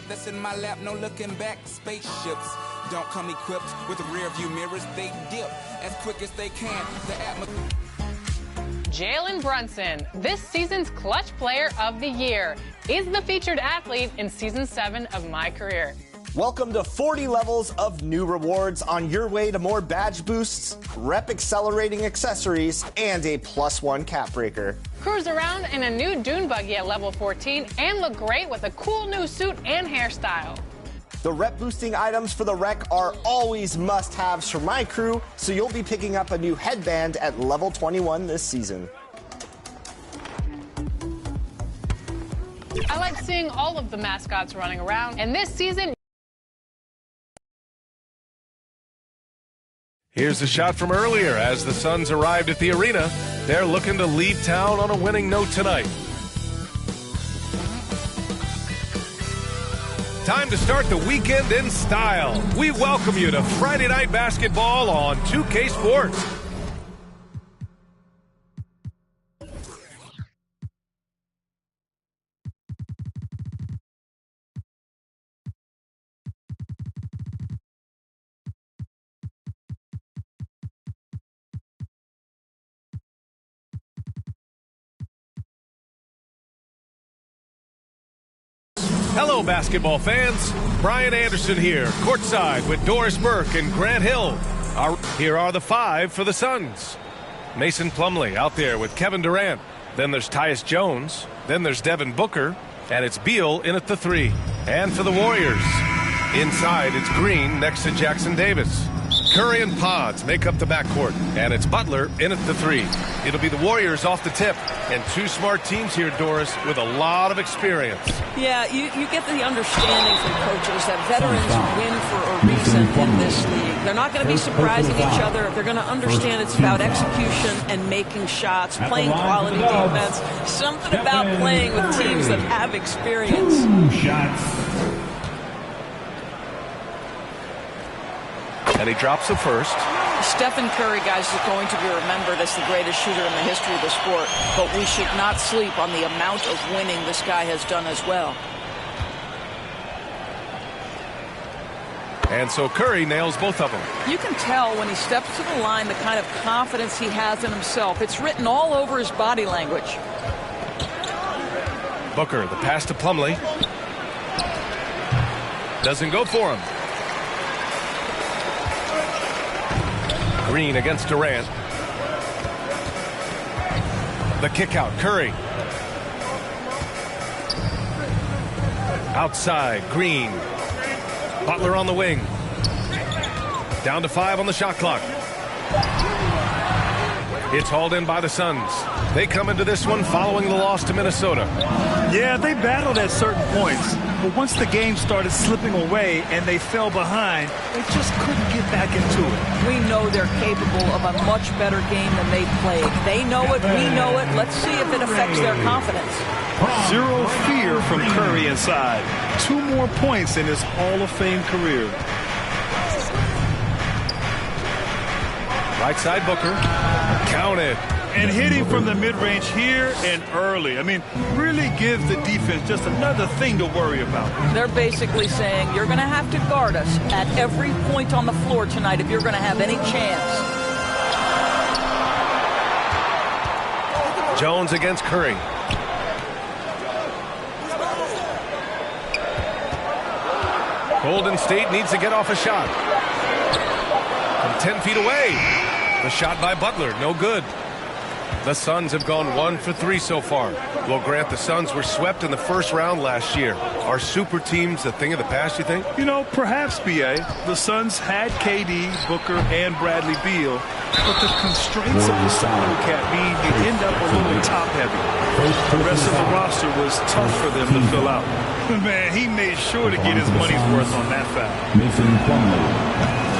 that's in my lap, no looking back. Spaceships don't come equipped with rear view mirrors. They dip as quick as they can. The atmosphere. Jalen Brunson, this season's Clutch Player of the Year, is the featured athlete in Season 7 of My Career. Welcome to 40 levels of new rewards on your way to more badge boosts, rep accelerating accessories, and a +1 cap breaker. Cruise around in a new dune buggy at level 14 and look great with a cool new suit and hairstyle. The rep boosting items for the rec are always must-haves for my crew, so you'll be picking up a new headband at level 21 this season. I like seeing all of the mascots running around, and this season... Here's a shot from earlier as the Suns arrived at the arena. They're looking to leave town on a winning note tonight. Time to start the weekend in style. We welcome you to Friday Night Basketball on 2K Sports. Hello, basketball fans. Brian Anderson here, courtside with Doris Burke and Grant Hill. Here are the five for the Suns. Mason Plumlee out there with Kevin Durant. Then there's Tyus Jones. Then there's Devin Booker. And it's Beal in at the 3. And for the Warriors, inside it's Green next to Jackson Davis. Curry and Pods make up the backcourt. And it's Butler in at the 3. It'll be the Warriors off the tip. And two smart teams here, Doris, with a lot of experience. Yeah, you get the understanding from coaches that veterans win for a reason in this league. They're not going to be surprising each other. They're going to understand it's about execution and making shots, playing quality defense. Something about playing with teams that have experience. And he drops the first. Stephen Curry, guys, is going to be remembered as the greatest shooter in the history of the sport, but we should not sleep on the amount of winning this guy has done as well. And so Curry nails both of them. You can tell when he steps to the line the kind of confidence he has in himself. It's written all over his body language. Booker, the pass to Plumlee. Doesn't go for him. Green against Durant. The kick out, Curry. Outside, Green. Butler on the wing. Down to 5 on the shot clock. It's hauled in by the Suns. They come into this one following the loss to Minnesota. Yeah, they battled at certain points, but once the game started slipping away and they fell behind, they just couldn't get back into it. We know they're capable of a much better game than they played. They know it, we know it. Let's see if it affects their confidence. Zero fear from Curry inside. 2 more points in his Hall of Fame career. Right side, Booker. Counted. And hitting from the mid-range here and early. I mean, really gives the defense just another thing to worry about. They're basically saying you're going to have to guard us at every point on the floor tonight if you're going to have any chance. Jones against Curry. Golden State needs to get off a shot. From 10 feet away. The shot by Butler, no good. The Suns have gone 1 for 3 so far. Well, Grant, the Suns were swept in the first round last year. Are super teams a thing of the past, you think? You know, perhaps, B.A. The Suns had KD, Booker, and Bradley Beal, but the constraints of the salary cap mean you end up a little top-heavy. The rest of the roster was tough for them to fill out. Man, he made sure to get his money's worth on that foul.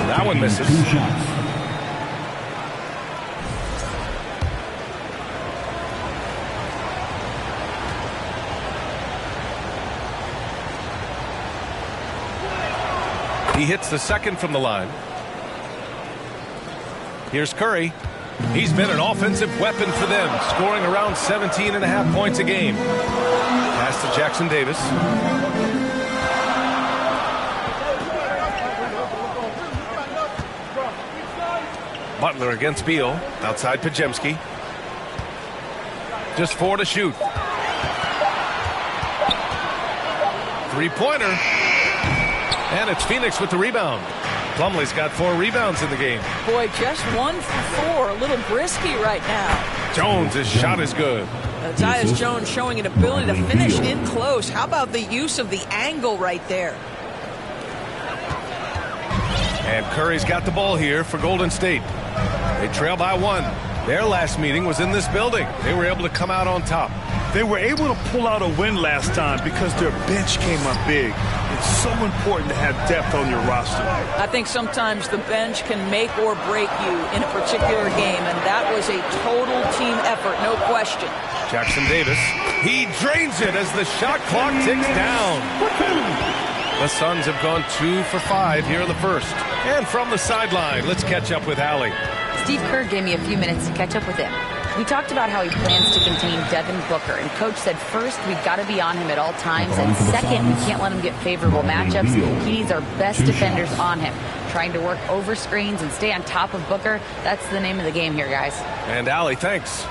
That one misses. He hits the second from the line. Here's Curry. He's been an offensive weapon for them, scoring around 17.5 points a game. Pass to Jackson Davis. Butler against Beal. Outside Pajemski. Just 4 to shoot. Three-pointer. And it's Phoenix with the rebound. Plumlee's got 4 rebounds in the game. Boy, just 1 for 4. A little brisky right now. Jones, his shot is good. Tyus Jones showing an ability to finish in close. How about the use of the angle right there? And Curry's got the ball here for Golden State. They trail by 1. Their last meeting was in this building. They were able to come out on top. They were able to pull out a win last time because their bench came up big. It's so important to have depth on your roster. I think sometimes the bench can make or break you in a particular game, and that was a total team effort, no question. Jackson Davis, he drains it as the shot clock ticks down. The Suns have gone 2 for 5 here in the first. And from the sideline, let's catch up with Allie. Steve Kerr gave me a few minutes to catch up with him. We talked about how he plans to contain Devin Booker, and Coach said first, we've got to be on him at all times, and second, we can't let him get favorable matchups. He needs our best defenders on him. Trying to work over screens and stay on top of Booker, that's the name of the game here, guys. And Allie, thanks.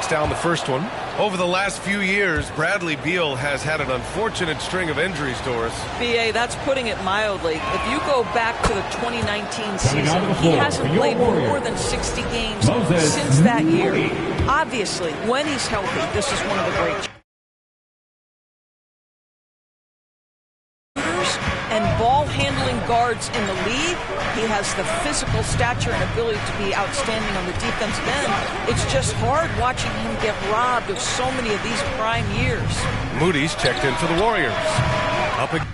Down the first one. Over the last few years, Bradley Beal has had an unfortunate string of injuries, Doris. BA, that's putting it mildly. If you go back to the 2019 season, he hasn't played more than 60 games since that year. Obviously, when he's healthy, this is one of the great and ball-handling guards in the league. He has the physical stature and ability to be outstanding on the defensive end. It's just hard watching him get robbed of so many of these prime years. Moody's checked in for the Warriors. Up again.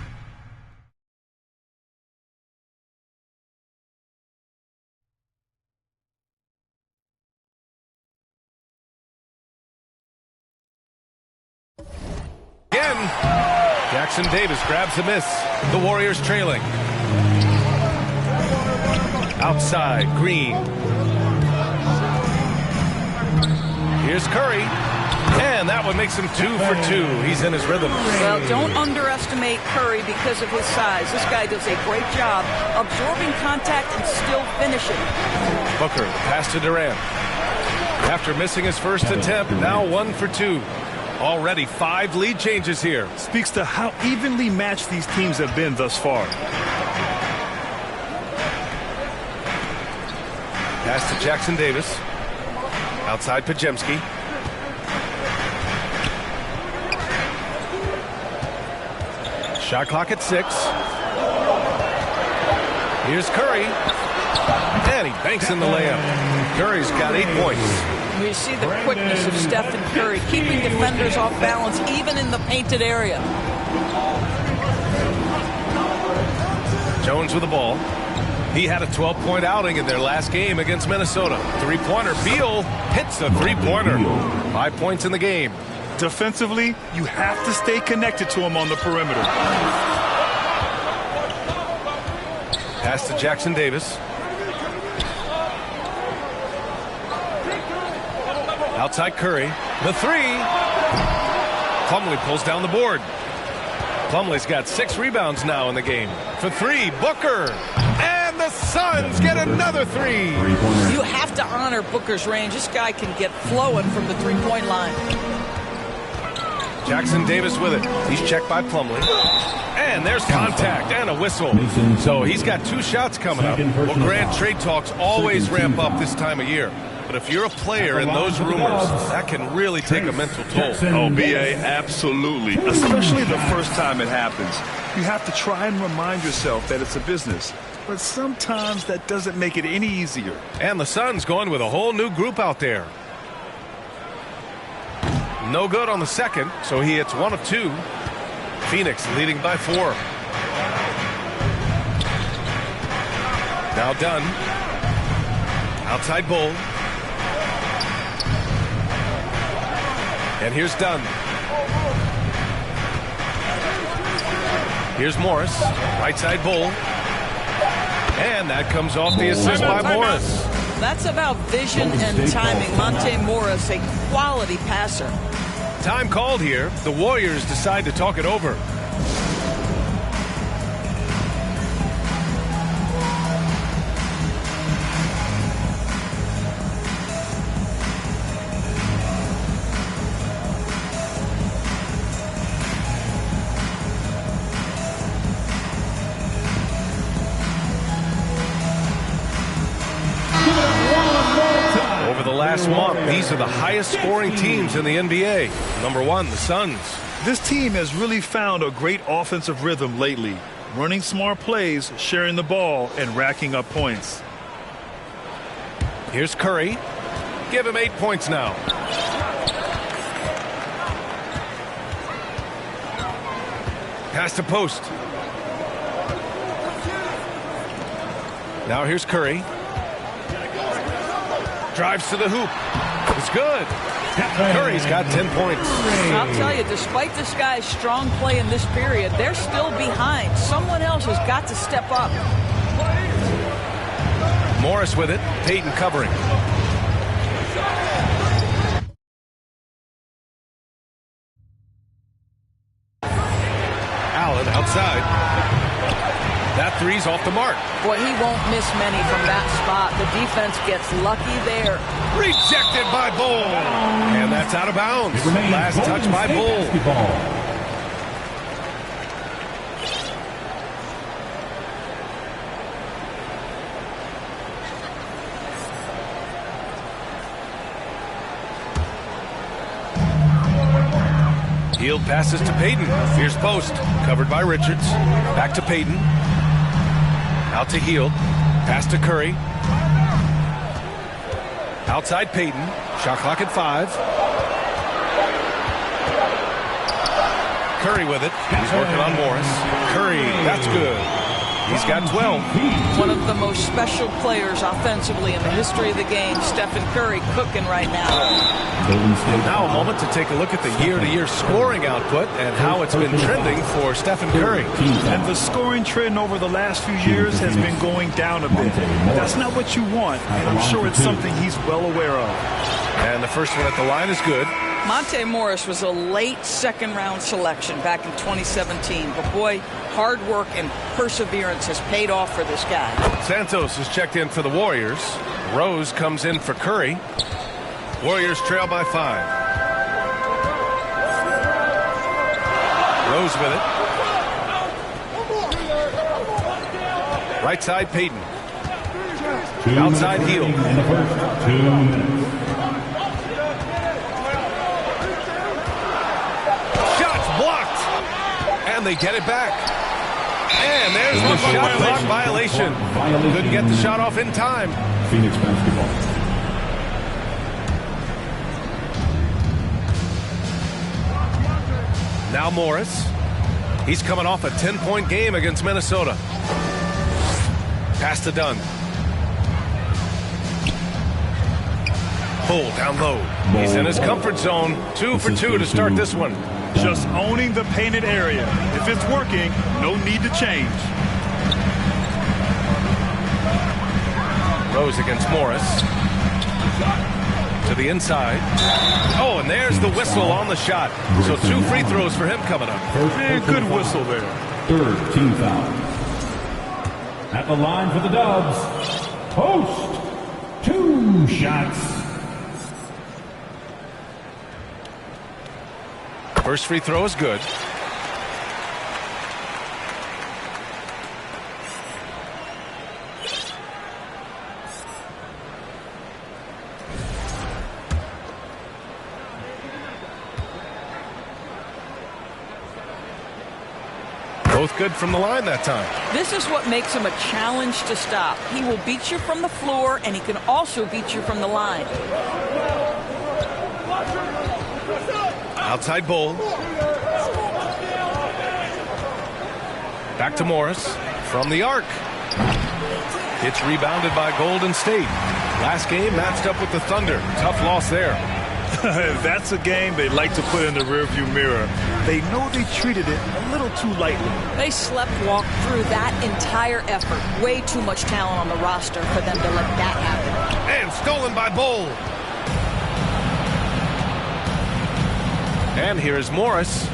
Jackson Davis grabs a miss. The Warriors trailing. Outside, Green. Here's Curry. And that one makes him 2 for 2. He's in his rhythm. Well, don't underestimate Curry because of his size. This guy does a great job absorbing contact and still finishing. Booker, pass to Durant. After missing his first attempt, now 1 for 2. Already 5 lead changes here. Speaks to how evenly matched these teams have been thus far. Pass to Jackson Davis. Outside Pajemski. Shot clock at 6. Here's Curry. And he banks in the layup. Curry's got 8 points. You see the quickness of Stephen Curry, keeping defenders off balance even in the painted area. Jones with the ball. He had a 12-point outing in their last game against Minnesota. Three-pointer. Beal hits a three-pointer. 5 points in the game. Defensively, you have to stay connected to him on the perimeter. Pass to Jackson Davis. Outside Curry. The 3. Plumlee pulls down the board. Plumlee's got 6 rebounds now in the game. For 3, Booker. And the Suns get another 3. You have to honor Booker's range. This guy can get flowing from the three-point line. Jackson Davis with it. He's checked by Plumlee. And there's contact and a whistle. So he's got 2 shots coming up. Well, Grant, trade talks always ramp up this time of year. But if you're a player in those rumors, that can really take a mental toll. Oh, B.A., absolutely. Especially the first time it happens. You have to try and remind yourself that it's a business. But sometimes that doesn't make it any easier. And the Suns going with a whole new group out there. No good on the second, so he hits 1 of 2. Phoenix leading by 4. Now Dunn. Outside Bull. And here's Dunn. Here's Morris. Right side Bull. And that comes off the assist by Morris. That's about vision and timing. Monte Morris, a quality passer. Time called here. The Warriors decide to talk it over. Over the last month, these are the highest scoring teams in the NBA. Number one, the Suns. This team has really found a great offensive rhythm lately. Running smart plays, sharing the ball, and racking up points. Here's Curry. Give him 8 points now. Pass to post. Now here's Curry. Drives to the hoop. It's good. Curry's got 10 points. I'll tell you, despite this guy's strong play in this period, they're still behind. Someone else has got to step up. Morris with it. Payton covering. Allen outside. That three's off the mark. Boy, he won't miss many from that spot. The defense gets lucky there. Rejected by Bull. And that's out of bounds. Last touch by Bull. Hield passes to Payton. Here's post. Covered by Richards. Back to Payton. Out to Hield. Pass to Curry. Outside Payton. Shot clock at 5. Curry with it. He's working on Morris. Curry, that's good. He's got 12. One of the most special players offensively in the history of the game, Stephen Curry, cooking right now. Now a moment to take a look at the year-to-year scoring output and how it's been trending for Stephen Curry. And the scoring trend over the last few years has been going down a bit. That's not what you want, and I'm sure it's something he's well aware of. And the first one at the line is good. Monte Morris was a late second-round selection back in 2017. But, boy, hard work and perseverance has paid off for this guy. Santos is checked in for the Warriors. Rose comes in for Curry. Warriors trail by 5. Rose with it. Right side, Payton. Outside, Hield. And they get it back. And there's the shot clock violation. Couldn't get the shot off in time. Phoenix basketball. Now Morris. He's coming off a 10-point game against Minnesota. Pass to Dunn. Bull down low. He's in his comfort zone. 2 for 2 to start this one. Just owning the painted area. If it's working, no need to change. Rose against Morris. To the inside. Oh, and there's the whistle on the shot. So 2 free throws for him coming up. And good whistle there. Third team foul. At the line for the Dubs. Post. 2 shots. First free throw is good. Both good from the line that time. This is what makes him a challenge to stop. He will beat you from the floor, and he can also beat you from the line. Outside Bull. Back to Morris from the arc. It's rebounded by Golden State. Last game matched up with the Thunder. Tough loss there. That's a game they like to put in the rearview mirror. They know they treated it a little too lightly. They sleptwalked through that entire effort. Way too much talent on the roster for them to let that happen. And stolen by Bull. And here is Morris,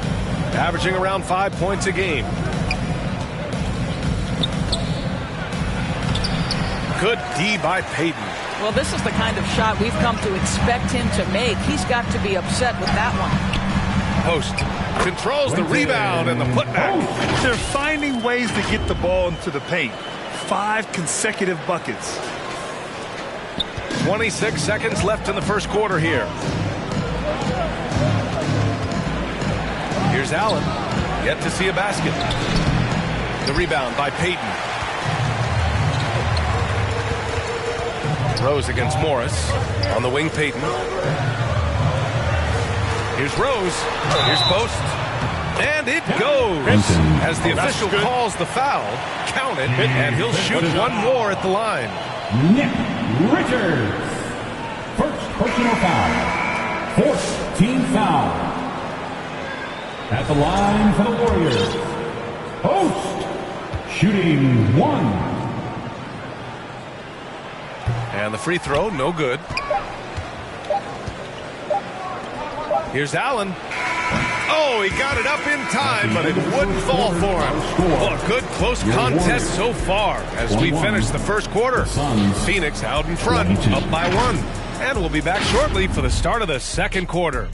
averaging around 5 points a game. Good D by Payton. Well, this is the kind of shot we've come to expect him to make. He's got to be upset with that one. Post controls the rebound and the putback. They're finding ways to get the ball into the paint. 5 consecutive buckets. 26 seconds left in the first quarter here. Here's Allen. Yet to see a basket. The rebound by Payton. Rose against Morris. On the wing, Payton. Here's Rose. Here's Post. And it goes. As the official calls the foul, count it, and he'll shoot one more at the line. Nick Richards. First personal foul. Fourth team foul. At the line for the Warriors. Post. Shooting 1. And the free throw, no good. Here's Allen. Oh, he got it up in time, but it wouldn't fall for him. Well, a good close contest so far as we finish the first quarter. Phoenix out in front, up by 1. And we'll be back shortly for the start of the second quarter.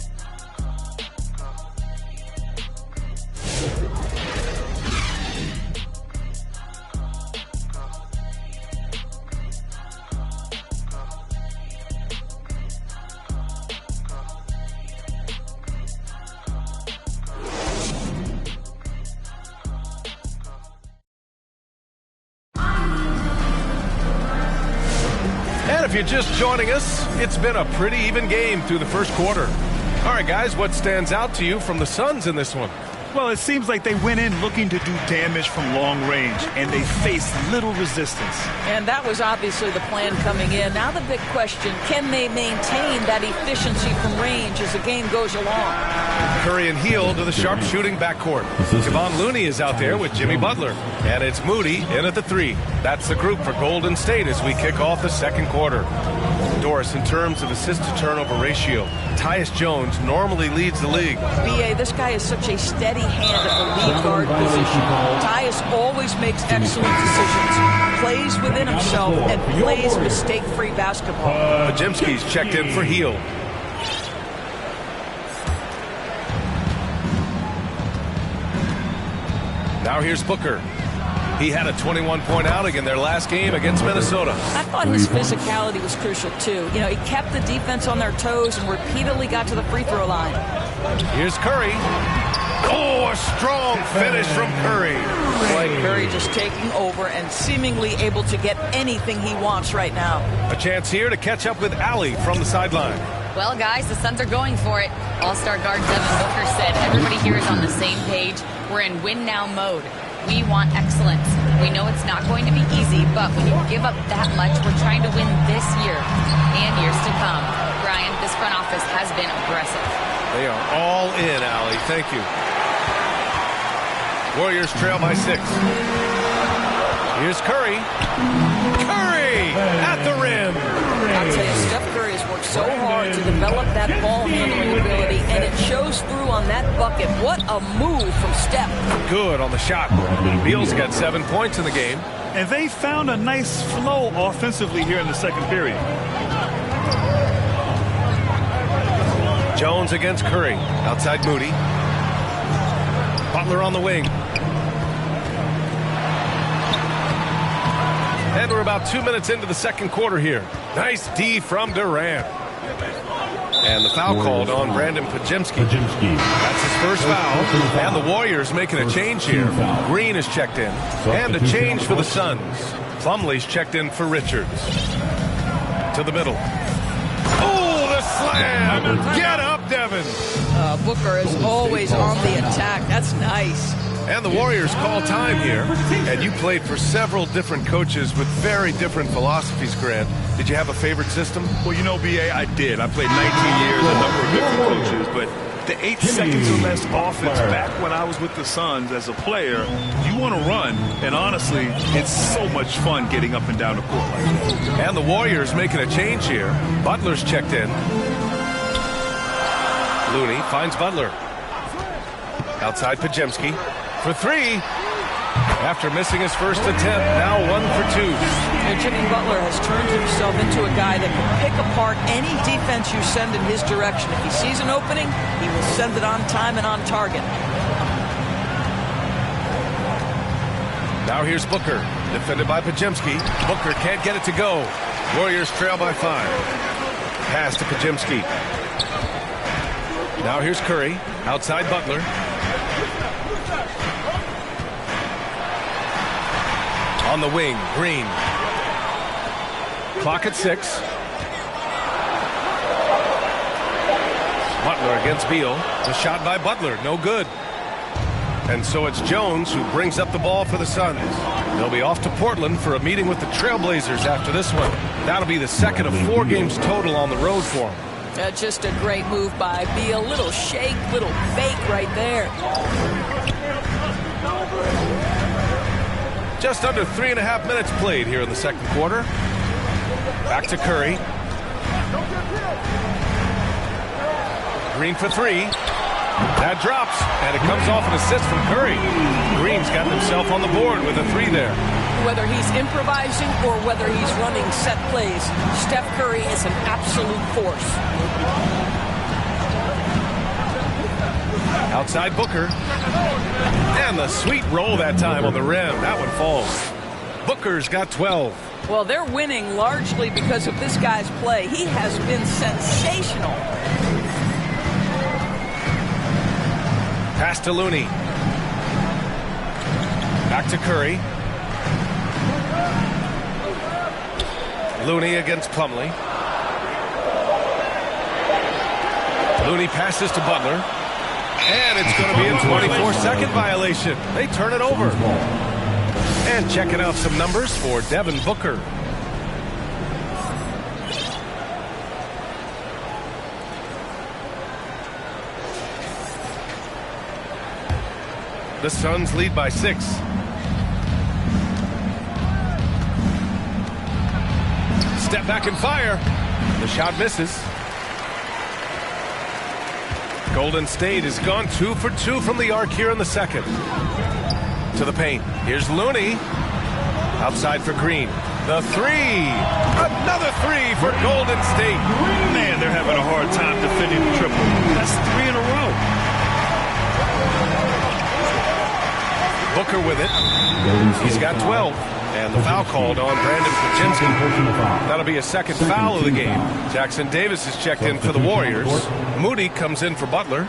If you're just joining us, it's been a pretty even game through the first quarter. All right, guys, what stands out to you from the Suns in this one? Well, it seems like they went in looking to do damage from long range, and they faced little resistance. And that was obviously the plan coming in. Now the big question, can they maintain that efficiency from range as the game goes along? Curry and Hield to the sharp-shooting backcourt. Kevon Looney is out there with Jimmy Butler. And it's Moody in at the 3. That's the group for Golden State as we kick off the second quarter. Doris, in terms of assist-to-turnover ratio, Tyus Jones normally leads the league. B.A., this guy is such a steady hand at the lead guard position. Tyus always makes excellent decisions, plays within himself, and plays mistake-free basketball. Pajemski's checked in for Hield. Now here's Booker. He had a 21-point outing in their last game against Minnesota. I thought his physicality was crucial, too. You know, he kept the defense on their toes and repeatedly got to the free throw line. Here's Curry. Oh, a strong finish from Curry. Boy, Curry just taking over and seemingly able to get anything he wants right now. A chance here to catch up with Allie from the sideline. Well, guys, the Suns are going for it. All-star guard Devin Booker said everybody here is on the same page. We're in win-now mode. We want excellence. We know it's not going to be easy, but when you give up that much, we're trying to win this year and years to come. Brian, this front office has been aggressive. They are all in, Allie. Thank you. Warriors trail by 6. Here's Curry. Curry at the rim. I'll tell you, Steph Curry has worked so hard to develop that ball handling ability, and it shows through on that bucket. What a move from Steph. Good on the shot. Beal's got 7 points in the game. And they found a nice flow offensively here in the second period. Jones against Curry. Outside Moody. Butler on the wing. And we're about 2 minutes into the second quarter here. Nice D from Durant. And the foul called on Brandon Pajemski. That's his first foul. And the Warriors making a change here. Green is checked in. And a change for the Suns. Plumlee's checked in for Richards. To the middle. Oh, the slam! Get up, Devin! Booker is always on the attack. That's nice. And the Warriors call time here. And you played for several different coaches with very different philosophies, Grant. Did you have a favorite system? Well, you know, B.A., I did. I played 19 years, a number of different coaches, but the 8 seconds or less offense. Back when I was with the Suns as a player, you want to run, and honestly, it's so much fun getting up and down the court like that. And the Warriors making a change here. Butler's checked in. Looney finds Butler. Outside Pajemski for three. After missing his first attempt, now 1 for 2. Jimmy Butler has turned himself into a guy that can pick apart any defense you send in his direction. If he sees an opening, he will send it on time and on target. Now here's Booker, defended by Pajemski. Booker can't get it to go. Warriors trail by 5. Pass to Pajemski. Now here's Curry, outside Butler. On the wing, Green. Clock at 6. Butler against Beal. The shot by Butler, no good. And so it's Jones who brings up the ball for the Suns. They'll be off to Portland for a meeting with the Trailblazers after this one. That'll be the second of 4 games total on the road for them. Just a great move by Beal. Little shake, little fake right there. Just under 3.5 minutes played here in the second quarter. Back to Curry. Green for 3. That drops, and it comes off an assist from Curry. Green's got himself on the board with a 3 there. Whether he's improvising or whether he's running set plays, Steph Curry is an absolute force. Outside Booker. And the sweet roll that time on the rim. That one falls. Booker's got 12. Well, they're winning largely because of this guy's play. He has been sensational. Pass to Looney. Back to Curry. Looney against Plumlee. Looney passes to Butler. And it's going to be a 24-second violation. They turn it over. And checking out some numbers for Devin Booker. The Suns lead by 6. Step back and fire. The shot misses. Golden State has gone 2 for 2 from the arc here in the second. To the paint. Here's Looney. Outside for Green. The 3. Another 3 for Golden State. Man, they're having a hard time defending the triple. That's 3 in a row. Booker with it. He's got 12. And the foul called on Brandon Pajemski. That'll be a second foul of the game. Jackson Davis is checked in for the Warriors. Moody comes in for Butler.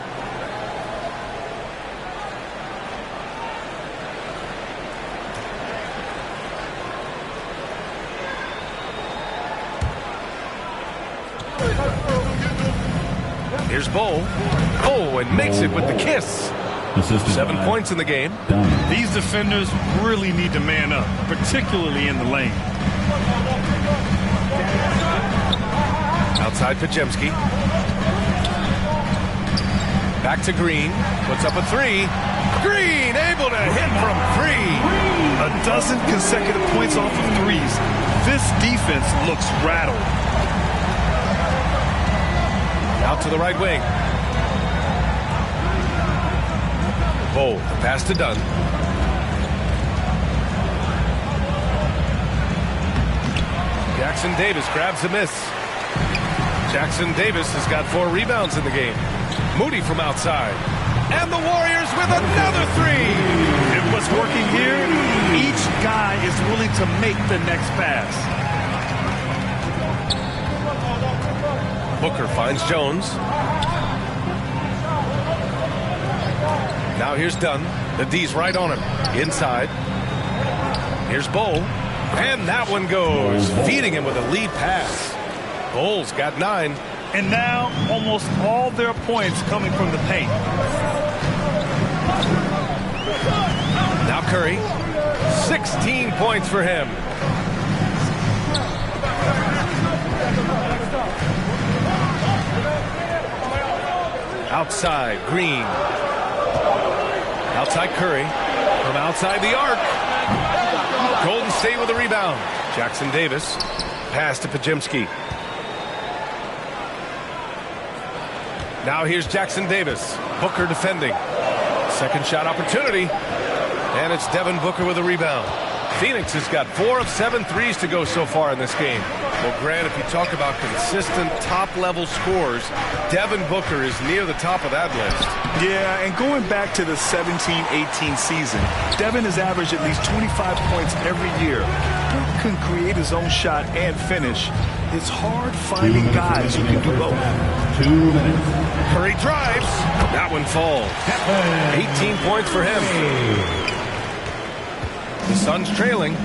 Here's Bull. Oh, and makes it with the kiss. 7 points in the game. These defenders really need to man up, particularly in the lane. Outside Pajemski. Back to Green. Puts up a 3. Green able to hit from 3. A dozen consecutive points off of 3s. This defense looks rattled. Out to the right wing. Bull, pass to Dunn. Jackson Davis grabs the miss. Jackson Davis has got 4 rebounds in the game. Moody from outside. And the Warriors with another 3. And what's working here, each guy is willing to make the next pass. Booker finds Jones. Now here's Dunn. The D's right on him. Inside. Here's Bull. And that one goes. Feeding him with a lead pass. Bull's got 9. And now almost all their points coming from the paint. Now Curry. 16 points for him. Outside, Green. Outside, Curry. From outside the arc. Golden State with a rebound. Jackson Davis. Pass to Pajemski. Now here's Jackson Davis. Booker defending. Second shot opportunity. And it's Devin Booker with a rebound. Phoenix has got 4 of 7 threes to go so far in this game. Well, Grant, if you talk about consistent top-level scores, Devin Booker is near the top of that list. Yeah, and going back to the 17-18 season, Devin has averaged at least 25 points every year. Booker can create his own shot and finish. It's hard finding guys who can do both. 2 minutes. Curry drives. That one falls. 18 points for him. The Suns trailing.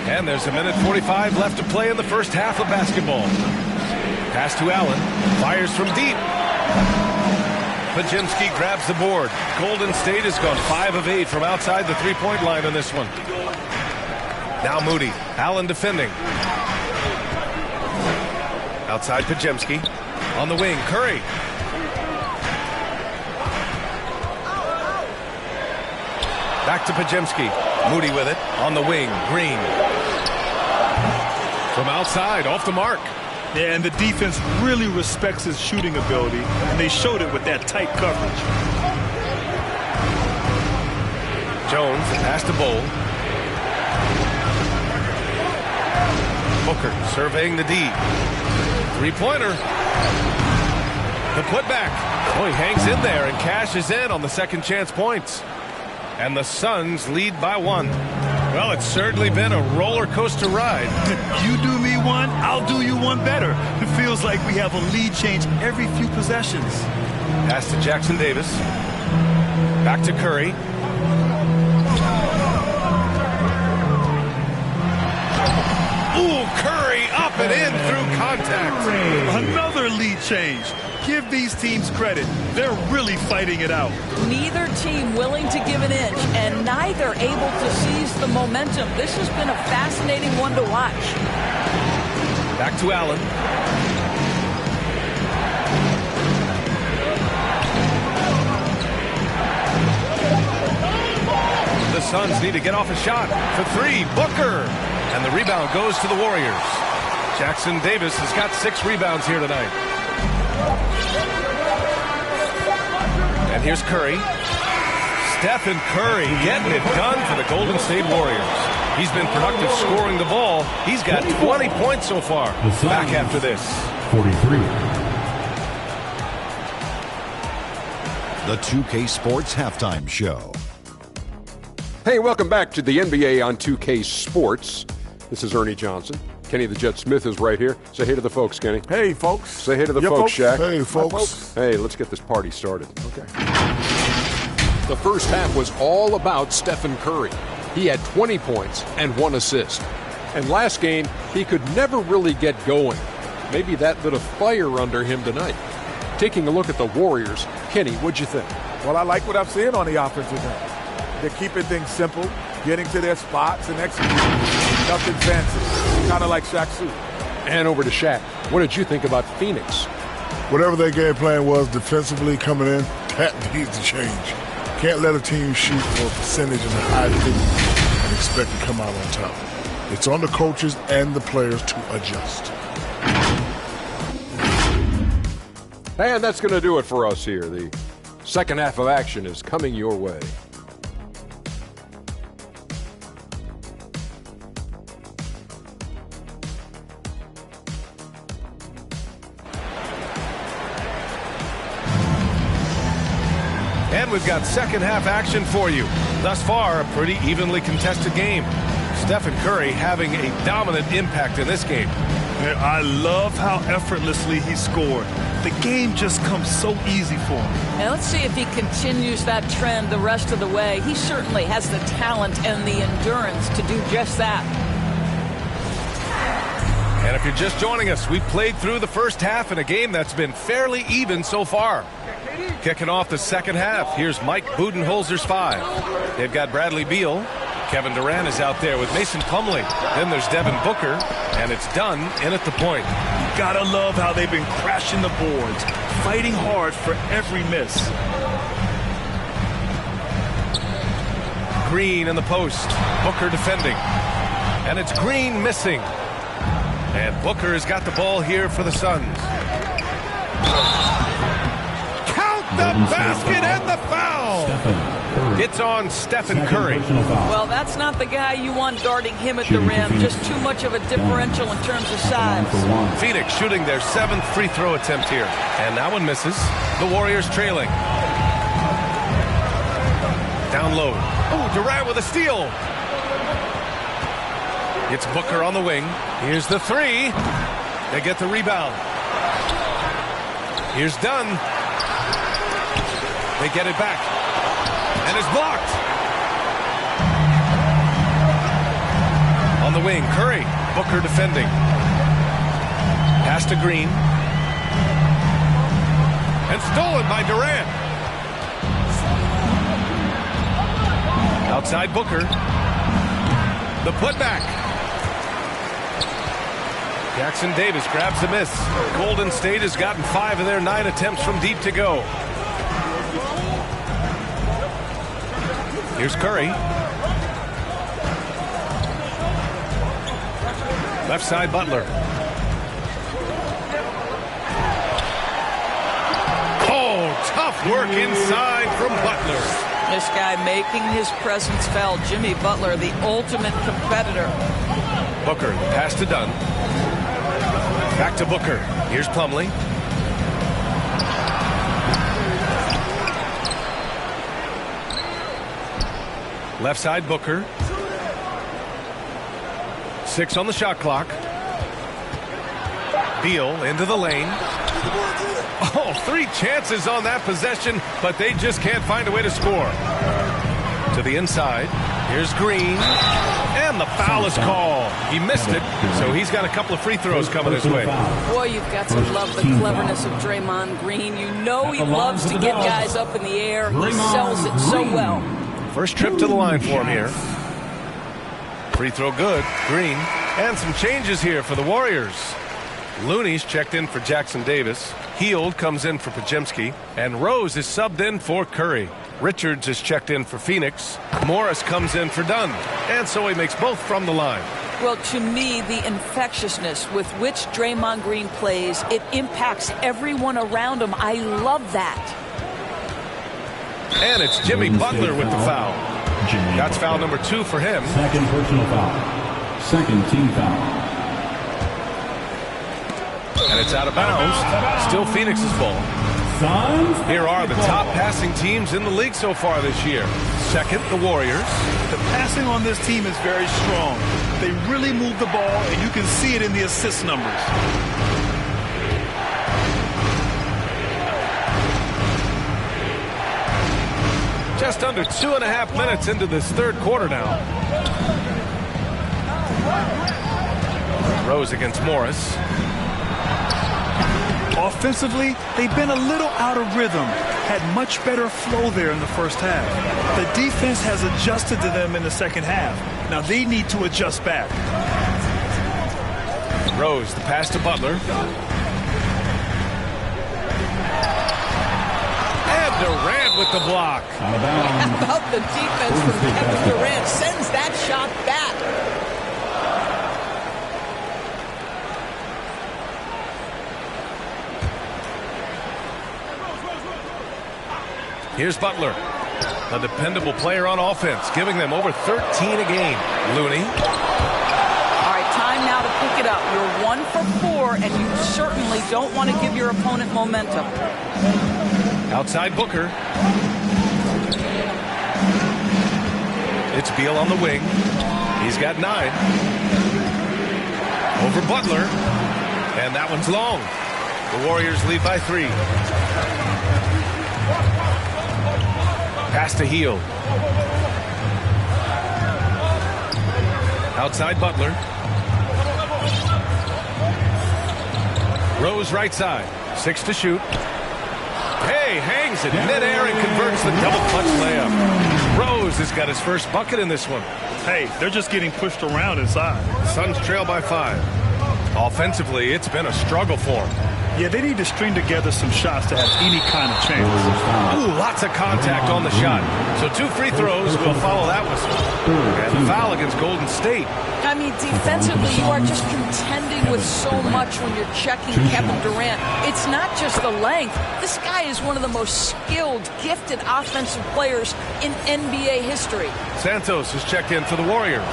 And there's 1:45 left to play in the first half of basketball. Pass to Allen. Fires from deep. Pajemski grabs the board. Golden State has gone 5 of 8 from outside the three-point line on this one. Now Moody. Allen defending. Outside Pajemski. On the wing, Curry. Back to Pajemski. Moody with it. On the wing, Green. From outside, off the mark. Yeah, and the defense really respects his shooting ability, and they showed it with that tight coverage. Jones, pass to Bowl. Booker surveying the D. Three-pointer. The putback. Oh, he hangs in there and cashes in on the second chance points. And the Suns lead by 1. Well, it's certainly been a roller coaster ride. You do me one, I'll do you one better. It feels like we have a lead change every few possessions. Pass to Jackson Davis. Back to Curry. Ooh, Curry up and in through contact. Another lead change. Give these teams credit. They're really fighting it out. Neither team willing to give an inch, and neither able to seize the momentum. This has been a fascinating one to watch. Back to Allen. The Suns need to get off a shot. For 3, Booker. And the rebound goes to the Warriors. Jackson Davis has got 6 rebounds here tonight. And here's Curry. Stephen Curry getting it done for the Golden State Warriors. He's been productive scoring the ball. He's got 20 points so far. Back after this. 43. The 2K Sports Halftime Show. Hey, welcome back to the NBA on 2K Sports. This is Ernie Johnson. Kenny the Jet Smith is right here. Say hey to the folks, Kenny. Hey, folks. Say hey to the folks, Shaq. Hey, folks. Hey, let's get this party started. Okay. The first half was all about Stephen Curry. He had 20 points and 1 assist. And last game, he could never really get going. Maybe that lit a fire under him tonight. Taking a look at the Warriors, Kenny, what'd you think? Well, I like what I'm seeing on the offensive end. They're keeping things simple, getting to their spots and executing. Nothing fancy. Kind of like Shaq's suit. And over to Shaq. What did you think about Phoenix? Whatever their game plan was defensively coming in, that needs to change. Can't let a team shoot for a percentage in the high 50s and expect to come out on top. It's on the coaches and the players to adjust. And that's going to do it for us here. The second half of action is coming your way. And we've got second half action for you. Thus far, a pretty evenly contested game. Stephen Curry having a dominant impact in this game. I love how effortlessly he scored. The game just comes so easy for him. Now let's see if he continues that trend the rest of the way. He certainly has the talent and the endurance to do just that. And if you're just joining us, we played through the first half in a game that's been fairly even so far. Kicking off the second half, here's Mike Budenholzer's 5. They've got Bradley Beal. Kevin Durant is out there with Mason Plumlee. Then there's Devin Booker, and it's done in at the point. Gotta love how they've been crashing the boards, fighting hard for every miss. Green in the post. Booker defending. And it's Green missing. And Booker has got the ball here for the Suns. Count the basket and the foul! It's on Stephen Curry. Well, that's not the guy you want guarding him at the rim. Just too much of a differential in terms of size. Phoenix shooting their 7th free throw attempt here. And that one misses. The Warriors trailing. Down low. Oh, Durant with a steal. It's Booker on the wing. Here's the three. They get the rebound. Here's Dunn. They get it back. And it's blocked. On the wing, Curry. Booker defending. Pass to Green. And stolen by Durant. Outside Booker. The putback. Jackson Davis grabs the miss. Golden State has gotten 5 of their 9 attempts from deep to go. Here's Curry. Left side Butler. Oh, tough work inside from Butler. This guy making his presence felt. Jimmy Butler, the ultimate competitor. Booker, pass to Dunn. Back to Booker. Here's Plumlee. Left side Booker. 6 on the shot clock. Beal into the lane. Oh, 3 chances on that possession, but they just can't find a way to score. To the inside. Here's Green. And the foul is called. He missed it, so he's got a couple of free throws coming his way. Boy, you've got to love the cleverness of Draymond Green. You know he loves to get guys up in the air. He sells it so well. First trip to the line for him here. Free throw good. Green. And some changes here for the Warriors. Looney's checked in for Jackson Davis. Hield comes in for Podziemski. And Rose is subbed in for Curry. Richards is checked in for Phoenix. Morris comes in for Dunn. And so he makes both from the line. Well, to me, the infectiousness with which Draymond Green plays, it impacts everyone around him. I love that. And it's Jimmy Butler with the foul. That's foul number 2 for him. Second personal foul. Second team foul. And it's out of bounds. Still Phoenix's ball. Here are the top passing teams in the league so far this year. Second, the Warriors. The passing on this team is very strong. They really move the ball, and you can see it in the assist numbers. Just under 2.5 minutes into this third quarter now. Rose against Morris. Offensively, they've been a little out of rhythm. Had much better flow there in the first half. The defense has adjusted to them in the second half. Now they need to adjust back. Rose, the pass to Butler. And Durant with the block. How about the defense from Kevin Durant? Sends that shot back. Here's Butler, a dependable player on offense, giving them over 13 a game. Looney. All right, time now to pick it up. You're 1 for 4, and you certainly don't want to give your opponent momentum. Outside Booker. It's Beal on the wing. He's got 9. Over Butler. And that one's long. The Warriors lead by 3. Pass to Hield. Outside Butler. Rose right side. 6 to shoot. Hey, hangs it midair and converts the double clutch layup. Rose has got his first bucket in this one. Hey, they're just getting pushed around inside. Suns trail by 5. Offensively, it's been a struggle for them. Yeah, they need to string together some shots to have any kind of chance. Ooh, lots of contact on the shot. So 2 free throws will follow that whistle. And the foul against Golden State. I mean, defensively, you are just contending with so much when you're checking Kevin Durant. It's not just the length. This guy is one of the most skilled, gifted offensive players in NBA history. Santos is checked in for the Warriors.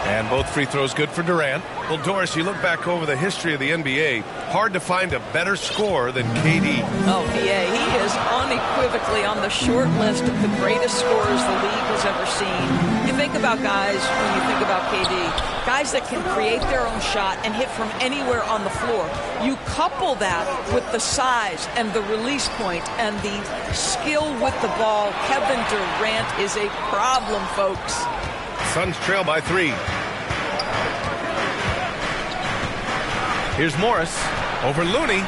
And both free throws good for Durant. Well, Doris, you look back over the history of the NBA, hard to find a better scorer than KD. Oh, yeah, he is unequivocally on the short list of the greatest scorers the league has ever seen. You think about guys, when you think about KD, guys that can create their own shot and hit from anywhere on the floor. You couple that with the size and the release point and the skill with the ball. Kevin Durant is a problem, folks. Suns trail by 3. Here's Morris over Looney.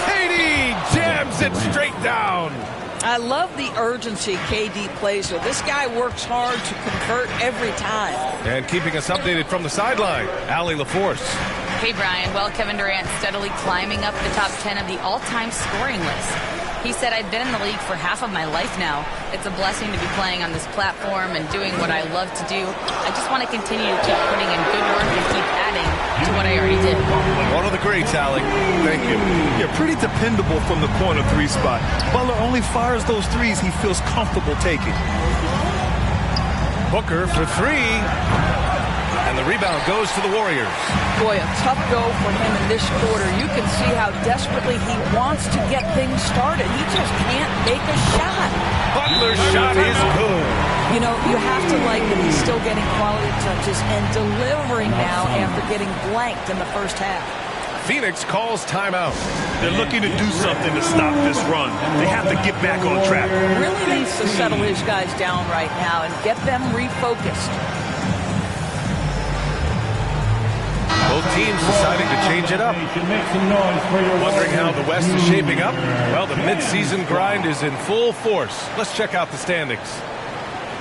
KD jams it straight down. I love the urgency KD plays with. This guy works hard to convert every time. And keeping us updated from the sideline, Allie LaForce. Hey, Brian. Well, Kevin Durant steadily climbing up the top 10 of the all-time scoring list. He said, I've been in the league for half of my life now. It's a blessing to be playing on this platform and doing what I love to do. I just want to continue to keep putting in good work and keep adding to what I already did. One of the greats, Allie. Thank you. Yeah, pretty dependable from the corner 3 spot. Butler only fires those threes he feels comfortable taking. Booker for 3. And the rebound goes to the Warriors. Boy, a tough go for him in this quarter. You can see how desperately he wants to get things started. He just can't make a shot. Butler's shot is good. You know, you have to like that he's still getting quality touches and delivering now after getting blanked in the first half. Phoenix calls timeout. They're looking to do something to stop this run. They have to get back on track. Really needs to settle his guys down right now and get them refocused. Both teams deciding to change it up. Wondering how the West is shaping up? Well, the midseason grind is in full force. Let's check out the standings.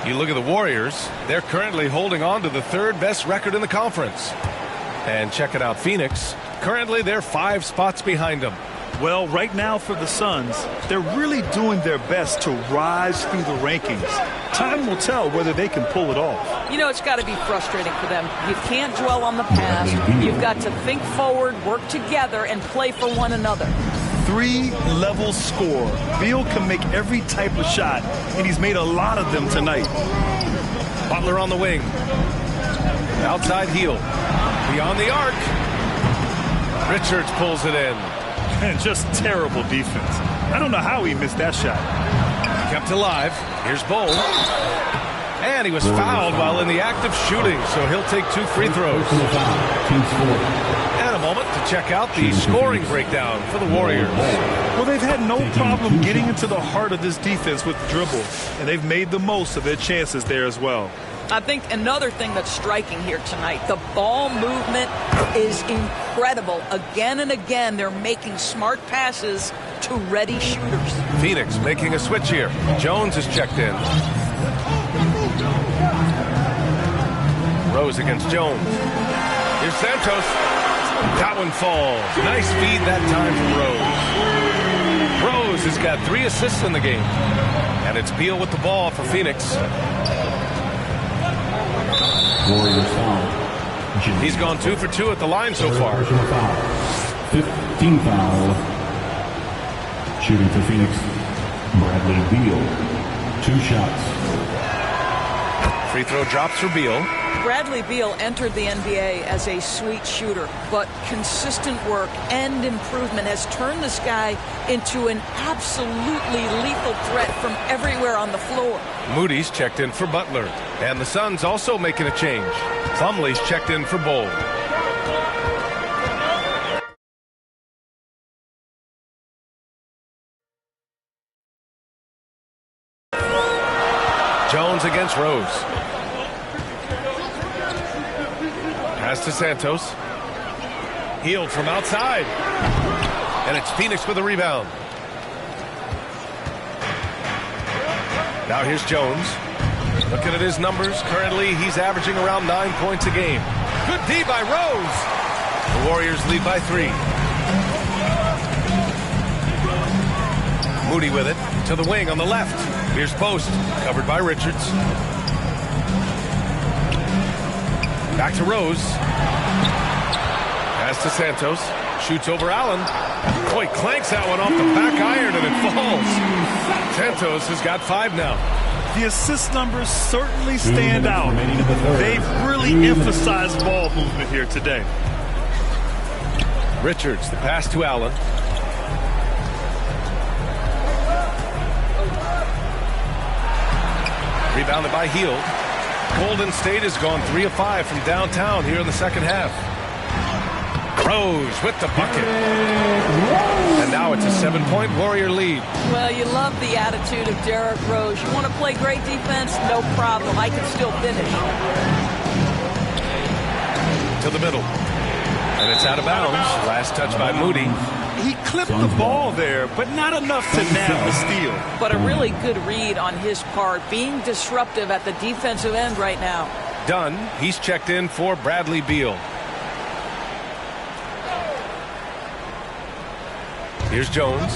You look at the Warriors, they're currently holding on to the 3rd best record in the conference. And checking out Phoenix, currently they're 5 spots behind them. Well, right now for the Suns, they're really doing their best to rise through the rankings. Time will tell whether they can pull it off. You know, it's got to be frustrating for them. You can't dwell on the past. You've got to think forward, work together, and play for one another. 3-level score. Beal can make every type of shot, and he's made a lot of them tonight. Butler on the wing. Outside heel. Beyond the arc. Richards pulls it in. And just terrible defense. I don't know how he missed that shot. Kept alive. Here's Bowl. And he was fouled while in the act of shooting, so he'll take 2 free throws. And a moment to check out the scoring breakdown for the Warriors. Well, they've had no problem getting into the heart of this defense with the dribble, and they've made the most of their chances there as well. I think another thing that's striking here tonight, the ball movement is incredible. Again and again, they're making smart passes to ready shooters. Phoenix making a switch here. Jones is checked in. Rose against Jones. Here's Santos. That one falls. Nice feed that time from Rose. Rose has got 3 assists in the game. And it's Beal with the ball for Phoenix. Warriors foul. He's gone 2 for 2 at the line so far. 15 foul. Shooting for Phoenix, Bradley Beal. 2 shots. Free throw drops for Beal. Bradley Beal entered the NBA as a sweet shooter, but consistent work and improvement has turned this guy into an absolutely lethal threat from everywhere on the floor. Moody's checked in for Butler. And the Suns also making a change. Plumlee's checked in for Bowl. Jones against Rose. Pass to Santos. Healed from outside. And it's Phoenix with a rebound. Now here's Jones. Looking at his numbers, currently he's averaging around 9 points a game. Good D by Rose. The Warriors lead by 3. Moody with it to the wing on the left. Here's post, covered by Richards. Back to Rose. Pass to Santos. Shoots over Allen. Boy, clanks that one off the back iron and it falls. Santos has got 5 now. The assist numbers certainly stand out. They've really emphasized ball movement here today. Richards, the pass to Allen. Rebounded by Hield. Golden State has gone 3 of 5 from downtown here in the second half. Rose with the bucket. And now it's a 7-point Warrior lead. Well, you love the attitude of Derrick Rose. You want to play great defense? No problem. I can still finish. To the middle. And it's out of bounds. Last touch by Moody. He clipped the ball there, but not enough to nab the steal. But a really good read on his part, being disruptive at the defensive end right now. Dunn, he's checked in for Bradley Beal. Here's Jones.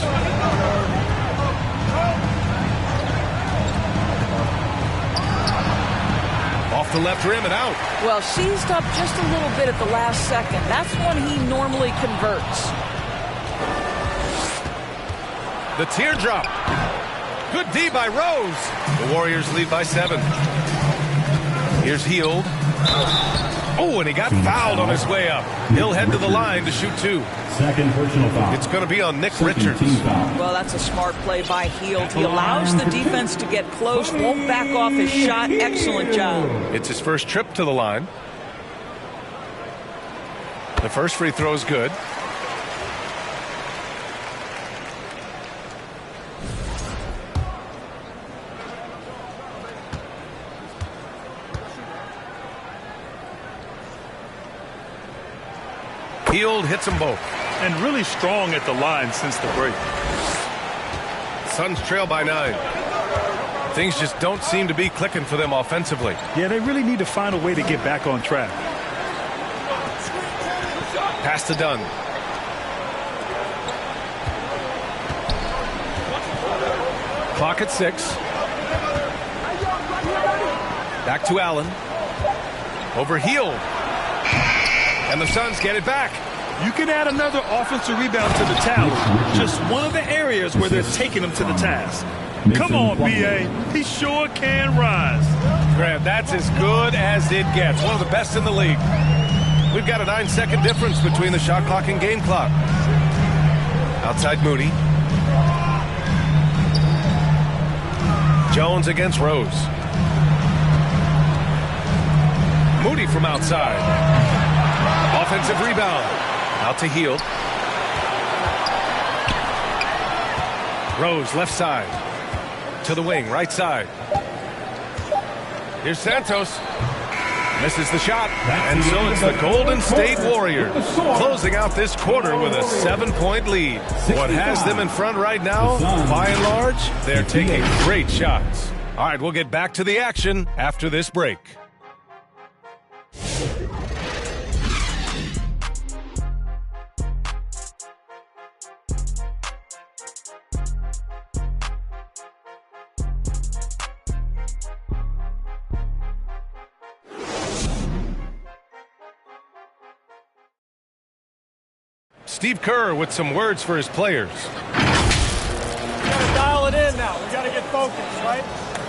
Off the left rim and out. Well, seized up just a little bit at the last second. That's when he normally converts. The teardrop. Good D by Rose. The Warriors lead by 7. Here's Hield. Oh, and he got fouled on his way up. He'll head to the line to shoot 2. Second personal foul. It's going to be on Nick Richards. Well, that's a smart play by Hield. He allows the defense to get close, won't back off his shot. Excellent job. It's his first trip to the line. The first free throw is good. Hield hits them both. And really strong at the line since the break. Suns trail by 9. Things just don't seem to be clicking for them offensively. Yeah, they really need to find a way to get back on track. Pass to Dunn. Clock at 6. Back to Allen. Over Hield. And the Suns get it back. You can add another offensive rebound to the tally. Just one of the areas where they're taking them to the task. Come on, B.A. He sure can rise. Grant, that's as good as it gets. One of the best in the league. We've got a 9-second difference between the shot clock and game clock. Outside Moody. Jones against Rose. Moody from outside. Offensive rebound. Out to Hield. Rose left side. To the wing, right side. Here's Santos. Misses the shot. And so it's the Golden State Warriors closing out this quarter with a 7-point lead. What has them in front right now, by and large, they're taking great shots. All right, we'll get back to the action after this break. Steve Kerr with some words for his players. We gotta dial it in now. We gotta get focused, right?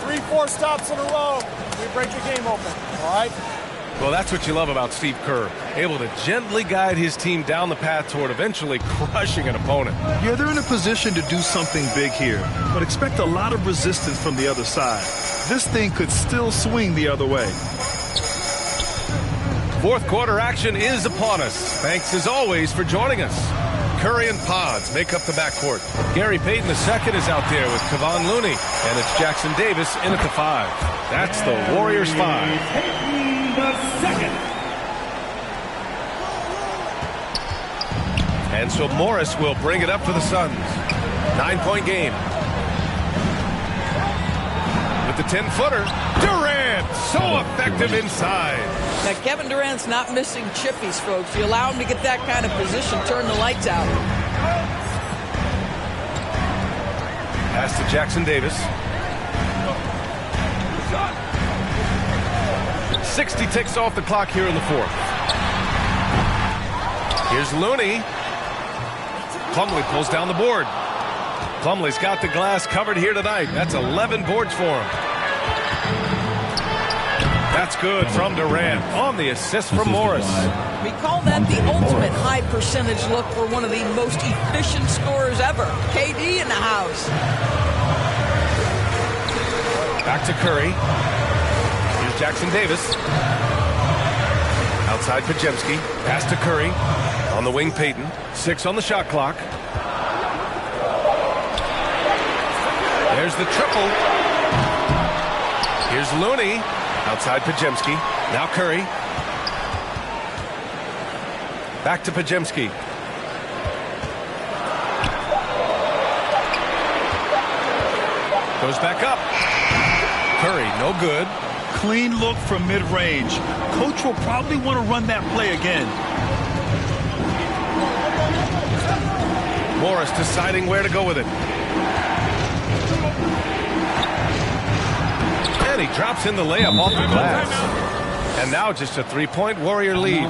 3-4 stops in a row. We break the game open, all right? Well, that's what you love about Steve Kerr. Able to gently guide his team down the path toward eventually crushing an opponent. Yeah, they're in a position to do something big here, but expect a lot of resistance from the other side. This thing could still swing the other way. Fourth quarter action is upon us. Thanks as always for joining us. Curry and Pods make up the backcourt. Gary Payton II is out there with Kevon Looney, and it's Jackson Davis in at the 5. That's the Warriors 5. And so Morris will bring it up for the Suns. 9-point game. the 10-footer. Durant, so effective inside. Now, Kevin Durant's not missing chippies, folks. You allow him to get that kind of position, turn the lights out. Pass to Jackson Davis. 60 ticks off the clock here in the fourth. Here's Looney. Plumlee pulls down the board. Plumlee's got the glass covered here tonight. That's 11 boards for him. That's good from Durant on the assist from Morris. We call that the ultimate high percentage look for one of the most efficient scorers ever. KD in the house. Back to Curry. Here's Jackson Davis. Outside Podziemski. Pass to Curry. On the wing, Payton. 6 on the shot clock. There's the triple. Here's Looney. Outside Podziemski. Now Curry. Back to Podziemski. Goes back up. Curry, no good. Clean look from mid-range. Coach will probably want to run that play again. Morris deciding where to go with it. And he drops in the layup off the glass. And now just a three-point Warrior lead.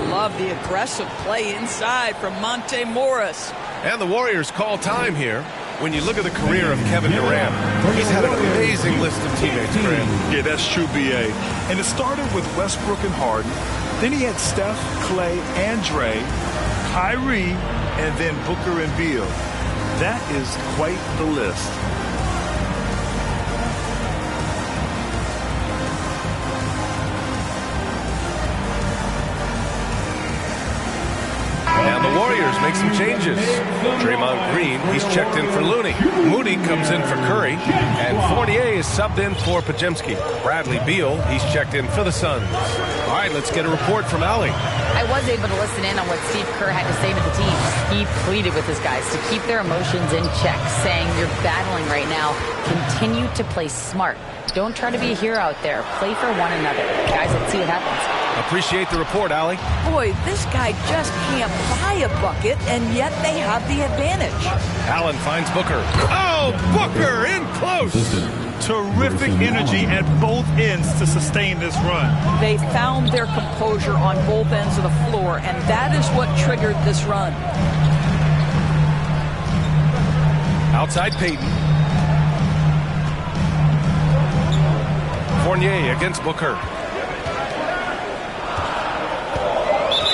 Love the aggressive play inside from Monte Morris. And the Warriors call time here. When you look at the career of Kevin Durant, he's had an amazing list of teammates, Graham. Yeah, that's true, B.A. And it started with Westbrook and Harden. Then he had Steph, Clay, and Dre, Kyrie, and then Booker and Beal. That is quite the list. And the Warriors make some changes. Draymond Green, he's checked in for Looney. Moody comes in for Curry. And Fournier is subbed in for Podziemski. Bradley Beal, he's checked in for the Suns. All right, let's get a report from Allie. I was able to listen in on what Steve Kerr had to say to the team. He pleaded with his guys to keep their emotions in check, saying, "You're battling right now. Continue to play smart. Don't try to be a hero out there. Play for one another." Guys, let's see what happens. Appreciate the report, Allie. Boy, this guy just can't buy a bucket, and yet they have the advantage. Allen finds Booker. Oh, Booker in close. Terrific energy at both ends to sustain this run. They found their composure on both ends of the floor, and that is what triggered this run. Outside Payton. Fournier against Booker.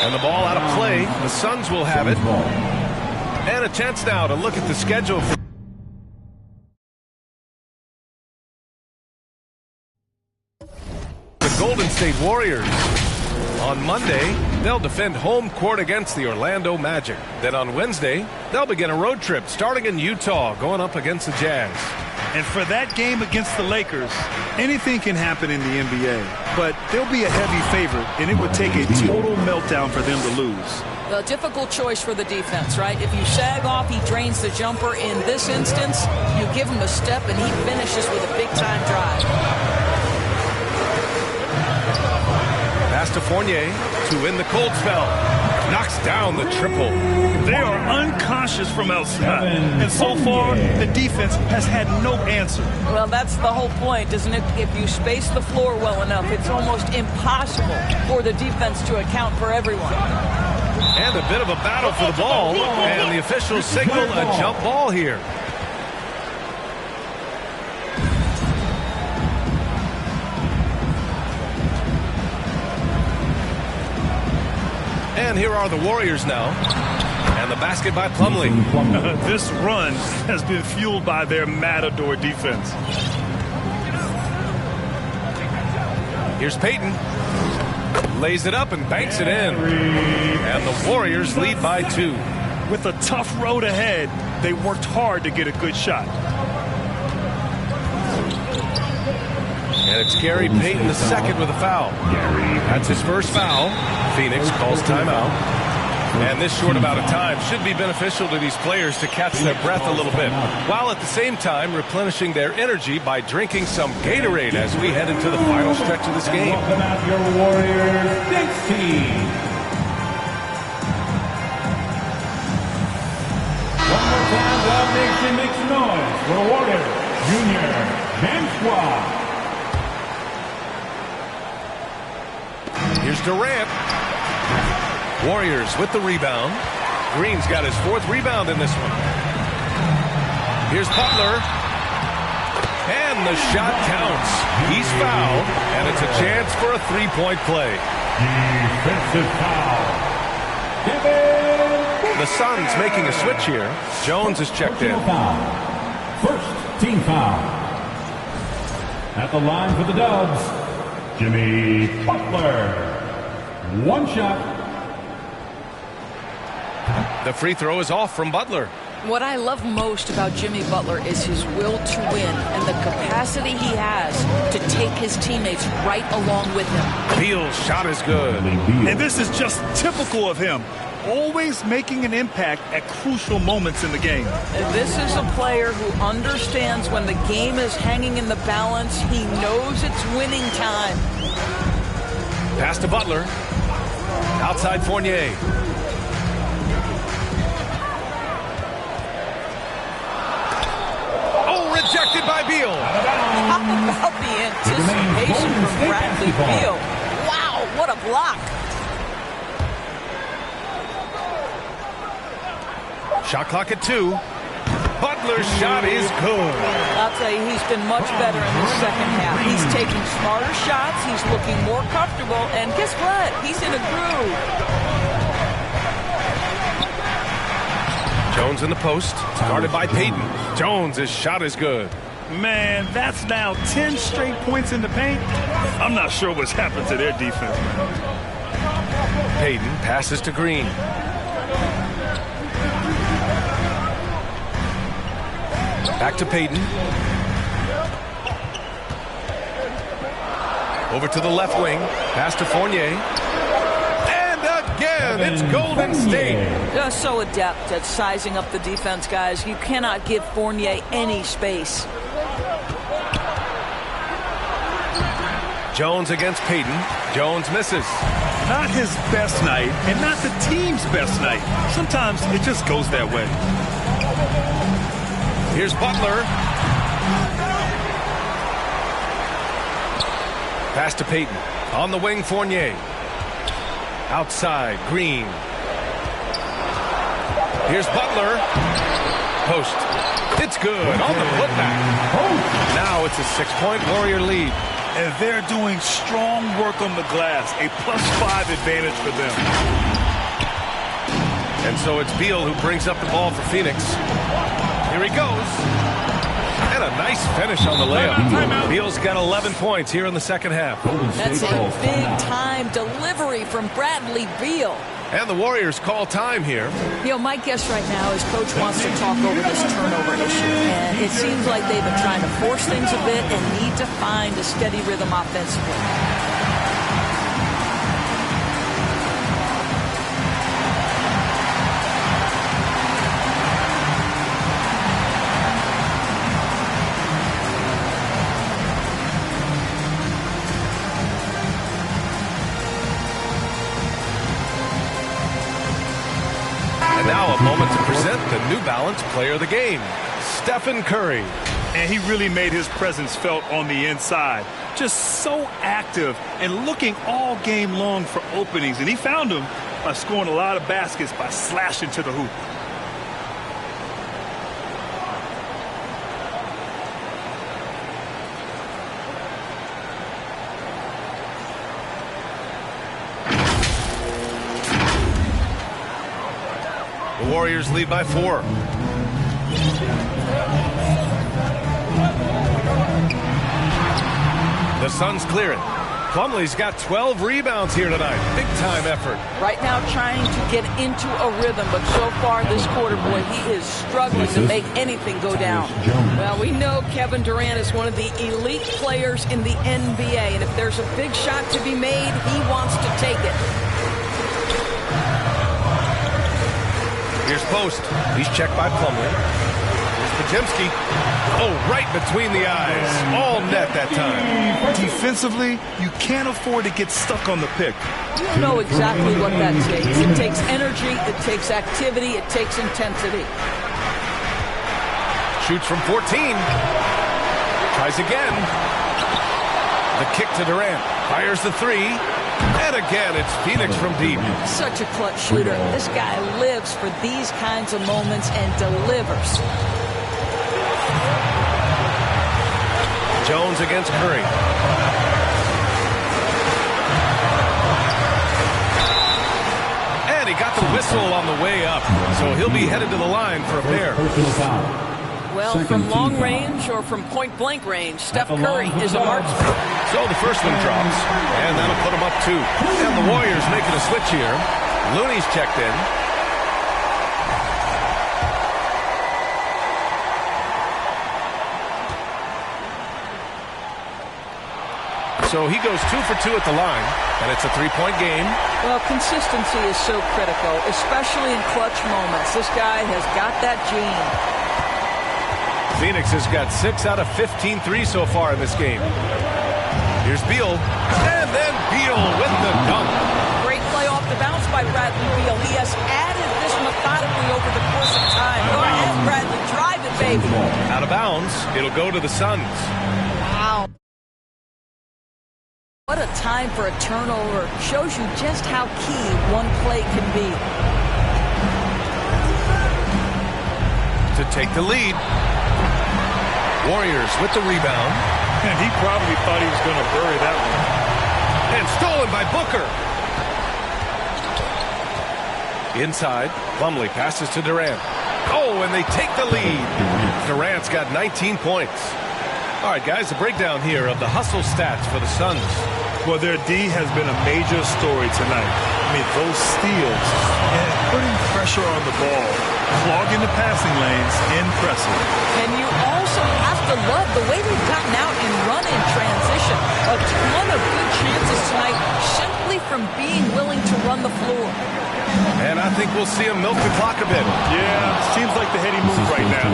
And the ball out of play. The Suns will have it. And a chance now to look at the schedule for the Golden State Warriors. On Monday, they'll defend home court against the Orlando Magic. Then on Wednesday, they'll begin a road trip starting in Utah, going up against the Jazz. And for that game against the Lakers, anything can happen in the NBA. But they'll be a heavy favorite, and it would take a total meltdown for them to lose. The difficult choice for the defense, right? If you sag off, he drains the jumper. In this instance, you give him a step, and he finishes with a big-time drive. Pass to Fournier to win the cold spell. Knocks down the triple. They are unconscious from outside. And so far, the defense has had no answer. Well, that's the whole point, isn't it? If you space the floor well enough, it's almost impossible for the defense to account for everyone. And a bit of a battle for the ball. And the officials signal a jump ball here. And here are the Warriors now. And the basket by Plumlee. This run has been fueled by their Matador defense. Here's Payton. Lays it up and banks it in. And the Warriors lead by 2. With a tough road ahead, they worked hard to get a good shot. And it's Gary Payton II with a foul. That's his first foul. Phoenix calls timeout. And this short amount of time should be beneficial to these players to catch their breath a little bit, while at the same time replenishing their energy by drinking some Gatorade as we head into the final stretch of this game. Welcome out your Warriors Knicks team. One more time, the nation makes noise for the Warriors Junior Game Squad. Here's Durant. Warriors with the rebound. Green's got his 4th rebound in this one. Here's Butler. And the shot counts. He's fouled, and it's a chance for a 3-point play. Defensive foul. The Suns making a switch here. Jones is checked in. First team foul. At the line for the Dubs, Jimmy Butler. One shot. The free throw is off from Butler. What I love most about Jimmy Butler is his will to win and the capacity he has to take his teammates right along with him. Beal's shot is good. And this is just typical of him. Always making an impact at crucial moments in the game. And this is a player who understands when the game is hanging in the balance. He knows it's winning time. Pass to Butler. Outside Fournier. Rejected by Beal. How about the anticipation from Bradley Beal? Wow, what a block. Shot clock at 2. Butler's shot is good. I'll tell you, he's been much better in the second half. He's taking smarter shots. He's looking more comfortable. And guess what? He's in a groove. Jones in the post, guarded by Payton. Jones' shot is good. Man, that's now 10 straight points in the paint. I'm not sure what's happened to their defense. Payton passes to Green. Back to Payton. Over to the left wing. Pass to Fournier. Again, it's Golden State. They're so adept at sizing up the defense, guys. You cannot give Fournier any space. Jones against Payton. Jones misses. Not his best night, and not the team's best night. Sometimes it just goes that way. Here's Butler. Pass to Payton. On the wing, Fournier. Outside, Green. Here's Butler. Post. It's good on the putback. Now it's a 6-point Warrior lead. And they're doing strong work on the glass. A +5 advantage for them. And so it's Beal who brings up the ball for Phoenix. Here he goes. And a nice finish on the layup. Beal's got 11 points here in the second half. That's a big-time delivery from Bradley Beal. And the Warriors call time here. You know, my guess right now is Coach wants to talk over this turnover issue. And it seems like they've been trying to force things a bit and need to find a steady rhythm offensively. And now a moment to present the New Balance Player of the Game, Stephen Curry. And he really made his presence felt on the inside. Just so active and looking all game long for openings. And he found them by scoring a lot of baskets by slashing to the hoop. The Warriors lead by 4. The Suns clear it. Plumlee's got 12 rebounds here tonight. Big-time effort. Right now trying to get into a rhythm, but so far this quarter, boy, he is struggling to make anything go down. Well, we know Kevin Durant is one of the elite players in the NBA, and if there's a big shot to be made, he wants to take it. Here's Post. He's checked by Plumlee. Here's Podziemski. Oh, right between the eyes. All net that time. Defensively, you can't afford to get stuck on the pick. You know exactly what that takes. It takes energy, it takes activity, it takes intensity. Shoots from 14. Tries again. The kick to Durant. Fires the three. And again, it's Phoenix from deep. Such a clutch shooter. This guy lives for these kinds of moments and delivers. Jones against Curry. And he got the whistle on the way up. So he'll be headed to the line for a pair. Well, from long range or from point-blank range, Steph Curry is a marksman. So the first one drops, and that'll put him up 2. And the Warriors making a switch here. Looney's checked in. So he goes 2 for 2 at the line, and it's a 3-point game. Well, consistency is so critical, especially in clutch moments. This guy has got that gene. Phoenix has got 6 out of 15 threes so far in this game. Here's Beal, and then Beal with the dunk. Great play off the bounce by Bradley Beal. He has added this methodically over the course of time. Go ahead, Bradley, drive it, baby. Out of bounds, it'll go to the Suns. Wow. What a time for a turnover. Shows you just how key one play can be. To take the lead. Warriors with the rebound. And he probably thought he was going to bury that one. And stolen by Booker. Inside, Plumlee passes to Durant. Oh, and they take the lead. Durant's got 19 points. All right, guys, a breakdown here of the hustle stats for the Suns. Well, their D has been a major story tonight. I mean, those steals and putting pressure on the ball, clogging the passing lanes, impressive. And you also have to love the way they've gotten out and run in transition. A ton of good chances tonight simply from being willing to run the floor. And I think we'll see him milk the clock a bit. Yeah, seems like the heady move right now.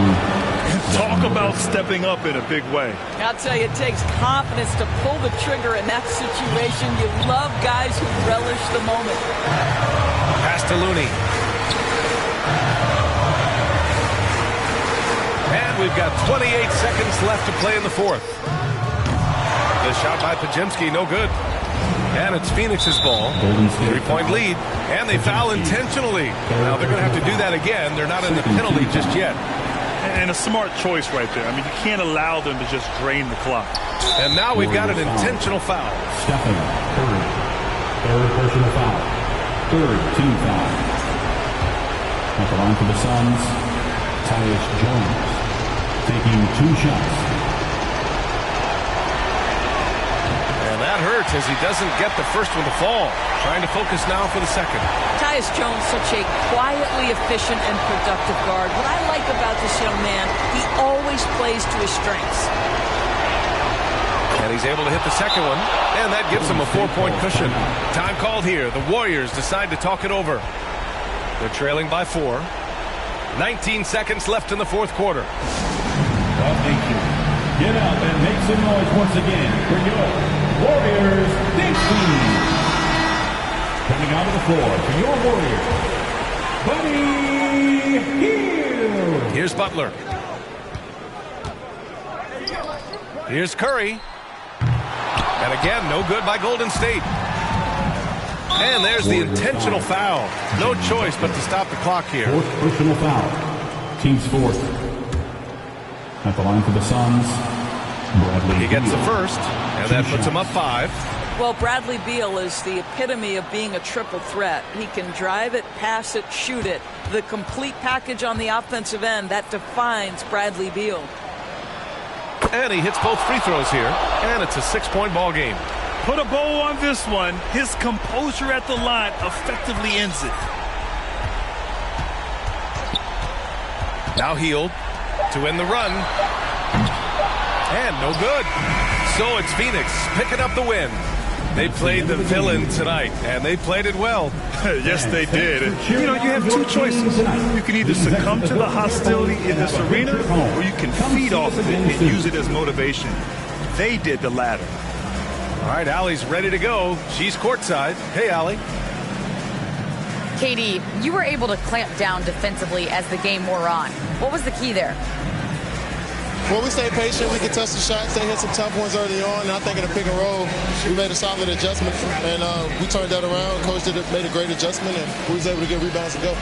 Talk about stepping up in a big way. I'll tell you, it takes confidence to pull the trigger in that situation. You love guys who relish the moment. Pass to Looney. And we've got 28 seconds left to play in the fourth. The shot by Podziemski, no good. And it's Phoenix's ball. 3-point lead. And they foul intentionally. Now they're going to have to do that again. They're not in the penalty just yet. And a smart choice right there. I mean, you can't allow them to just drain the clock. And now we've got an intentional foul. Stephen Curry. Third personal foul. Third team foul. At the line for the Suns, Tyus Jones taking 2 shots. And that hurts as he doesn't get the first one to fall. Trying to focus now for the second. Tyus Jones, such a quietly efficient and productive guard. What I like about this young man, he always plays to his strengths. And he's able to hit the second one, and that gives him a 4-point cushion. Time called here. The Warriors decide to talk it over. They're trailing by 4. 19 seconds left in the fourth quarter. Well, thank you. Get up and make some noise once again for your Warriors Big Team. Coming out of the floor for your Warriors, Buddy Hield. Here's Butler. Here's Curry. And again, no good by Golden State. And there's the intentional foul. No choice but to stop the clock here. Fourth personal foul. Team's fourth. At the line for the Suns, Bradley He gets Beal. the first, and that puts him up 5. Well, Bradley Beal is the epitome of being a triple threat. He can drive it, pass it, shoot it. The complete package on the offensive end, that defines Bradley Beal. And he hits both free throws here, and it's a 6-point ball game. Put a bow on this one. His composure at the line effectively ends it. Now Hield to end the run. And no good. So it's Phoenix picking up the win. They played the villain tonight, and they played it well. Yes, they did. You know, you have two choices. You can either succumb to the hostility in this arena, or you can feed off of it and use it as motivation. They did the latter. All right, Allie's ready to go. She's courtside. Hey, Allie. KD, you were able to clamp down defensively as the game wore on. What was the key there? Well, we stayed patient. We could touch the shots. They hit some tough ones early on. And I think in the pick and roll, we made a solid adjustment. And we turned that around. Coach made a great adjustment, and we was able to get rebounds and go.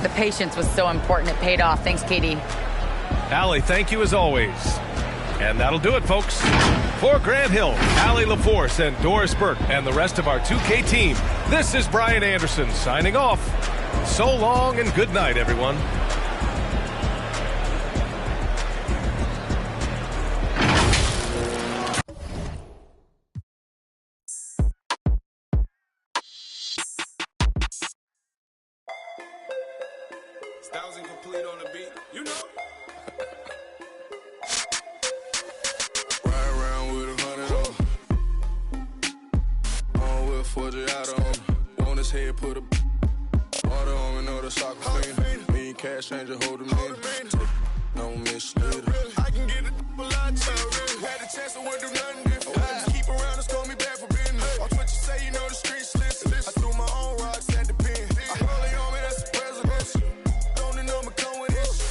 The patience was so important. It paid off. Thanks, KD. Allie, thank you as always. And that'll do it, folks. For Grant Hill, Allie LaForce, and Doris Burke, and the rest of our 2K team, this is Brian Anderson signing off. So long and good night, everyone. Thousand complete on the beat, you know. Ride around with 100 on with 40 out on. On his head, put a water on me, know the soccer fiend. Me and cash changer, hold him in. No misleader. I can get it a lot of time. Had a chance to work, do nothing different. Keep around us, call me back for business. Watch what you say, you know the streets listen. I threw my own rocks at the pen. I hold it on me, that's the president.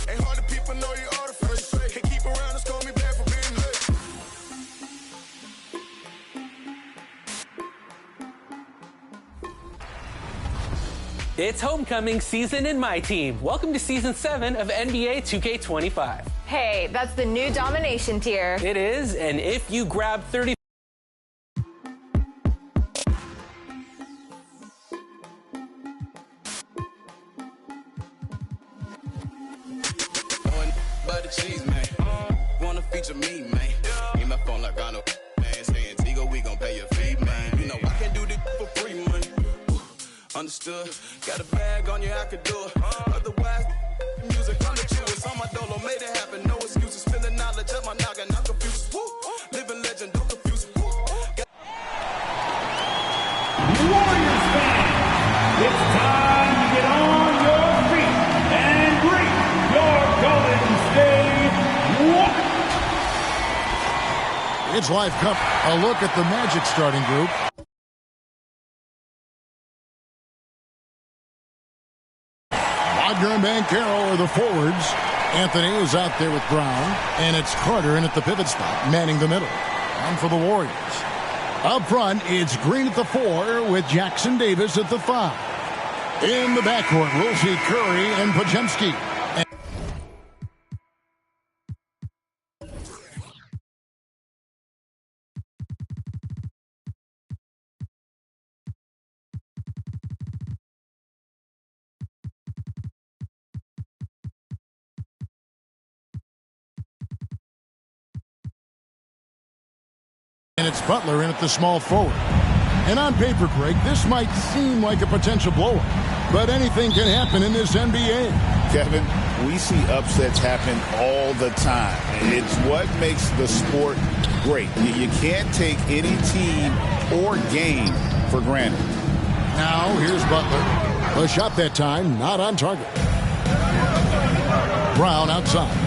Ain't hard to people know you artificial. Can't keep around us, call me back for business. It's homecoming season in my team. Welcome to season 7 of NBA 2K25. Hey, that's the new domination tier. It is, and if you grab 30. Cheese, man. Wanna feature me, man. In my phone like I know, man. Saying Tigo, we gon' pay your fee, man. You know I can do this for free, money. Understood. Got a bag on you, I could do it. Otherwise, music on the chill. It's on my dolo, made it happen. No excuses. Spilling knowledge up my noggin, not confused. Woo. Living legend, don't confuse. Warriors fans, it's time to get on your feet and greet your Golden State Warriors. It's Live Cup. A look at the Magic starting group. Wagner and Banchero are the forwards. Anthony is out there with Brown. And it's Carter in at the pivot spot, manning the middle. And for the Warriors. Up front, it's Green at the 4 with Jackson Davis at the 5. In the backcourt, we'll see Curry and Podziemski. And it's Butler in at the small forward. And on paper, Greg, this might seem like a potential blowout, but anything can happen in this NBA. Kevin, we see upsets happen all the time. It's what makes the sport great. You can't take any team or game for granted. Now, here's Butler. A shot that time, not on target. Brown outside.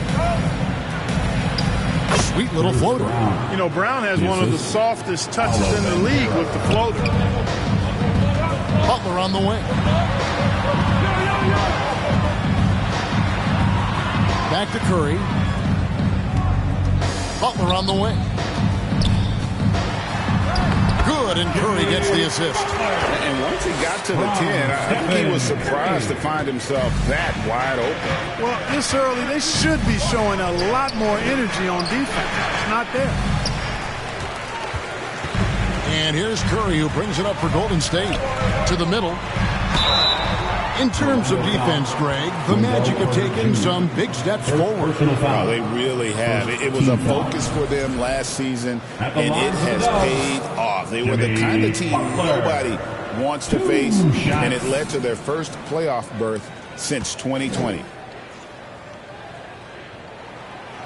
Sweet little floater. You know, Brown has one of the softest touches in the league with the floater. Butler on the wing. Back to Curry. Butler on the wing. Good, and Curry gets the assist. And once he got to the 10, I think he was surprised to find himself that wide open. Well, this early, they should be showing a lot more energy on defense. It's not there. And here's Curry, who brings it up for Golden State. To the middle. In terms of defense, Greg, the Magic have taken some big steps forward. Oh, they really have. It was a focus for them last season, and it has paid off. They were the kind of team nobody wants to face, and it led to their first playoff berth since 2020.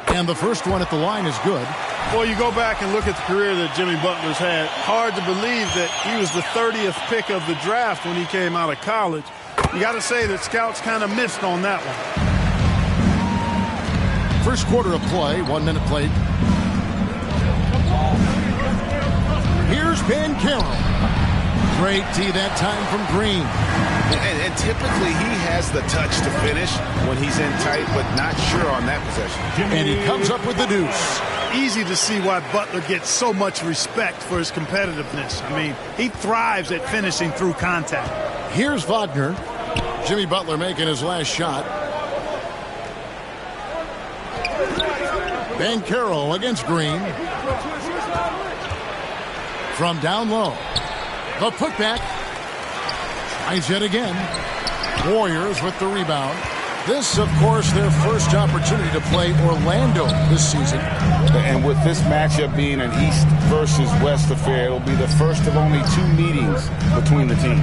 And the first one at the line is good. Well, you go back and look at the career that Jimmy Butler's had. Hard to believe that he was the 30th pick of the draft when he came out of college. You got to say that scouts kind of missed on that one. First quarter of play, 1 minute played. Here's Banchero. Great D that time from Green. And typically he has the touch to finish when he's in tight, but not sure on that possession. And he comes up with the deuce. Easy to see why Butler gets so much respect for his competitiveness. I mean, he thrives at finishing through contact. Here's Wagner. Jimmy Butler making his last shot. Banchero against Green. From down low. The putback. Tries yet again. Warriors with the rebound. This, of course, their first opportunity to play Orlando this season. And with this matchup being an East versus West affair, it'll be the first of only 2 meetings between the teams.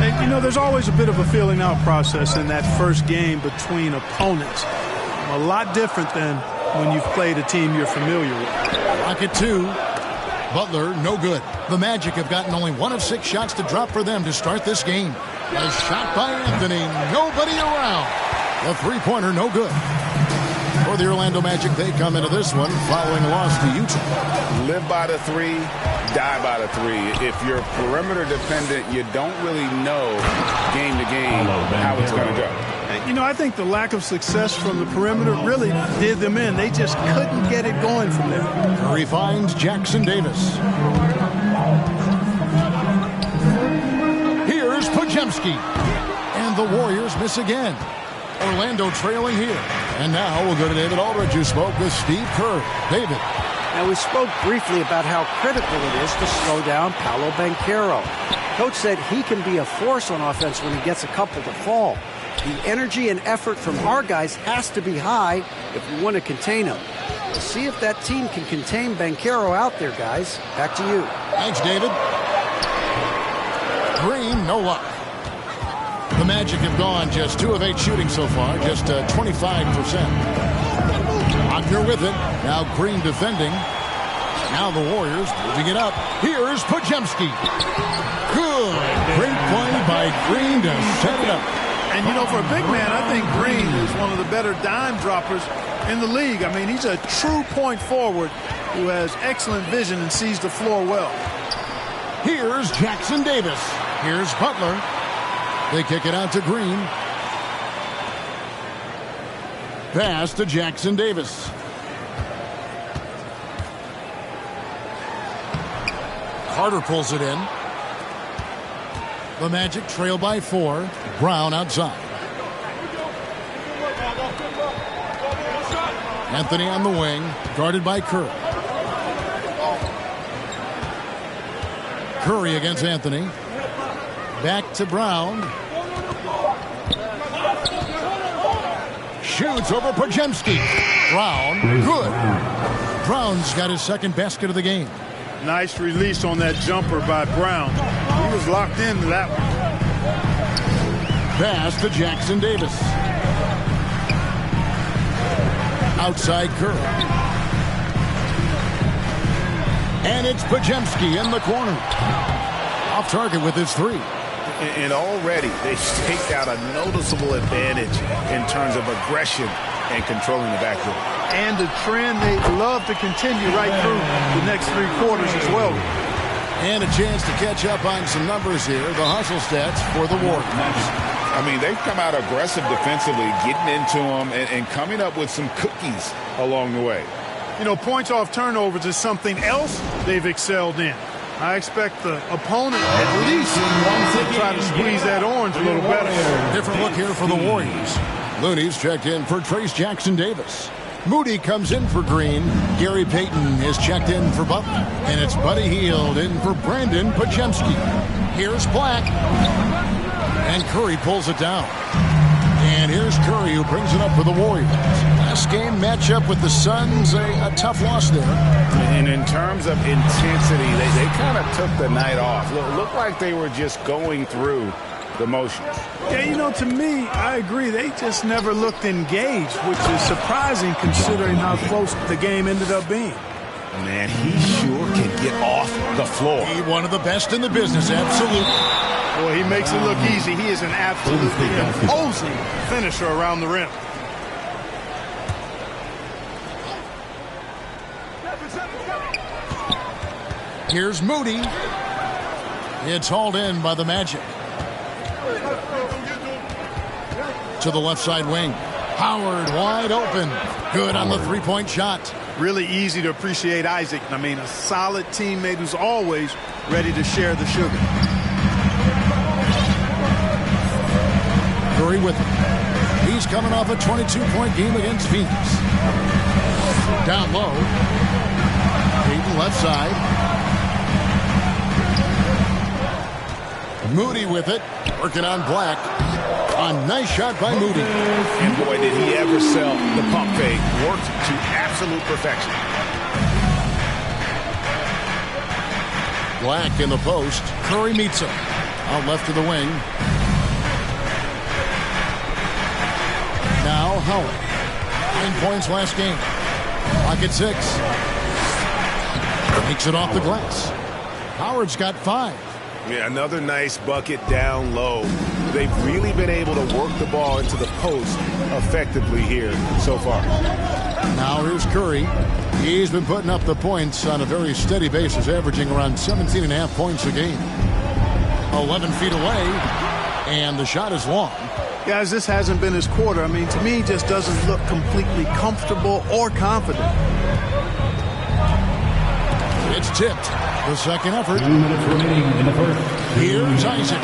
And, you know, there's always a bit of a feeling out process in that first game between opponents. A lot different than when you've played a team you're familiar with. Rocket 2. Butler, no good. The Magic have gotten only 1 of 6 shots to drop for them to start this game. A shot by Anthony. Nobody around. The three-pointer, no good. For the Orlando Magic, they come into this one following a loss to Utah. Live by the 3, die by the 3. If you're perimeter dependent, you don't really know game to game how it's going to go. You know, I think the lack of success from the perimeter really did them in. They just couldn't get it going from there. Curry finds Jackson Davis. Here's Podziemski. And the Warriors miss again. Orlando trailing here. And now we'll go to David Aldridge, who spoke with Steve Kerr. David. Now, we spoke briefly about how critical it is to slow down Paolo Banchero. Coach said he can be a force on offense when he gets a couple to fall. The energy and effort from our guys has to be high if we want to contain him. We'll see if that team can contain Banchero out there, guys. Back to you. Thanks, David. Green, no luck. The Magic have gone just 2 of 8 shooting so far, just 25%. Wagner with it. Now Green defending. Now the Warriors moving it up. Here's Podziemski. Good. Great play by Green to set it up. And, you know, for a big man, I think Green is one of the better dime droppers in the league. I mean, he's a true point forward who has excellent vision and sees the floor well. Here's Jackson Davis. Here's Butler. They kick it out to Green. Pass to Jackson Davis. Carter pulls it in. The Magic trail by 4. Brown outside. Anthony on the wing, guarded by Curry. Curry against Anthony. Back to Brown. Shoots over Podziemski. Brown, good. Brown's got his second basket of the game. Nice release on that jumper by Brown. He was locked into that one. Pass to Jackson Davis. Outside Curry. And it's Podziemski in the corner. Off target with his 3. And already they've staked out a noticeable advantage in terms of aggression and controlling the backcourt. And the trend they love to continue right through the next 3 quarters as well. And a chance to catch up on some numbers here. The hustle stats for the Warriors. I mean, they've come out aggressive defensively, getting into them and coming up with some cookies along the way. You know, points off turnovers is something else they've excelled in. I expect the opponent at least to try to squeeze that orange a little better. Different look here for the Warriors. Looney's checked in for Trace Jackson Davis. Moody comes in for Green. Gary Payton is checked in for Butler. And it's Buddy Hield in for Brandon Podziemski. Here's Black. And Curry pulls it down. And here's Curry who brings it up for the Warriors. Last game matchup with the Suns, a tough loss there. And in terms of intensity, they kind of took the night off. Looked like they were just going through the motions. Yeah, you know, to me, I agree. They just never looked engaged, which is surprising considering how close the game ended up being. Man, he sure can get off the floor. He one of the best in the business, absolutely. Boy, he makes it look easy. He is an absolutely imposing finisher around the rim. Here's Moody. It's hauled in by the Magic. To the left side wing. Howard wide open. Good on the three-point shot. Really easy to appreciate Isaac. I mean, a solid teammate who's always ready to share the sugar. Curry with him. He's coming off a 22-point game against Phoenix. Down low. Peyton left side. Moody with it. Working on Black. A nice shot by Moody. And boy, did he ever sell the pump fake. Worked to absolute perfection. Black in the post. Curry meets him. Out left to the wing. Now Howard. 9 points last game. Pocket 6. Takes it off the glass. Howard's got 5. Yeah, another nice bucket down low. They've really been able to work the ball into the post effectively here so far. Now here's Curry. He's been putting up the points on a very steady basis, averaging around 17.5 points a game. 11 feet away, and the shot is long. Guys, this hasn't been his quarter. I mean, to me, he just doesn't look completely comfortable or confident. It's tipped. The second effort. 2 minutes remaining in the first. Here's Isaac.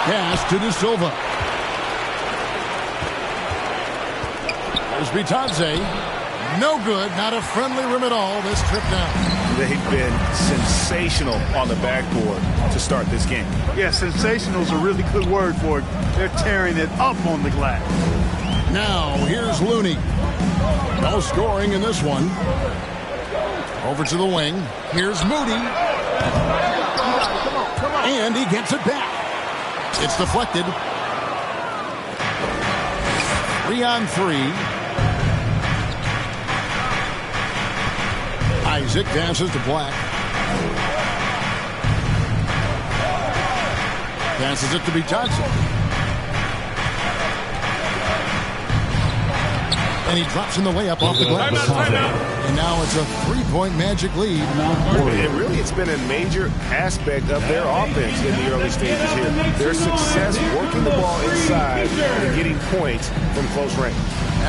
Pass to De Silva. There's Bitadze. No good. Not a friendly rim at all this trip down. They've been sensational on the backboard to start this game. Yeah, sensational is a really good word for it. They're tearing it up on the glass. Now, here's Looney. No scoring in this one. Over to the wing. Here's Moody. And he gets it back. It's deflected. 3-on-3. Isaac passes to Black. Passes it to Bitadze. And he drops in the layup off the glass. And now it's a 3-point Magic lead. And really, it's been a major aspect of their offense in the early stages here. Their success working the ball inside and getting points from close range.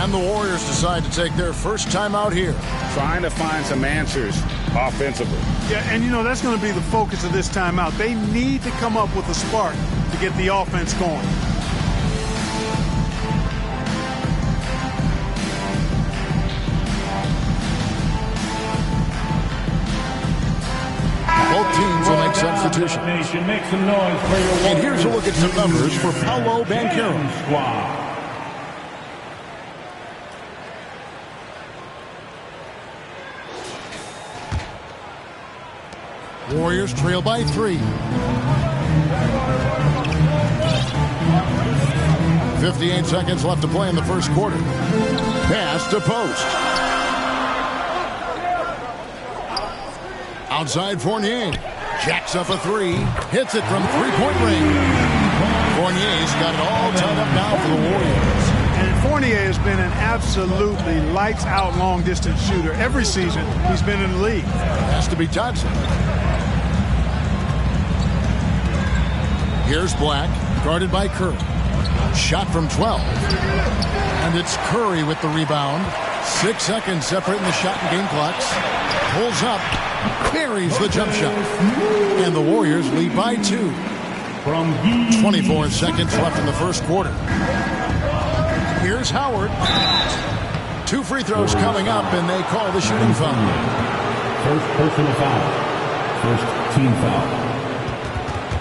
And the Warriors decide to take their first time out here. Trying to find some answers offensively. Yeah, and you know, that's going to be the focus of this timeout. They need to come up with a spark to get the offense going. Both teams will make substitutions. Make some noise for your and here's a look at some numbers for Paolo Banchero. Squad. Warriors trail by 3. 58 seconds left to play in the first quarter. Pass to post. Outside Fournier. Jacks up a 3. Hits it from three-point range. Fournier's got it all tied up now for the Warriors. And Fournier has been an absolutely lights-out long-distance shooter. Every season he's been in the league. Has to be Johnson. Here's Black, guarded by Curry. Shot from 12. And it's Curry with the rebound. 6 seconds separating the shot and game clocks. Pulls up. Buries the jump shot. And the Warriors lead by 2. 24 seconds left in the first quarter. Here's Howard. 2 free throws coming up, and they call the shooting foul. First personal foul. First team foul.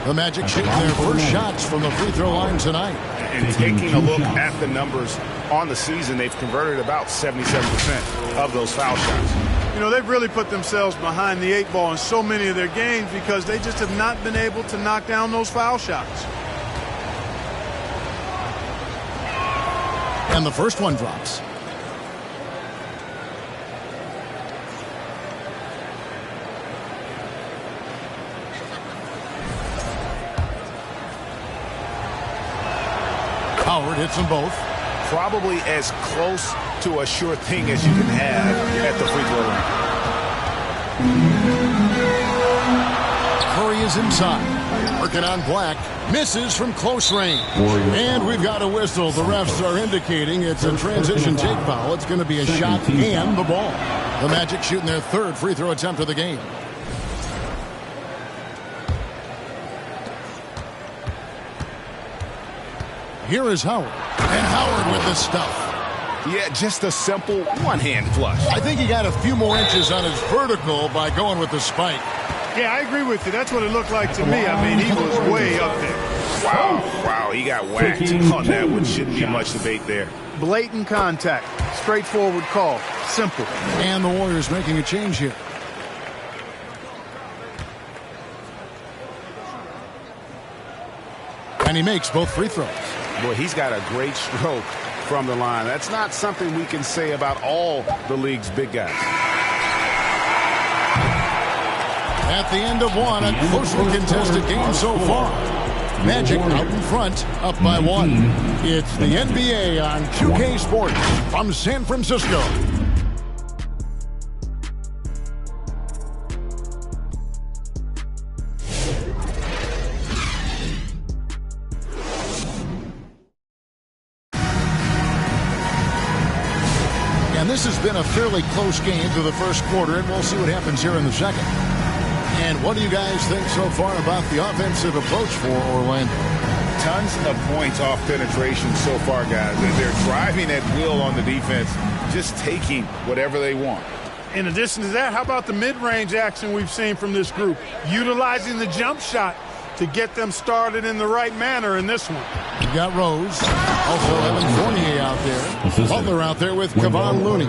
The Magic shooting their first shots from the free throw line tonight. And taking a look at the numbers on the season, they've converted about 77% of those foul shots. You know, they've really put themselves behind the 8 ball in so many of their games because they just have not been able to knock down those foul shots. And the first one drops. Howard hits them both. Probably as close to a sure thing as you can have at the free throw line. Curry is inside. Working on Black. Misses from close range. And we've got a whistle. The refs are indicating it's a transition take foul. It's going to be a shot and the ball. The Magic shooting their third free throw attempt of the game. Here is Howard. And Howard with the stuff. Yeah, just a simple one-hand flush. I think he got a few more inches on his vertical by going with the spike. Yeah, I agree with you. That's what it looked like to me. I mean, he was way up there. Wow, he got whacked on that one. Shouldn't be much debate there. Blatant contact. Straightforward call. Simple. And the Warriors making a change here. And he makes both free throws. Boy, he's got a great stroke from the line. That's not something we can say about all the league's big guys. At the end of one, a closely contested game so far. Magic out in front, up by one. It's the NBA on 2K Sports from San Francisco. And this has been a fairly close game through the first quarter, and we'll see what happens here in the second. And what do you guys think so far about the offensive approach for Orlando? Tons of points off penetration so far, guys. They're driving at will on the defense, just taking whatever they want. In addition to that, how about the mid-range action we've seen from this group? Utilizing the jump shot to get them started in the right manner in this one. You got Rose. Also Evan Fournier out there. Butler out there with Kevon Looney.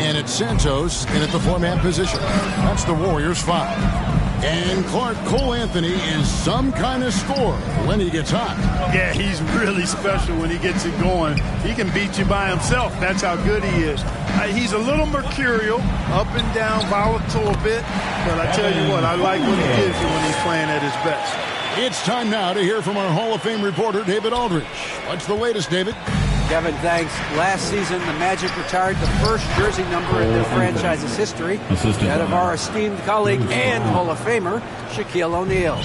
And it's Santos in at the four-man position. That's the Warriors' 5. And Clark Cole Anthony is some kind of scorer when he gets hot. Yeah, he's really special when he gets it going. He can beat you by himself. That's how good he is. He's a little mercurial, up and down, volatile a bit. But I tell you what, I like what he gives you when he's playing at his best. It's time now to hear from our Hall of Fame reporter, David Aldridge. What's the latest, David? Kevin, thanks. Last season, the Magic retired the first jersey number in their franchise's history, that of our esteemed colleague and Hall of Famer, Shaquille O'Neal.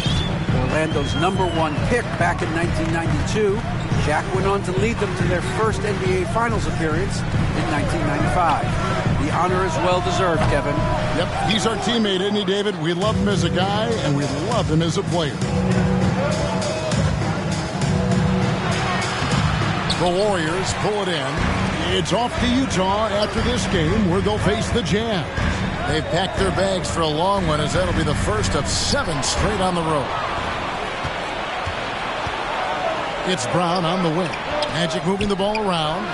Orlando's #1 pick back in 1992, Shaq went on to lead them to their first NBA Finals appearance in 1995. The honor is well-deserved, Kevin. Yep, he's our teammate, isn't he, David? We love him as a guy, and we love him as a player. The Warriors pull it in. It's off to Utah after this game where they'll face the Jazz. They've packed their bags for a long one as that'll be the first of 7 straight on the road. It's Brown on the wing. Magic moving the ball around.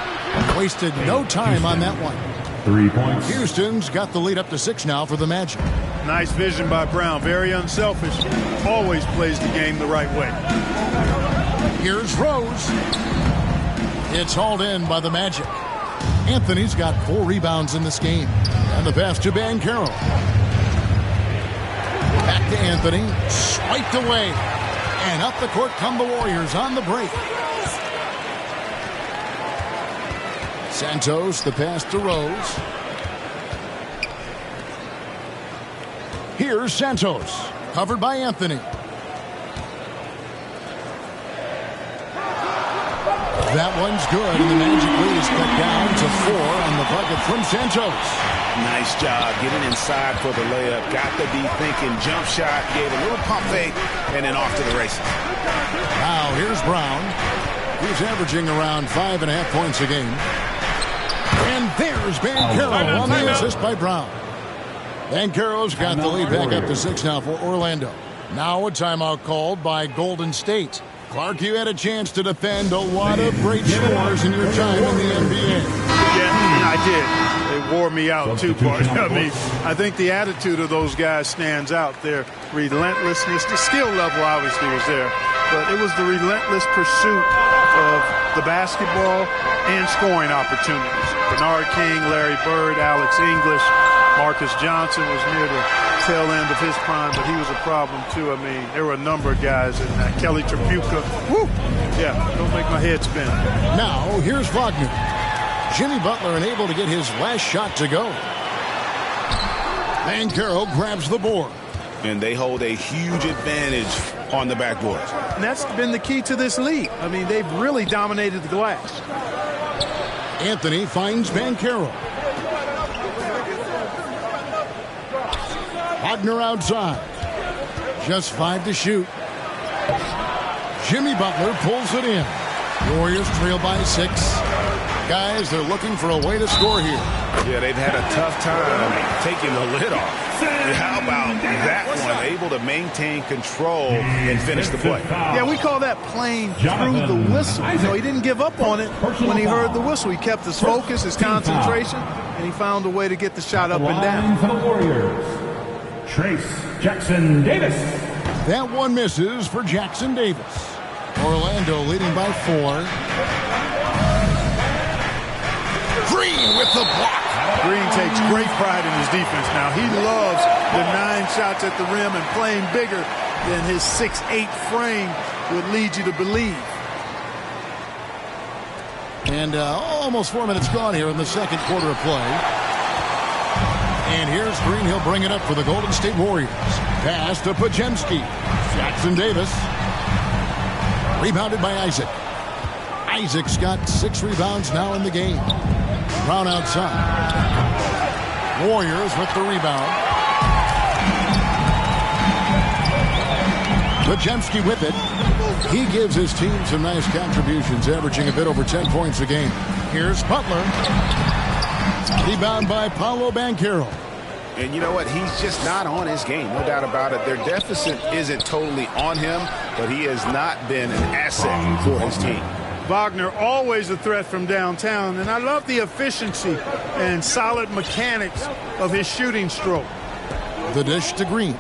Wasted no time on that one. 3 points. Houston's got the lead up to 6 now for the Magic. Nice vision by Brown. Very unselfish. Always plays the game the right way. Here's Rose. It's hauled in by the Magic. Anthony's got 4 rebounds in this game. And the pass to Banchero. Back to Anthony. Swiped away. And up the court come the Warriors on the break. Santos, the pass to Rose. Here's Santos. Covered by Anthony. That one's good, and the Magic lead is cut down to 4 on the bucket from Santos. Nice job getting inside for the layup. Got the D thinking jump shot, gave a little pump fake, and then off to the races. Now here's Brown. He's averaging around 5.5 points a game. And there's Banchero on the assist by Brown. Banchero's got the lead back up to 6 now for Orlando. Now a timeout called by Golden State. Clark, you had a chance to defend a lot of great scores in your time in the NBA. Yeah, I did. They wore me out too, Bart. I mean, I think the attitude of those guys stands out. Their relentlessness, the skill level obviously was there, but it was the relentless pursuit of the basketball and scoring opportunities. Bernard King, Larry Bird, Alex English. Marcus Johnson was near the tail end of his prime, but he was a problem too. I mean, there were a number of guys in that. Kelly Tripucka. Woo! Yeah, don't make my head spin. Now, here's Wagner. Jimmy Butler unable to get his last shot to go. Banchero grabs the board. And they hold a huge advantage on the backboard. And that's been the key to this league. I mean, they've really dominated the glass. Anthony finds Banchero. Wagner outside. Just 5 to shoot. Jimmy Butler pulls it in. Warriors trail by 6. Guys, they're looking for a way to score here. Yeah, they've had a tough time taking the lid off. How about that one? Able to maintain control and finish the play. Yeah, we call that playing through the whistle. You know, he didn't give up on it when he heard the whistle. He kept his focus, his concentration, and he found a way to get the shot up and down. For the Warriors, Trace Jackson Davis. That one misses for Jackson Davis. Orlando leading by 4. Green with the block. Green takes great pride in his defense now. He loves the 9 shots at the rim and playing bigger than his 6'8" frame would lead you to believe. And almost 4 minutes gone here in the second quarter of play. And here's Green. He'll bring it up for the Golden State Warriors. Pass to Pajemski. Jackson Davis. Rebounded by Isaac. Isaac's got 6 rebounds now in the game. Brown outside. Warriors with the rebound. Pajemski with it. He gives his team some nice contributions, averaging a bit over 10 points a game. Here's Butler. Rebound by Paolo Banchero. And you know what? He's just not on his game. No doubt about it. Their deficit isn't totally on him, but he has not been an asset for his team. Wagner always a threat from downtown, and I love the efficiency and solid mechanics of his shooting stroke. The dish to Green.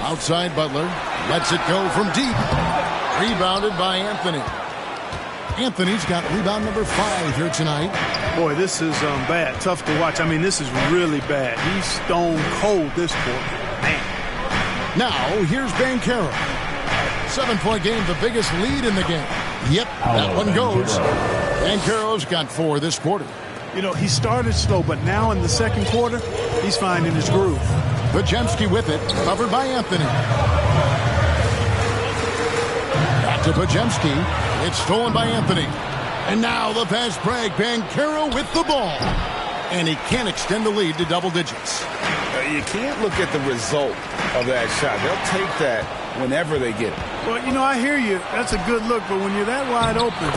Outside Butler. Lets it go from deep. Rebounded by Anthony. Anthony's got rebound number 5 here tonight. Boy, this is bad. Tough to watch. I mean, this is really bad. He's stone cold this quarter. Man. Now, here's Banchero. 7-point game, the biggest lead in the game. Yep, that one goes. Banchero's got 4 this quarter. You know, he started slow, but now in the second quarter, he's finding his groove. Pajemski with it, covered by Anthony. Back to Pajemski. It's stolen by Anthony. And now the fast break. Banchero with the ball. And he can't extend the lead to double digits. You can't look at the result of that shot. They'll take that whenever they get it. Well, you know, I hear you. That's a good look, but when you're that wide open,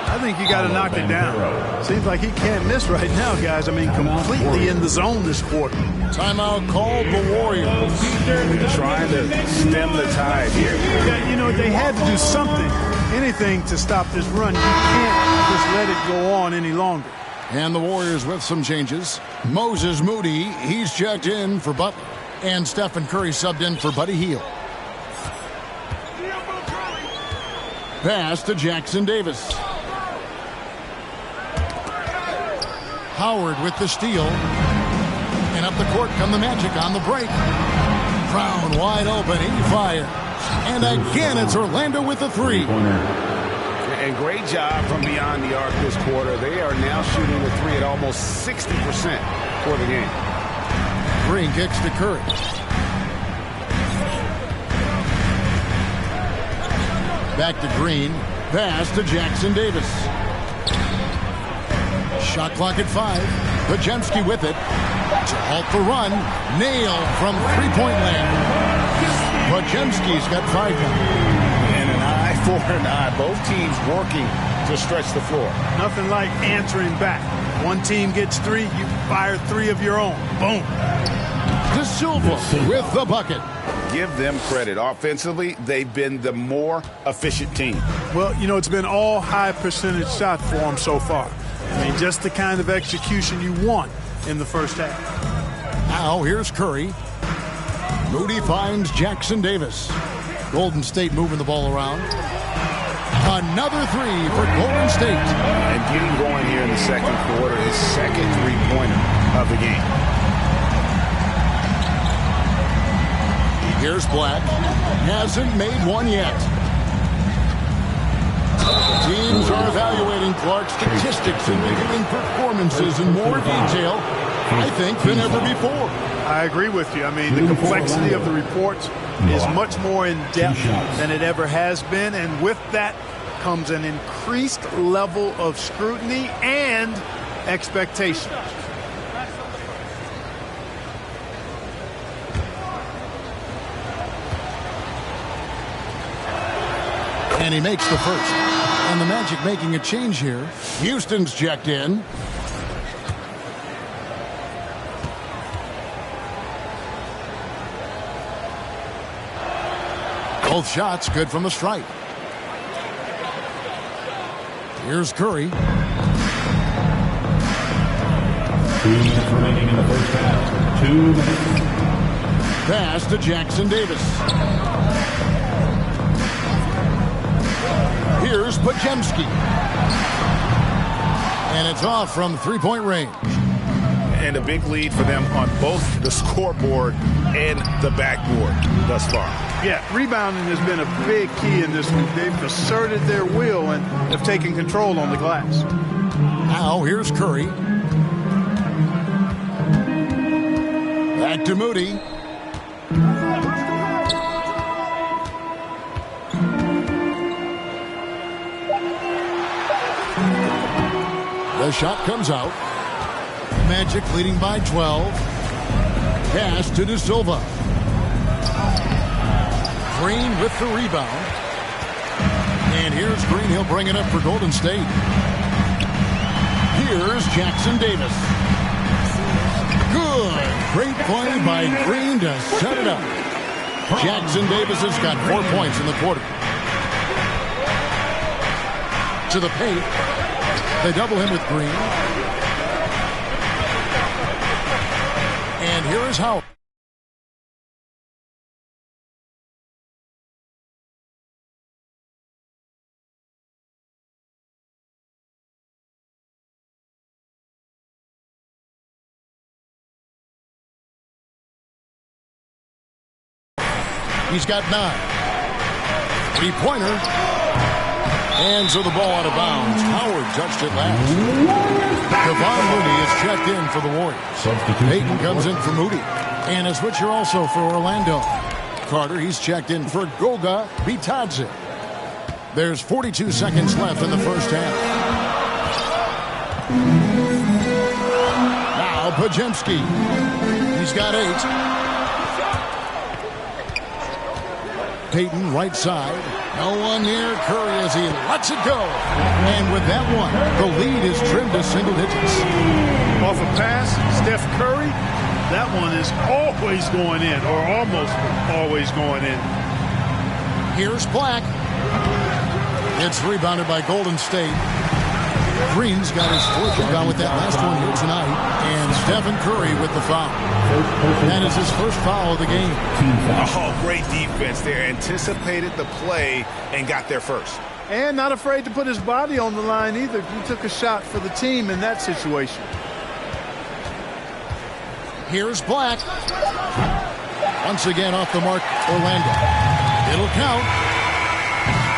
I think you got to knock it down. Seems like he can't miss right now, guys. I mean, completely in the zone this quarter. Timeout called the Warriors. Trying to stem the tide here. Yeah, you know, they had to do something, anything to stop this run. You can't just let it go on any longer. And the Warriors with some changes. Moses Moody, he's checked in for Butler. And Stephen Curry subbed in for Buddy Hield. Pass to Jackson Davis. Howard with the steal. And up the court come the Magic on the break. Brown wide open. He fires. And again, it's Orlando with the 3. And great job from beyond the arc this quarter. They are now shooting the 3 at almost 60% for the game. Green kicks to Curry. Back to Green. Pass to Jackson Davis. Shot clock at 5. Pajemski with it. To halt the run. Nailed from three-point land. Pajemski's got 5 now. And an eye for an eye. Both teams working to stretch the floor. Nothing like answering back. One team gets 3, you fire 3 of your own. Boom. De Silva with the bucket. Give them credit. Offensively, they've been the more efficient team. Well, you know, it's been all high percentage shot for them so far. I mean, just the kind of execution you want in the first half. Now here's Curry. Moody finds Jackson Davis. Golden State moving the ball around. Another three for Golden State. And getting going here in the second quarter, his second three-pointer of the game. Here's Black. Hasn't made one yet. Teams are evaluating Clark's statistics and reviewing performances in more detail, I think, than ever before. I agree with you. I mean, the complexity of the reports is much more in depth than it ever has been, and with that comes an increased level of scrutiny and expectation. And he makes the first. And the Magic making a change here. Houston's checked in. Both shots good from the stripe. Here's Curry. 2 minutes remaining in the first half. 2 minutes. Pass to Jackson Davis. Here's Pajemski. And it's off from three-point range. And a big lead for them on both the scoreboard and the backboard thus far. Yeah, rebounding has been a big key in this one. They've asserted their will and have taken control on the glass. Now here's Curry. Back to Moody. The shot comes out. Magic leading by 12. Pass to De Silva. Green with the rebound. And here's Green. He'll bring it up for Golden State. Here's Jackson Davis. Good. Great play by Green to set it up. Jackson Davis has got 4 points in the quarter. To the paint. They double him with Green. And here is Howard. He's got 9. Three-pointer. And so the ball out of bounds. Howard touched it last. Devon Moody is checked in for the Warriors. Payton comes in for Moody. And a switcher also for Orlando. Carter, he's checked in for Goga Bitadze. There's 42 seconds left in the first half. Now Pajemski. He's got 8. Payton right side. No one near Curry as he lets it go. And with that one, the lead is trimmed to single digits. Off a pass, Steph Curry, that one is always going in, or almost always going in. Here's Black. It's rebounded by Golden State. Green's got his foot down with that last one here tonight. And Stephen Curry with the foul. That is his first foul of the game. Oh, great defense there. Anticipated the play and got there first. And not afraid to put his body on the line either. He took a shot for the team in that situation. Here's Black. Once again off the mark, Orlando. It'll count.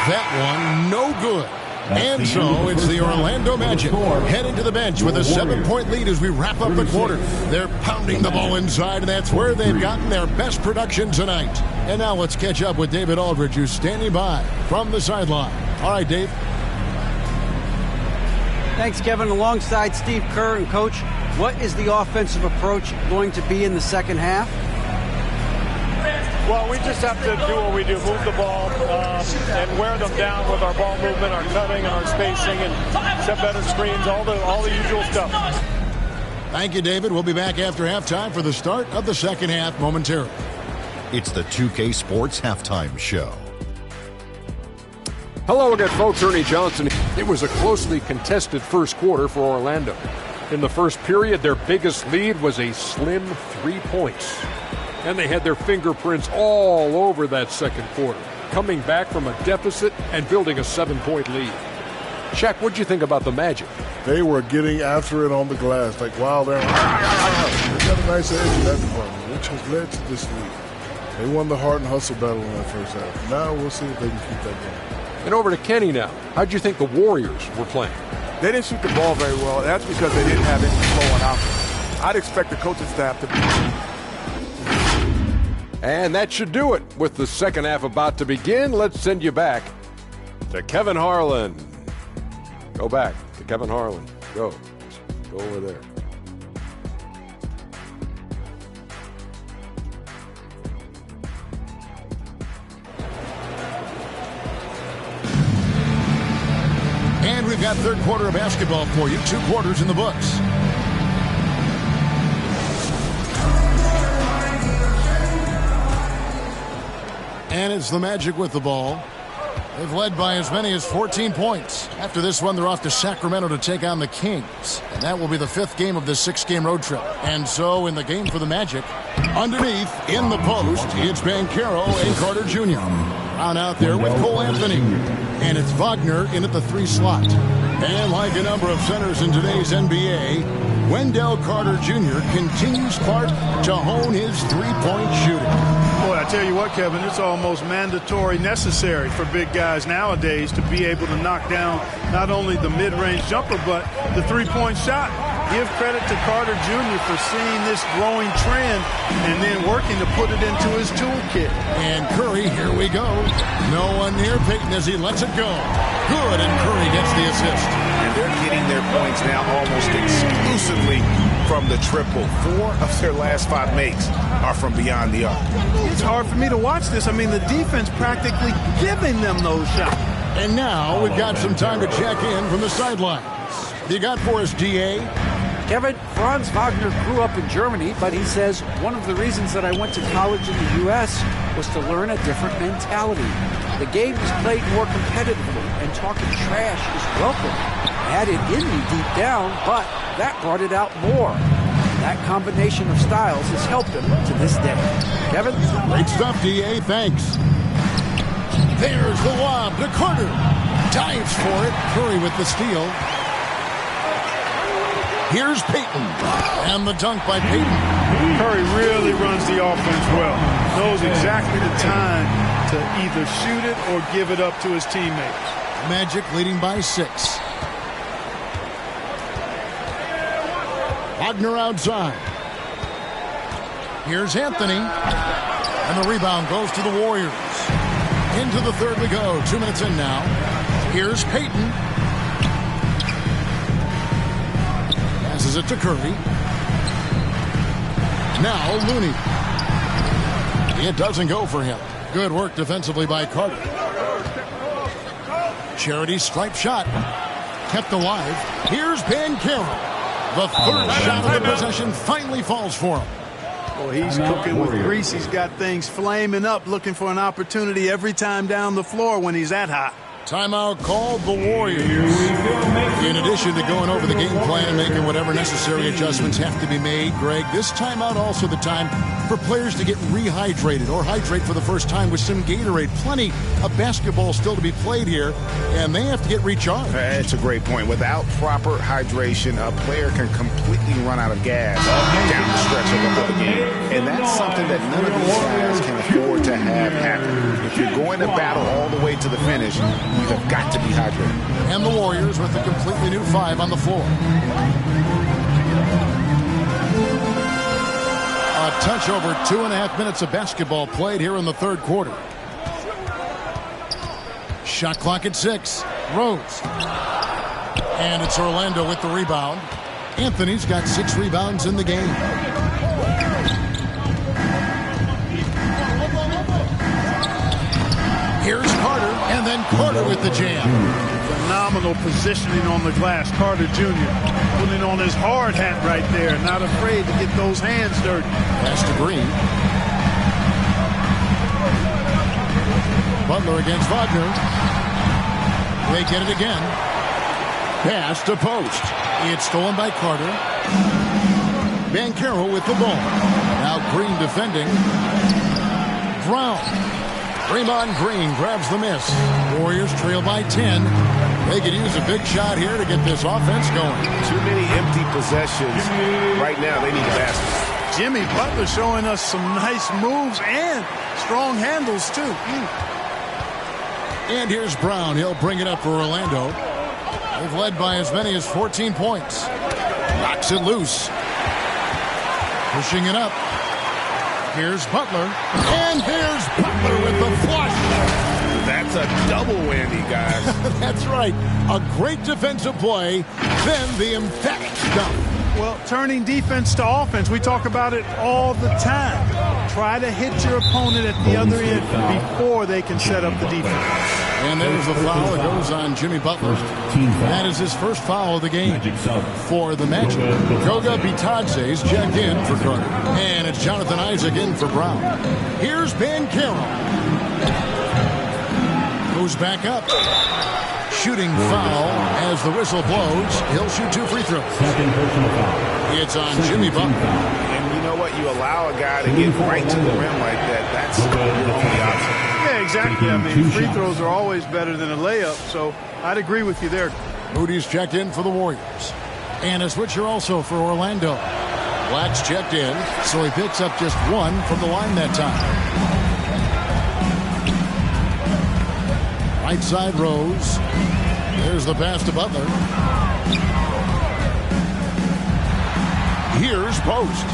That one, no good. And so it's the Orlando Magic heading to the bench with a 7-point lead as we wrap up the quarter. They're pounding the ball inside, and that's where they've gotten their best production tonight. And now let's catch up with David Aldridge, who's standing by from the sideline. All right, Dave. Thanks, Kevin. Alongside Steve Kerr and Coach, what is the offensive approach going to be in the second half? Well, we just have to do what we do, move the ball and wear them down with our ball movement, our cutting, and our spacing, and set better screens, all the usual stuff. Thank you, David. We'll be back after halftime for the start of the second half momentarily. It's the 2K Sports Halftime Show. Hello again, folks. Ernie Johnson. It was a closely contested first quarter for Orlando. In the first period, their biggest lead was a slim 3 points. And they had their fingerprints all over that second quarter. coming back from a deficit and building a 7-point lead. Shaq, what'd you think about the Magic? They were getting after it on the glass. Like, wow, they got a nice edge in that department, which has led to this lead. They won the heart and hustle battle in that first half. Now we'll see if they can keep that going. And over to Kenny now. How'd you think the Warriors were playing? They didn't shoot the ball very well. That's because they didn't have any flow on offense. I'd expect the coaching staff to be. And that should do it. With the second half about to begin, let's send you back to Kevin Harlan. Go back to Kevin Harlan. Go over there. And we've got third quarter of basketball for you. 2 quarters in the books. And it's the Magic with the ball. They've led by as many as 14 points. After this one, they're off to Sacramento to take on the Kings. And that will be the 5th game of this 6-game road trip. And so in the game for the Magic, underneath, in the post, it's Banchero and Carter Jr. Brown out there with Cole Anthony. And it's Wagner in at the 3 slot. And like a number of centers in today's NBA, Wendell Carter Jr. continues Clark to hone his 3-point shooting. Boy, I tell you what, Kevin, it's almost mandatory necessary for big guys nowadays to be able to knock down not only the mid-range jumper, but the 3-point shot. Give credit to Carter Jr. for seeing this growing trend and then working to put it into his toolkit. And Curry, here we go. No one near Payton as he lets it go. Good, and Curry gets the assist. And they're getting their points now almost exclusively from the triple. 4 of their last 5 makes are from beyond the arc. It's hard for me to watch this. I mean, the defense practically giving them those shots. And now we've got some time to check in from the sidelines. You got for us, DA? Kevin, Franz Wagner grew up in Germany, but he says one of the reasons that I went to college in the U.S. was to learn a different mentality. The game is played more competitively, and talking trash is welcome. I had it in me deep down, but that brought it out more. That combination of styles has helped him to this day. Kevin? Great stuff, DA. Thanks. There's the lob to Carter. Dives for it. Curry with the steal. Here's Payton. And the dunk by Payton. Curry really runs the offense well. Knows exactly the time to either shoot it or give it up to his teammates. Magic leading by 6. Wagner outside. Here's Anthony. And the rebound goes to the Warriors. Into the third we go. 2 minutes in now. Here's Payton. Passes it to Curry. Now Looney. It doesn't go for him. Good work defensively by Carter. Charity stripe shot. Kept alive. Here's Banchero. The third shot of the possession finally falls for him. Well, he's cooking with grease. He's got things flaming up, looking for an opportunity every time down the floor when he's that hot. Timeout called the Warriors. In addition to going over the game plan and making whatever necessary adjustments have to be made, Greg, this timeout also the time for players to get rehydrated or hydrate for the first time with some Gatorade. Plenty of basketball still to be played here, and they have to get recharged. That's a great point. Without proper hydration, a player can completely run out of gas down the stretch of the game. And that's something that none of these guys can afford to have happen. If you're going to battle all the way to the finish, you have got to be hydrated. And the Warriors with a completely new 5 on the floor. A touch over 2.5 minutes of basketball played here in the third quarter. Shot clock at 6. Rose. And it's Orlando with the rebound. Anthony's got 6 rebounds in the game. Here's Carter, and then Carter with the jam. Phenomenal positioning on the glass. Carter Jr. putting on his hard hat right there. Not afraid to get those hands dirty. Pass to Green. Butler against Wagner. They get it again. Pass to post. It's stolen by Carter. Banchero with the ball. Now Green defending. Brown. Draymond Green grabs the miss. Warriors trail by 10. They could use a big shot here to get this offense going. Too many empty possessions. Right now, they need a basket. Jimmy Butler showing us some nice moves and strong handles, too. And here's Brown. He'll bring it up for Orlando. They've led by as many as 14 points. Knocks it loose. Pushing it up. Here's Butler. And here's Butler with the flush. That's a double whammy, guys. That's right. A great defensive play, then the emphatic dunk. Well, turning defense to offense, we talk about it all the time. Try to hit your opponent at the other end before they can set up the defense. And there's the foul that goes on Jimmy Butler. That is his first foul of the game for the Magic. Goga Bitadze's checked in for Carter. And it's Jonathan Isaac in for Brown. Here's Banchero. Goes back up. Shooting foul as the whistle blows. He'll shoot 2 free throws. It's on Jimmy Butler. And you know what? You allow a guy to get right to the rim like that. That's your only option. Yeah, exactly. I mean, free throws are always better than a layup, so I'd agree with you there. Moody's checked in for the Warriors. And a switcher also for Orlando. Black's checked in, so he picks up just 1 from the line that time. Right side Rose. There's the pass to Butler. Here's Post.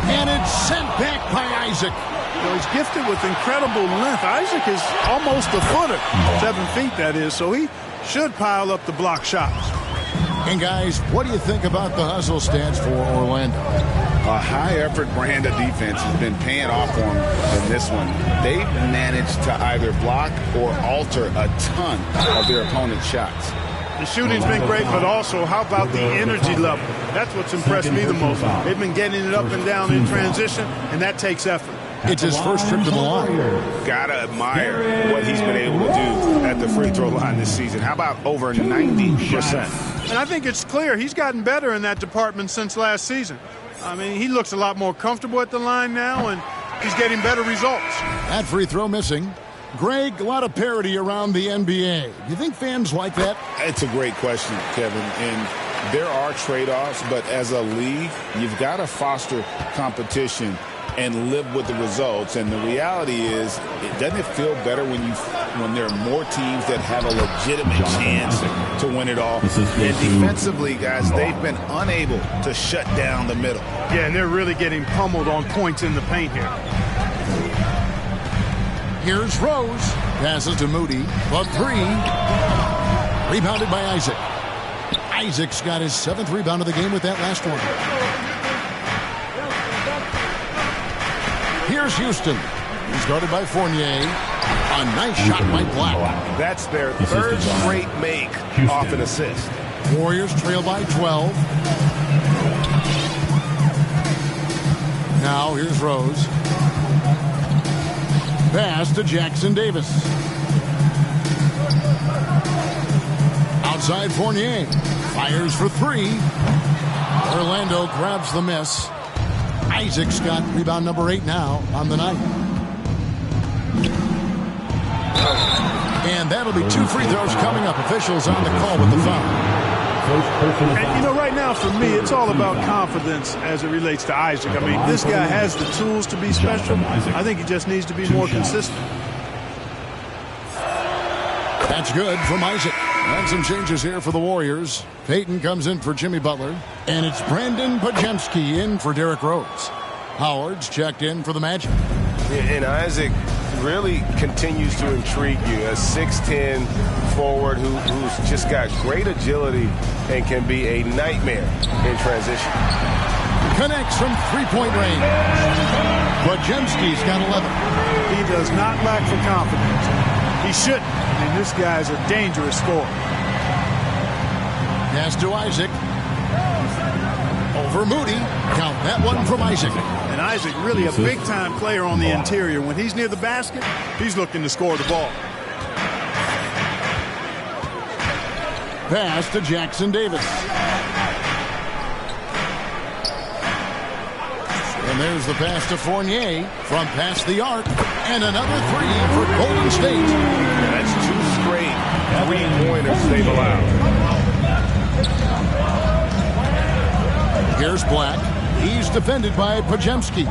And it's sent back by Isaac. You know, he's gifted with incredible length. Isaac is almost a footer. 7 feet, that is. So he should pile up the block shots. And guys, what do you think about the hustle stance for Orlando? A high-effort brand of defense has been paying off for them in this one. They've managed to either block or alter a ton of their opponent's shots. The shooting's been great, but also how about the energy level? That's what's impressed me the most. They've been getting it up and down in transition, and that takes effort. It's his first trip to the line. Gotta admire what he's been able to do at the free throw line this season. How about over 90%? And I think it's clear he's gotten better in that department since last season. I mean, he looks a lot more comfortable at the line now, and he's getting better results. That free throw missing. Greg, a lot of parity around the NBA. Do you think fans like that? It's a great question, Kevin. And there are trade-offs, but as a league, you've got to foster competition and live with the results. And the reality is, doesn't it feel better when there are more teams that have a legitimate chance to win it all? And defensively, guys, they've been unable to shut down the middle. Yeah, and they're really getting pummeled on points in the paint here. Here's Rose. Passes to Moody. The 3. Rebounded by Isaac. Isaac's got his 7th rebound of the game with that last one. Here's Houston. He's guarded by Fournier. A nice shot by Black. That's their 3rd straight make off an assist. Warriors trail by 12. Now here's Rose. Pass to Jackson Davis. Outside Fournier. Fires for 3. Orlando grabs the miss. Isaac's got rebound number 8 now on the night. And that'll be 2 free throws coming up. Officials on the call with the foul. And, you know, right now for me, it's all about confidence as it relates to Isaac. I mean, this guy has the tools to be special. I think he just needs to be more consistent. That's good from Isaac. And some changes here for the Warriors. Payton comes in for Jimmy Butler. And it's Brandon Podziemski in for Derrick Rose. Howard's checked in for the Magic. And Isaac really continues to intrigue you. A 6'10 forward who's just got great agility and can be a nightmare in transition. Connects from 3-point range. Podziemski's got 11. He does not lack for confidence. He shouldn't. I mean, this guy's a dangerous scorer. Pass to Isaac. Over Moody. Count that one from Isaac. And Isaac really a big-time player on the interior. When he's near the basket, he's looking to score the ball. Pass to Jackson Davis. And there's the pass to Fournier from past the arc. And another three for Golden State. That's 2 straight three-pointers they've allowed. Here's Black. He's defended by Pajemski.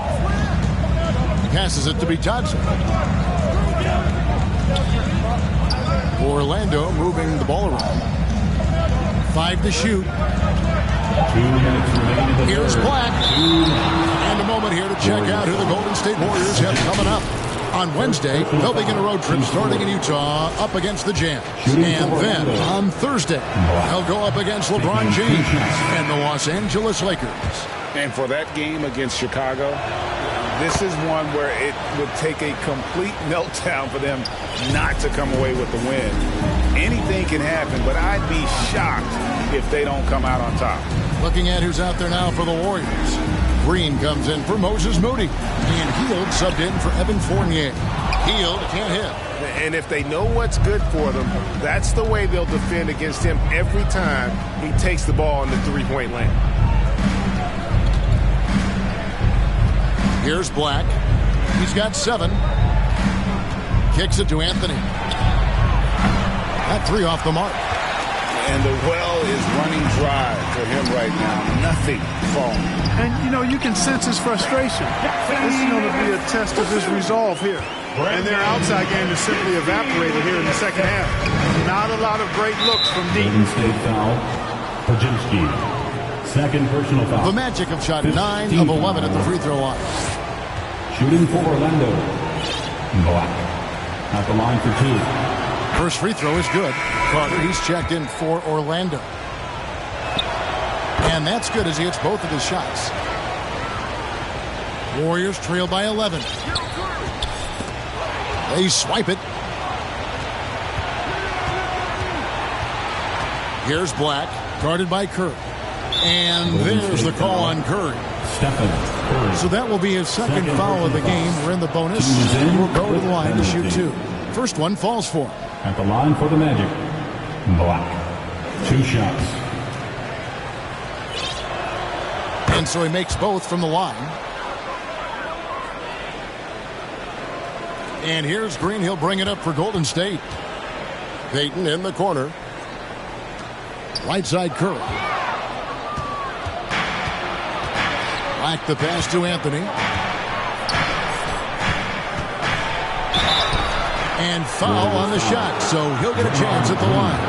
Passes it to be Johnson. Orlando moving the ball around. 5 to shoot. 2 minutes remaining in the Here's third. Black. And a moment here to check out who the Golden State Warriors have coming up. On Wednesday, they'll begin a road trip starting in Utah up against the Jazz. And then on Thursday, they'll go up against LeBron James and the Los Angeles Lakers. And for that game against Chicago, this is one where it would take a complete meltdown for them not to come away with the win. Anything can happen, but I'd be shocked if they don't come out on top. Looking at who's out there now for the Warriors. Green comes in for Moses Moody. And Hield subbed in for Evan Fournier. Hield can't hit. And if they know what's good for them, that's the way they'll defend against him every time he takes the ball in the three-point lane. Here's Black. He's got 7. Kicks it to Anthony. That 3 off the mark. And the well is running dry for him right now. Nothing falling. And, you know, you can sense his frustration. This is going to be a test of his resolve here. And their outside game is simply evaporated here in the second half. Not a lot of great looks from deep. Golden State foul. Pajemski. Second personal foul. The Magic have shot 9 of 11 at the free throw line. Shooting for Orlando. Black. At the line for 2. First free throw is good. Carter, he's checked in for Orlando. And that's good as he hits both of his shots. Warriors trail by 11. They swipe it. Here's Black, guarded by Curry. And there's the call on Curry. So that will be his second foul of the game. We're in the bonus. He will go to the line to shoot 2. First one falls for him. At the line for the Magic. Black. 2 shots. And so he makes both from the line. And here's Green. He'll bring it up for Golden State. Payton in the corner. Right side Curry. Black the pass to Anthony. And foul on the shot, so he'll get a chance at the line.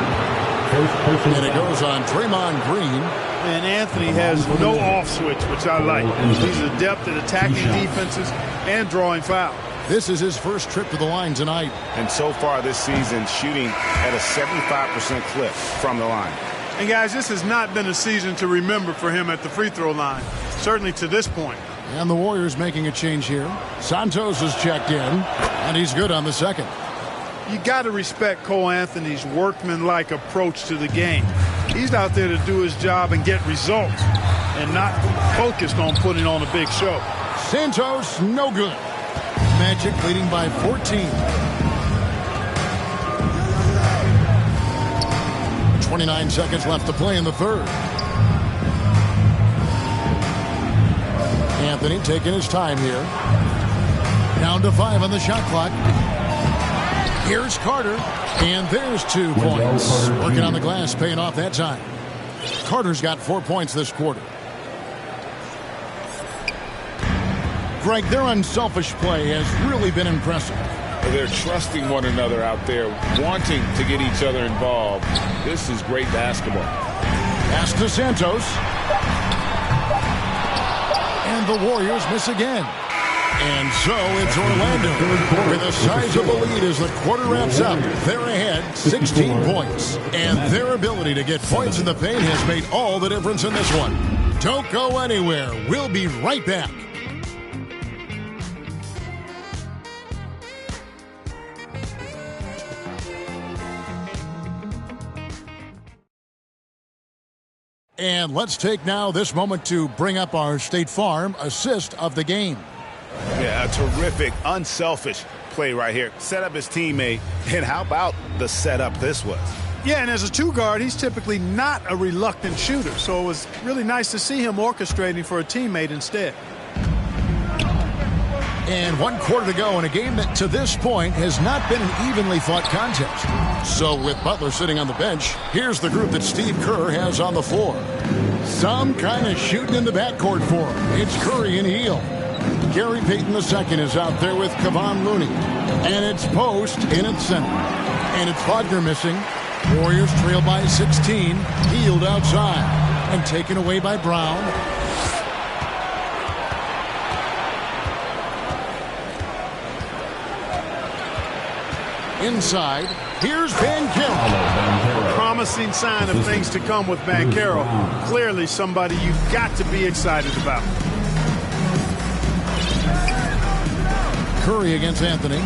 And it goes on Draymond Green. And Anthony has no off switch, which I like. He's adept at attacking defenses and drawing fouls. This is his first trip to the line tonight. And so far this season, shooting at a 75% clip from the line. And guys, this has not been a season to remember for him at the free throw line, certainly to this point. And the Warriors making a change here. Santos is checked in, and he's good on the second. You got to respect Cole Anthony's workmanlike approach to the game. He's out there to do his job and get results and not focused on putting on a big show. Santos, no good. Magic leading by 14. 29 seconds left to play in the third. Anthony taking his time here. Down to 5 on the shot clock. Here's Carter, and there's 2 points. Working on the glass, paying off that time. Carter's got 4 points this quarter. Greg, their unselfish play has really been impressive. They're trusting one another out there, wanting to get each other involved. This is great basketball. Pass to Santos. And the Warriors miss again. And so it's Orlando with a sizable lead as the quarter wraps up. They're ahead 16 points. And their ability to get points in the paint has made all the difference in this one. Don't go anywhere. We'll be right back. And let's take now this moment to bring up our State Farm assist of the game. Yeah, a terrific, unselfish play right here. Set up his teammate, and how about the setup this was? Yeah, and as a 2 guard, he's typically not a reluctant shooter, so it was really nice to see him orchestrating for a teammate instead. And 1 quarter to go in a game that to this point has not been an evenly fought contest. So with Butler sitting on the bench, here's the group that Steve Kerr has on the floor. Some kind of shooting in the backcourt for him. It's Curry and Hield. Gary Payton II is out there with Kevon Looney. And it's Post in its center. And it's Wagner missing. Warriors trail by 16. Hield outside. And taken away by Brown. Inside, here's Banchero. Promising sign of things to come with Banchero. Clearly somebody you've got to be excited about. Curry against Anthony.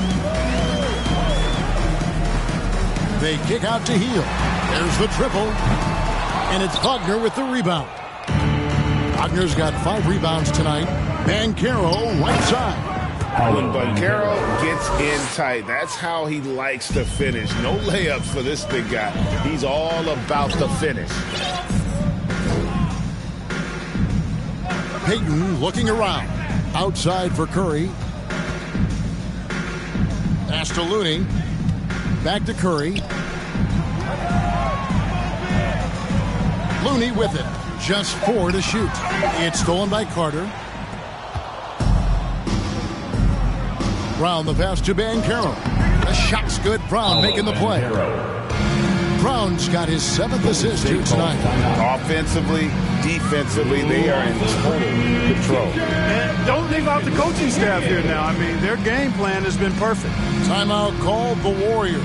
They kick out to Hield. There's the triple. And it's Wagner with the rebound. Wagner's got 5 rebounds tonight. Banchero right side. When Banchero gets in tight, that's how he likes to finish. No layups for this big guy. He's all about the finish. Payton looking around. Outside for Curry. Pass to Looney. Back to Curry. Looney with it. Just 4 to shoot. It's stolen by Carter. Brown the pass to Banchero. The shot's good. Brown making the play. Brown's got his 7th assist here tonight. Offensively, defensively, they are in total control. And don't leave out the coaching staff here now. I mean, their game plan has been perfect. Timeout called the Warriors.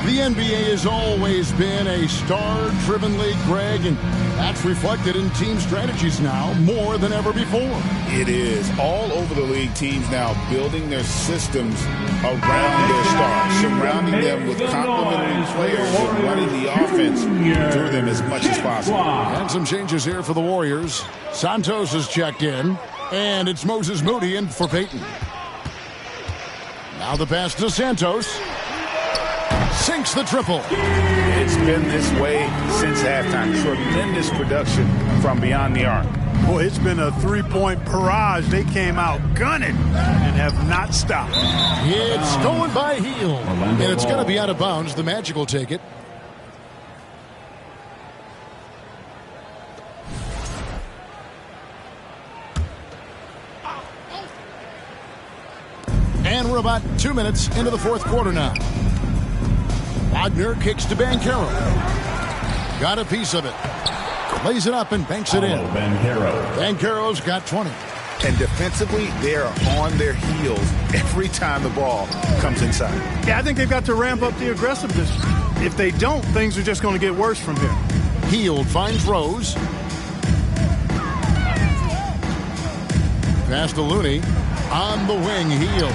The NBA has always been a star-driven league, Greg, and that's reflected in team strategies now more than ever before. It is. All over the league, teams now building their systems around their stars, surrounding them with complementary players and running the offense through them as much as possible. And some changes here for the Warriors. Santos has checked in, and it's Moses Moody in for Payton. Now the pass to Santos. Sinks the triple. It's been this way since halftime. Tremendous production from beyond the arc. Boy, it's been a 3-point barrage. They came out gunning and have not stopped. It's stolen by Hield. And it's going to be out of bounds. The Magic will take it. And we're about 2 minutes into the 4th quarter now. Wagner kicks to Banchero. Got a piece of it. Lays it up and banks it in. Banchero's got 20. And defensively, they're on their heels every time the ball comes inside. Yeah, I think they've got to ramp up the aggressiveness. If they don't, things are just going to get worse from here. Hield finds Rose. Pass to Looney. On the wing, Hield.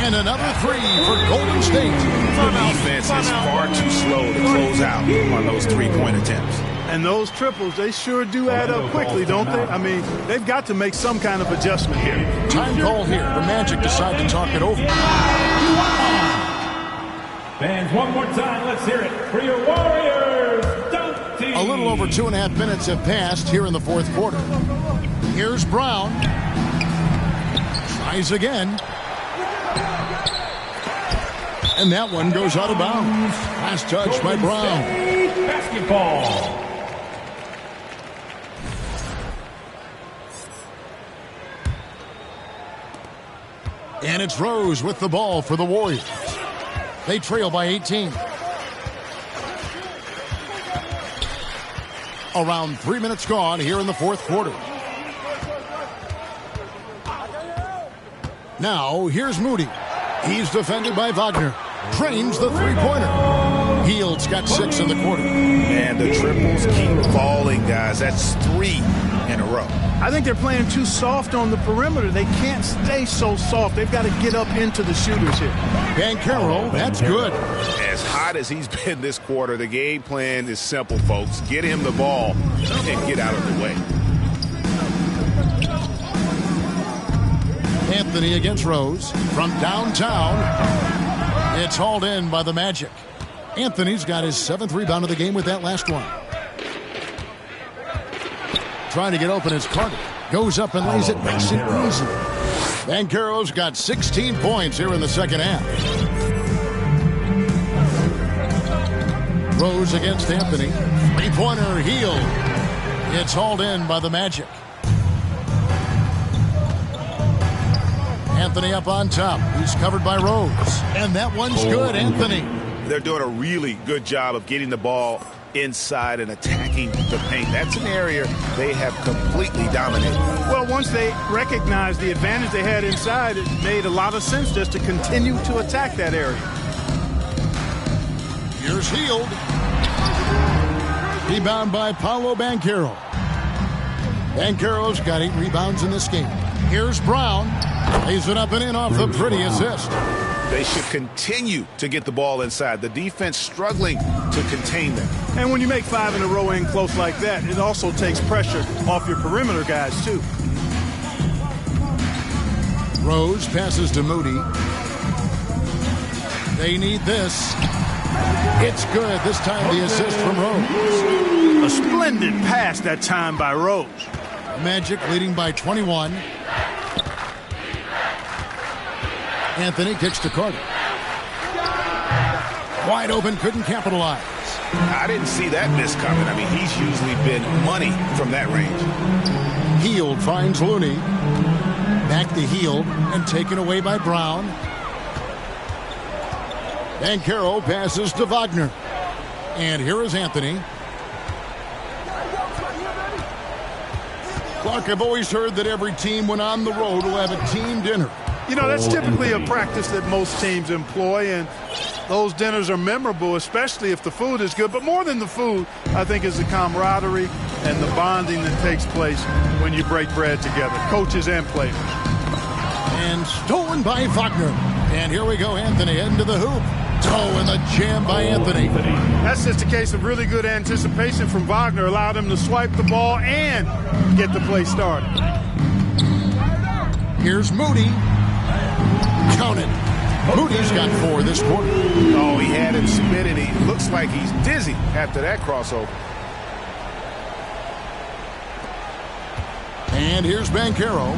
And another 3 for Golden State. The defense is far too slow to close out on those 3-point attempts. And those triples, they sure do add up quickly, don't they? I mean, they've got to make some kind of adjustment here. Time call here. The Magic decide to talk it over. Fans, one more time, let's hear it for your Warriors dunk team. A little over 2.5 minutes have passed here in the 4th quarter. Here's Brown. Tries again. And that one goes out of bounds. Last touch by Brown. Basketball. And it's Rose with the ball for the Warriors. They trail by 18. Around 3 minutes gone here in the 4th quarter. Now, here's Moody. He's defended by Wagner. Drains the 3-pointer. Hield's got 6 in the quarter. And the triples keep falling, guys. That's 3 in a row. I think they're playing too soft on the perimeter. They can't stay so soft. They've got to get up into the shooters here. Banchero, that's good. As hot as he's been this quarter, the game plan is simple, folks. Get him the ball and get out of the way. Anthony against Rose from downtown. It's hauled in by the Magic. Anthony's got his 7th rebound of the game with that last one. Trying to get open is Carter. Goes up and lays it nice and easy. Banchero's got 16 points here in the second half. Rose against Anthony. Three-pointer, Hield. It's hauled in by the Magic. Anthony up on top. He's covered by Rose. And that one's good, Anthony. They're doing a really good job of getting the ball inside and attacking the paint. That's an area they have completely dominated. Well, once they recognized the advantage they had inside, it made a lot of sense just to continue to attack that area. Here's Hield. Rebound by Paolo Banchero. Banchero's got 8 rebounds in this game. Here's Brown. Lays it up and in off the pretty assist. They should continue to get the ball inside. The defense struggling to contain them. And when you make 5 in a row in close like that, it also takes pressure off your perimeter guys, too. Rose passes to Moody. They need this. It's good. This time the assist from Rose. A splendid pass that time by Rose. Magic leading by 21. Anthony kicks to Carter. Wide open, couldn't capitalize. I didn't see that miss coming. I mean, he's usually been money from that range. Hield finds Looney. Back to Hield and taken away by Brown. Banchero passes to Wagner. And here is Anthony. Clark, I've always heard that every team when on the road will have a team dinner. You know, that's typically a practice that most teams employ, and those dinners are memorable, especially if the food is good. But more than the food, I think, is the camaraderie and the bonding that takes place when you break bread together, coaches and players. And stolen by Wagner. And here we go, Anthony heading to the hoop. Toe in the jam by Anthony. That's just a case of really good anticipation from Wagner. Allowed him to swipe the ball and get the play started. Here's Moody. Count it. Moody's got 4 this quarter. Oh, he had him spinning. He looks like he's dizzy after that crossover. And here's Banchero.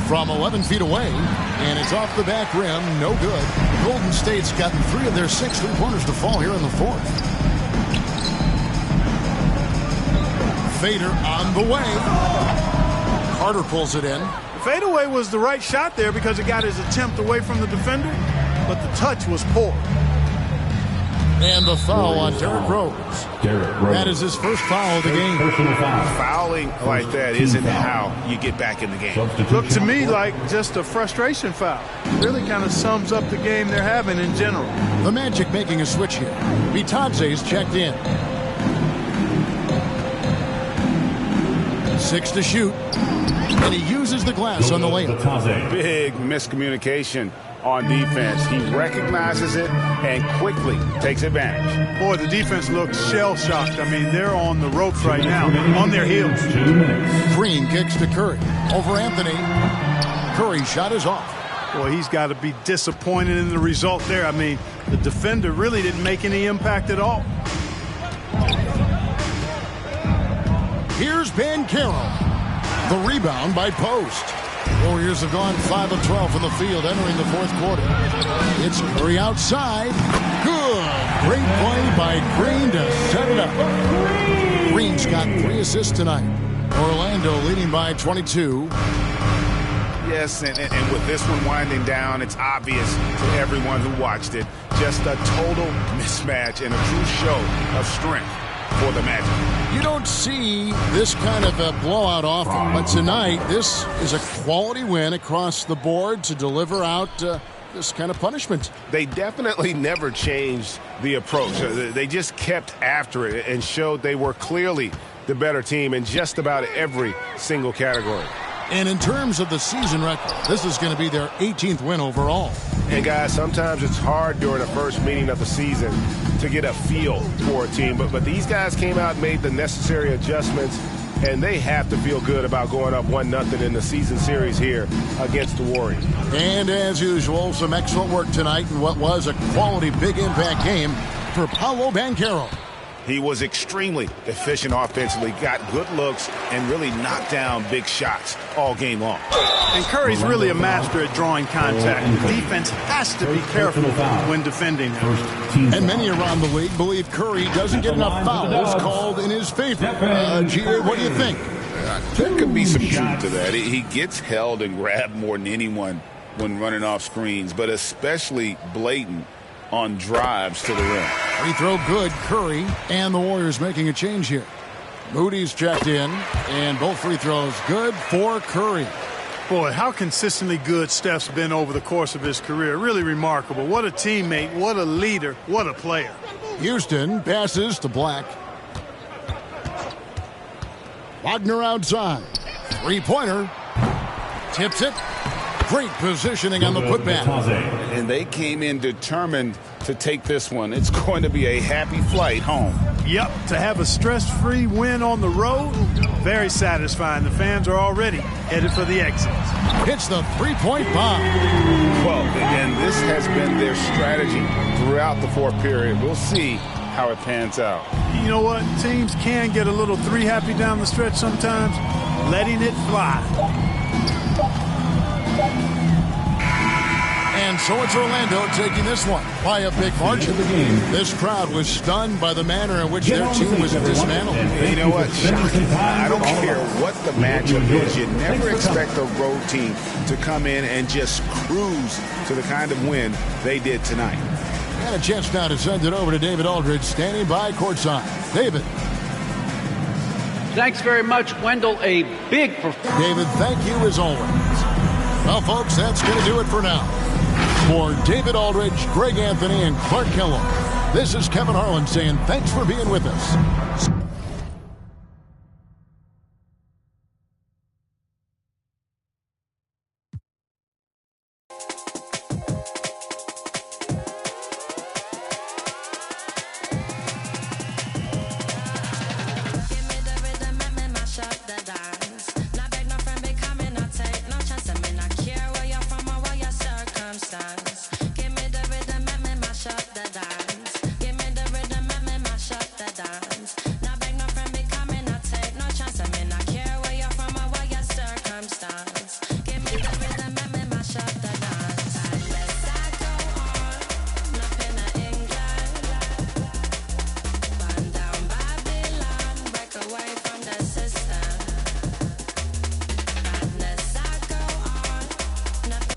From 11 feet away, and it's off the back rim, no good. Golden State's gotten 3 of their 6 3-pointers to fall here in the fourth. Fader on the way. Carter pulls it in. The fadeaway was the right shot there because it got his attempt away from the defender, but the touch was poor. And the foul on Derrick Rose. That is his first foul of the game. Fouling like that isn't how you get back in the game. Looked to me like just a frustration foul. Really kind of sums up the game they're having in general. The Magic making a switch here. Bitadze's checked in. 6 to shoot. And he uses the glass on the layup. Big miscommunication on defense. He recognizes it and quickly takes advantage. Boy, the defense looks shell-shocked. I mean, they're on the ropes right now, on their heels. Green kicks to Curry. Over Anthony. Curry's shot is off. Boy, he's got to be disappointed in the result there. I mean, the defender really didn't make any impact at all. Here's Banchero. The rebound by Post. Warriors have gone 5 of 12 from the field entering the fourth quarter. It's Curry outside. Good. Great play by Green to set it up. Green's got 3 assists tonight. Orlando leading by 22. Yes, and with this one winding down, it's obvious to everyone who watched it. Just a total mismatch and a true show of strength for the Magic. You don't see this kind of a blowout often, but tonight this is a quality win across the board to deliver out this kind of punishment. They definitely never changed the approach. They just kept after it and showed they were clearly the better team in just about every single category. And in terms of the season record, this is going to be their 18th win overall. And guys, sometimes it's hard during the first meeting of the season to get a feel for a team. But these guys came out and made the necessary adjustments, and they have to feel good about going up 1-0 in the season series here against the Warriors. And as usual, some excellent work tonight in what was a quality big impact game for Paolo Banchero. He was extremely efficient offensively, got good looks, and really knocked down big shots all game long. And Curry's really a master at drawing contact. The defense has to be careful when defending him. And many around the league believe Curry doesn't get enough fouls called in his favor. G.A., what do you think? There could be some truth to that. He gets held and grabbed more than anyone when running off screens, but especially blatant on drives to the rim. Free throw good, Curry, and the Warriors making a change here. Moody's checked in, and both free throws good for Curry. Boy, how consistently good Steph's been over the course of his career. Really remarkable. What a teammate, what a leader, what a player. Houston passes to Black. Wagner outside. Three-pointer. Tips it. Great positioning on the putback. And they came in determined to take this one. It's going to be a happy flight home. Yep, to have a stress-free win on the road, very satisfying. The fans are already headed for the exits. Hits the three-point bomb. Well, and this has been their strategy throughout the fourth period. We'll see how it pans out. You know what? Teams can get a little three-happy down the stretch sometimes, letting it fly. And so it's Orlando taking this one by a big margin. This crowd was stunned by the manner in which their team was dismantled. You know what? I don't care what the matchup is. You never expect a road team to come in and just cruise to the kind of win they did tonight. And a chance now to send it over to David Aldridge, standing by courtside. David. Thanks very much, Wendell. A big performance. David, thank you as always. Well, folks, that's going to do it for now. For David Aldridge, Greg Anthony, and Clark Kellogg, this is Kevin Harlan saying thanks for being with us.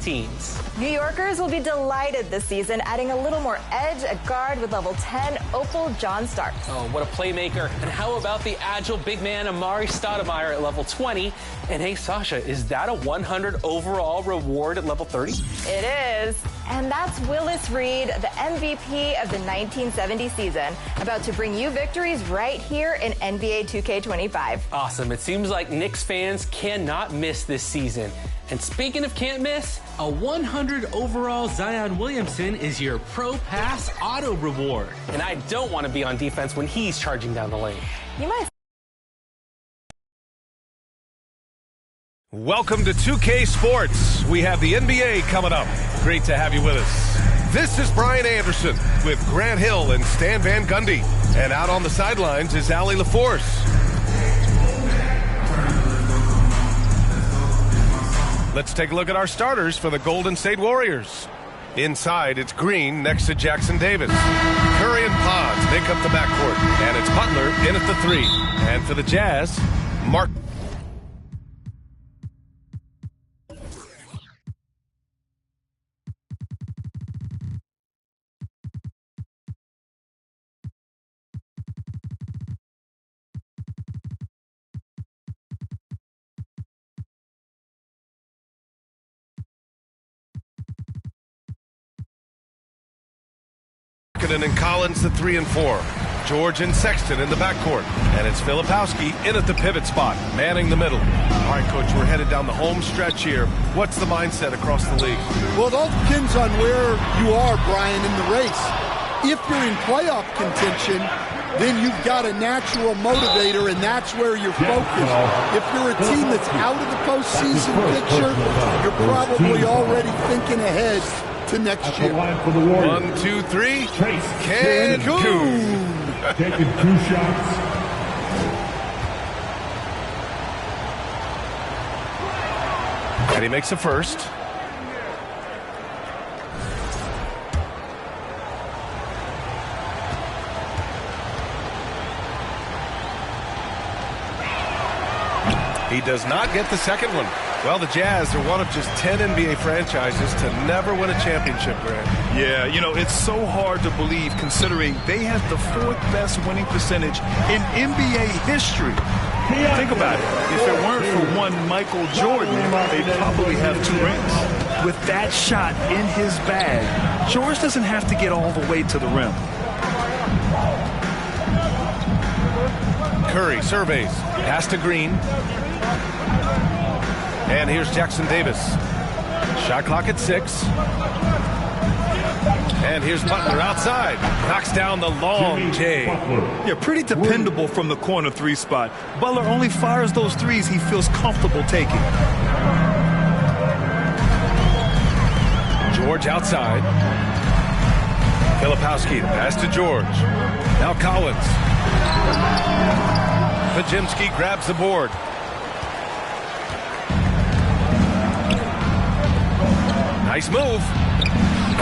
Teams. New Yorkers will be delighted this season, adding a little more edge at guard with level 10 Opal John Starks. Oh, what a playmaker. And how about the agile big man Amari Stoudemire at level 20? And hey, Sasha, is that a 100 overall reward at level 30? It is. And that's Willis Reed, the MVP of the 1970 season, about to bring you victories right here in NBA 2K25. Awesome. It seems like Knicks fans cannot miss this season. And speaking of can't miss, a 100 overall Zion Williamson is your Pro Pass auto reward. And I don't want to be on defense when he's charging down the lane. You might. Welcome to 2K Sports. We have the NBA coming up. Great to have you with us. This is Brian Anderson with Grant Hill and Stan Van Gundy. And out on the sidelines is Allie LaForce. Let's take a look at our starters for the Golden State Warriors. Inside, it's Green next to Jackson Davis. Curry and Pons make up the backcourt. And it's Butler in at the 3. And for the Jazz, Mark. And Collins the 3 and 4. George and Sexton in the backcourt. And it's Filipowski in at the pivot spot, manning the middle. All right, Coach, we're headed down the home stretch here. What's the mindset across the league? Well, it all depends on where you are, Brian, in the race. If you're in playoff contention, then you've got a natural motivator, and that's where you're focused. If you're a team that's out of the postseason picture, you're probably already thinking ahead to next year. 1, 2, 3. Cancun. Taking 2 shots. And he makes the first. He does not get the second one. Well, the Jazz are one of just 10 NBA franchises to never win a championship, Grant. Yeah, you know, it's so hard to believe considering they have the 4th best winning percentage in NBA history. Think about it. If it weren't for one Michael Jordan, they'd probably have 2 rings. With that shot in his bag, George doesn't have to get all the way to the rim. Curry surveys. Pass to Green. And here's Jackson Davis. Shot clock at 6. And here's Butler outside. Knocks down the long J. Yeah, pretty dependable from the corner 3 spot. Butler only fires those threes he feels comfortable taking. George outside. Filipowski, pass to George. Now Collins. Pajemski grabs the board. Nice move.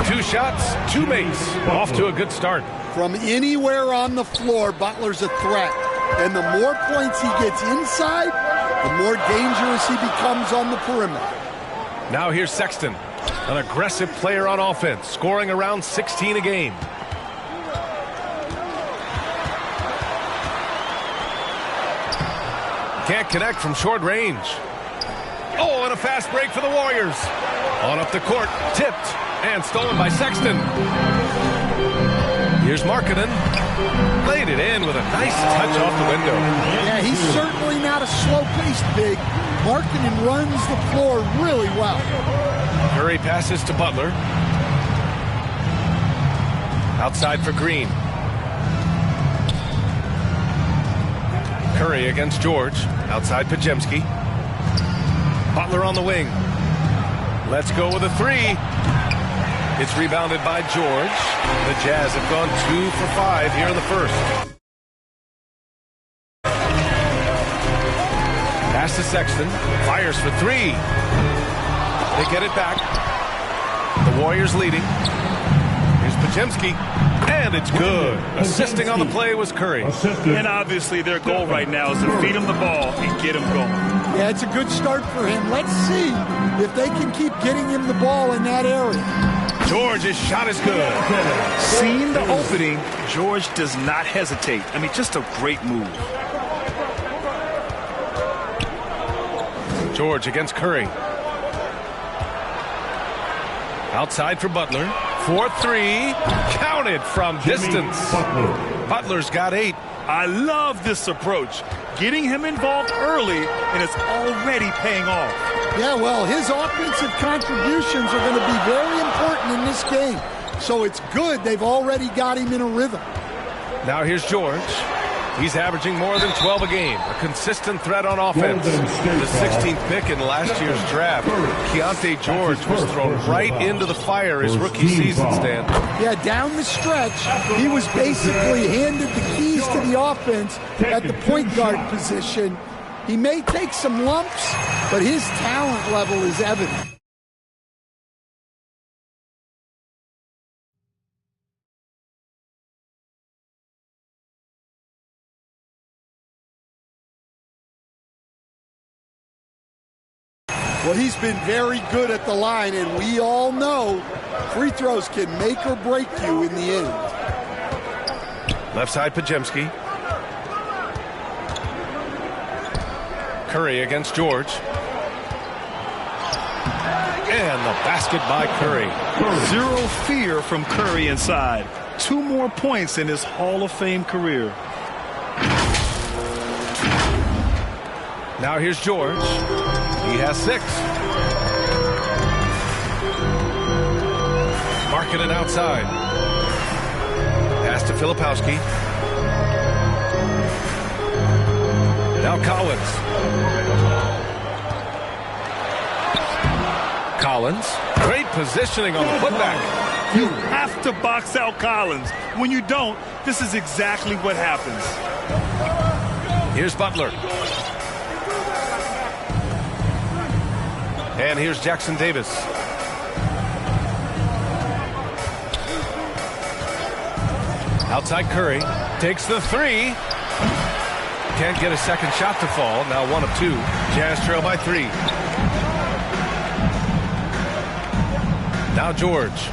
2 shots, 2 makes. Off to a good start. From anywhere on the floor, Butler's a threat. And the more points he gets inside, the more dangerous he becomes on the perimeter. Now here's Sexton, an aggressive player on offense, scoring around 16 a game. Can't connect from short range. Oh, and a fast break for the Warriors. On up the court, tipped, and stolen by Sexton. Here's Markkanen. Played it in with a nice touch off the window. Yeah, he's certainly not a slow-paced big. Markkanen runs the floor really well. Curry passes to Butler. Outside for Green. Curry against George. Outside Pajemski. Butler on the wing. Let's go with a 3. It's rebounded by George. The Jazz have gone 2 for 5 here in the first. Pass to Sexton. Fires for 3. They get it back. The Warriors leading. Here's Pajemski. And it's good. Assisting on the play was Curry. And obviously their goal right now is to feed him the ball and get him going. Yeah, it's a good start for him. Let's see if they can keep getting him the ball in that area. George's shot is good. Seeing the opening, George does not hesitate. I mean, just a great move. George against Curry. Outside for Butler. 4-3. Counted from distance. Butler's got 8. I love this approach. Getting him involved early, and it's already paying off. Yeah, well, his offensive contributions are going to be very important in this game. So it's good they've already got him in a rhythm. Now here's George. He's averaging more than 12 a game. A consistent threat on offense. The 16th pick in last year's draft. Keontae George was thrown right into the fire his rookie season, Stan. Yeah, down the stretch, he was basically handed the keys to the offense at the point guard position. He may take some lumps, but his talent level is evident. Well, he's been very good at the line, and we all know free throws can make or break you in the end. Left side, Pajemski. Curry against George. And the basket by Curry. Zero fear from Curry inside. 2 more points in his Hall of Fame career. Now here's George. He has 6. Markkanen outside. Pass to Filipowski. Now Collins. Collins. Great positioning on the putback. You have to box out Collins. When you don't, this is exactly what happens. Here's Butler. And here's Jackson Davis. Outside Curry. Takes the three. Can't get a second shot to fall. Now 1 of 2. Jazz trail by 3. Now George.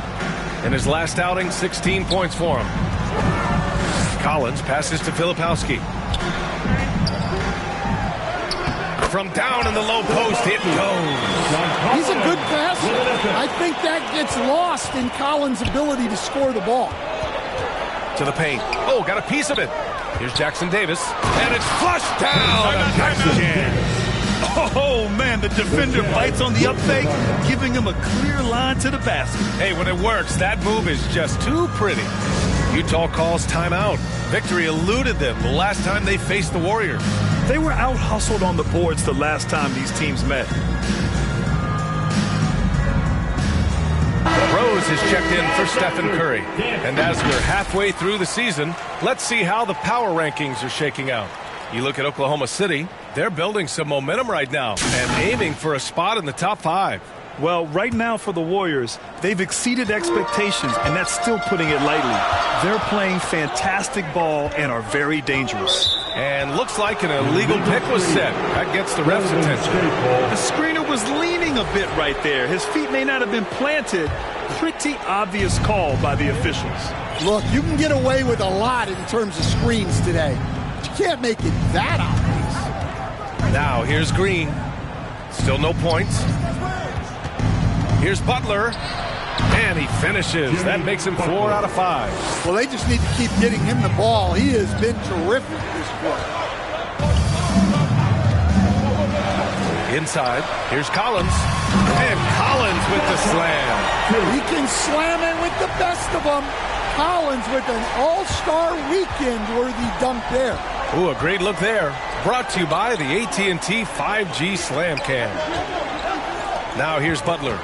In his last outing, 16 points for him. Collins passes to Filipowski. From down in the low post, it goes. He's a good passer. I think that gets lost in Collins' ability to score the ball. To the paint. Oh, got a piece of it. Here's Jackson Davis. And it's flushed down. Oh, man, the defender bites on the up fake, giving him a clear line to the basket. Hey, when it works, that move is just too pretty. Utah calls timeout. Victory eluded them the last time they faced the Warriors. They were out-hustled on the boards the last time these teams met. Rose has checked in for Stephen Curry. And as we're halfway through the season, let's see how the power rankings are shaking out. You look at Oklahoma City, they're building some momentum right now and aiming for a spot in the top 5. Well, right now for the Warriors, they've exceeded expectations, and that's still putting it lightly. They're playing fantastic ball and are very dangerous. And looks like an illegal pick was set. That gets the ref's attention. The screener was leaning a bit right there. His feet may not have been planted. Pretty obvious call by the officials. Look, you can get away with a lot in terms of screens today. But you can't make it that obvious. Now, here's Green. Still no points. Here's Butler. And he finishes. That makes him 4 out of 5. Well, they just need to keep getting him the ball. He has been terrific this quarter. Inside, here's Collins. And Collins with the slam. He can slam it with the best of them. Collins with an all-star weekend-worthy dunk there. Ooh, a great look there. Brought to you by the AT&T 5G Slam Cam. Now here's Butler.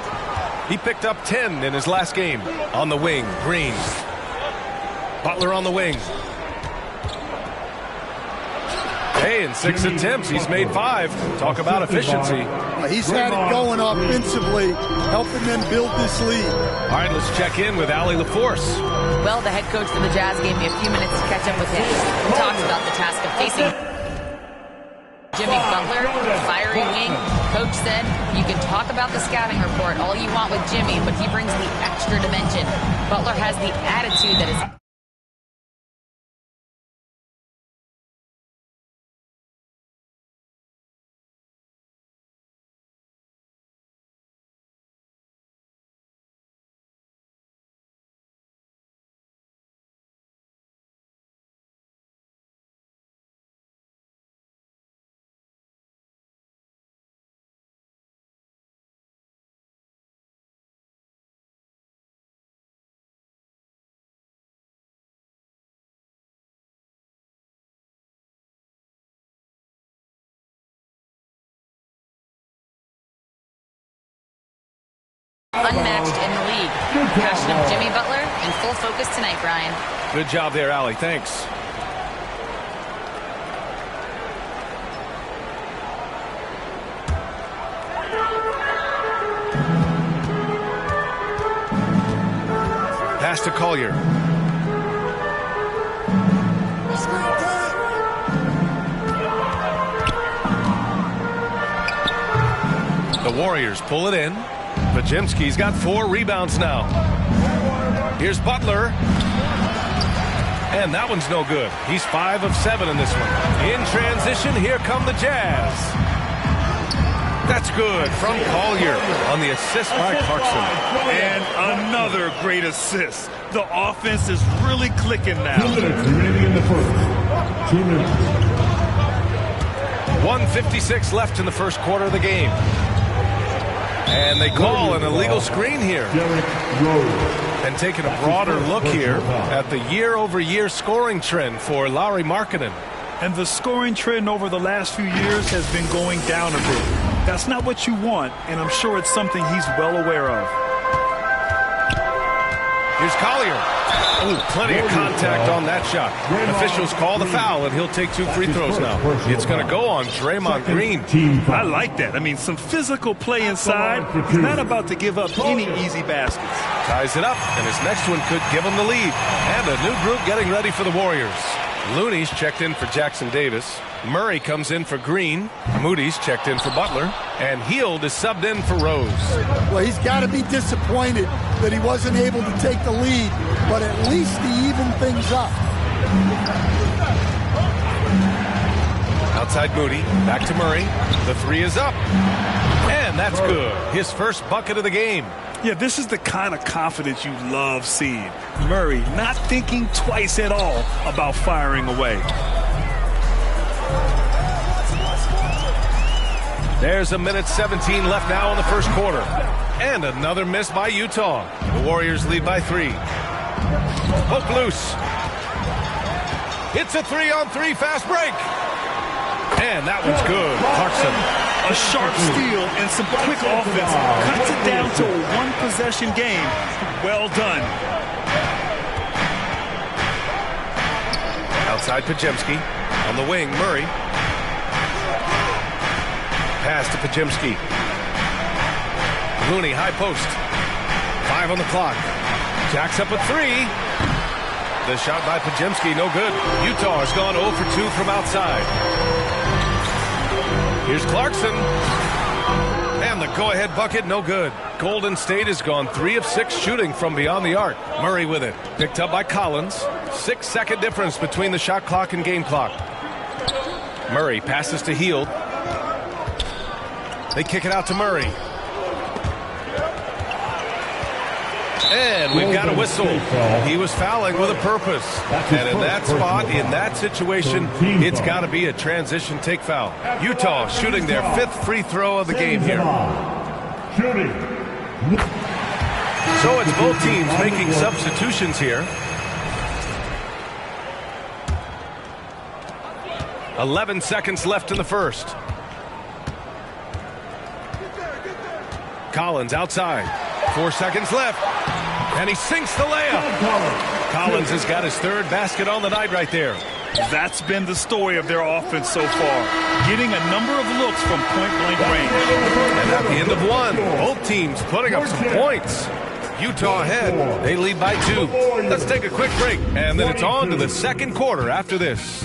He picked up 10 in his last game. On the wing, Green. Butler on the wing. Hey, in 6 attempts, he's made 5. Talk about efficiency. He's had it going offensively, helping them build this lead. All right, let's check in with Allie LaForce. Well, the head coach for the Jazz gave me a few minutes to catch up with him. He talks about the task of facing Jimmy Butler, fiery wing. Coach said, you can talk about the scouting report all you want with Jimmy, but he brings the extra dimension. Butler has the attitude that is unmatched in the league. The passion of Jimmy Butler in full focus tonight, Brian. Good job there, Allie. Thanks. Pass to Collier. The Warriors pull it in. Pajemski's got 4 rebounds now. Here's Butler. And that one's no good. He's 5 of 7 in this one. In transition, here come the Jazz. That's good from Collier on the assist by Clarkson. And another great assist. The offense is really clicking now. 2 minutes remaining in the first. 2 minutes. 1:56 left in the first quarter of the game. And they call an illegal screen here. And taking a broader look here at the year-over-year scoring trend for Lauri Markkanen. And the scoring trend over the last few years has been going down a bit. That's not what you want, and I'm sure it's something he's well aware of. Here's Collier. Ooh, plenty of contact on that shot. Officials call the foul, and he'll take 2 free throws now. It's going to go on Draymond Green. I like that. I mean, some physical play inside. He's not about to give up any easy baskets. Ties it up, and his next one could give him the lead. And a new group getting ready for the Warriors. Looney's checked in for Jackson Davis. Murray comes in for Green. Moody's checked in for Butler. And Hield is subbed in for Rose. Well, he's got to be disappointed that he wasn't able to take the lead, but at least he evened things up. Outside Moody, back to Murray. The 3 is up. And that's good. His first bucket of the game. Yeah, this is the kind of confidence you love seeing. Murray not thinking twice at all about firing away. There's a minute 17 left now in the first quarter. And another miss by Utah. The Warriors lead by 3. Hook loose. It's a 3-on-3 fast break. And that one's good. Clarkson. A sharp steal and some quick offense cuts it down to a one-possession game. Well done. Outside Pajemski. On the wing, Murray. Pass to Pajemski. Looney, high post. 5 on the clock. Jacks up a 3. The shot by Pajemski, no good. Utah has gone 0 for 2 from outside. Here's Clarkson. And the go-ahead bucket, no good. Golden State has gone 3 of 6 shooting from beyond the arc. Murray with it. Picked up by Collins. 6-second difference between the shot clock and game clock. Murray passes to Hield. They kick it out to Murray. And we've got a whistle. He was fouling with a purpose. And in that spot, in that situation, it's got to be a transition take foul. Utah shooting their 5th free throw of the game here. So it's both teams making substitutions here. 11 seconds left in the first. Collins outside. 4 seconds left. And he sinks the layup. Collins has got his 3rd basket on the night right there. That's been the story of their offense so far. Getting a number of looks from point-blank range. And at the end of 1, both teams putting up some points. Utah ahead. They lead by 2. Let's take a quick break. And then it's on to the second quarter after this.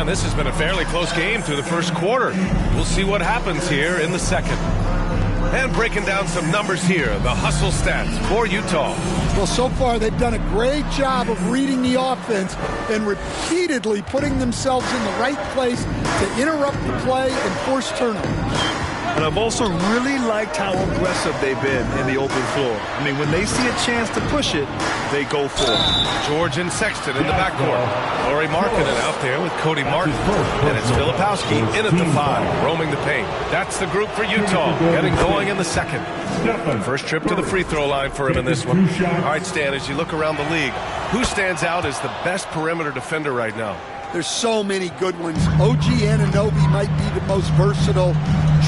This has been a fairly close game through the first quarter. We'll see what happens here in the second. And breaking down some numbers here, the hustle stats for Utah. Well, so far they've done a great job of reading the offense and repeatedly putting themselves in the right place to interrupt the play and force turnovers. But I've also really liked how aggressive they've been in the open floor. I mean, when they see a chance to push it, they go for it. George and Sexton in the backcourt. Laurie Markkinen out there with Cody Martin. And it's Filipowski in at the 5, roaming the paint. That's the group for Utah, getting going in the second. First trip to the free throw line for him in this one. All right, Stan, as you look around the league, who stands out as the best perimeter defender right now? There's so many good ones. OG Anunoby might be the most versatile.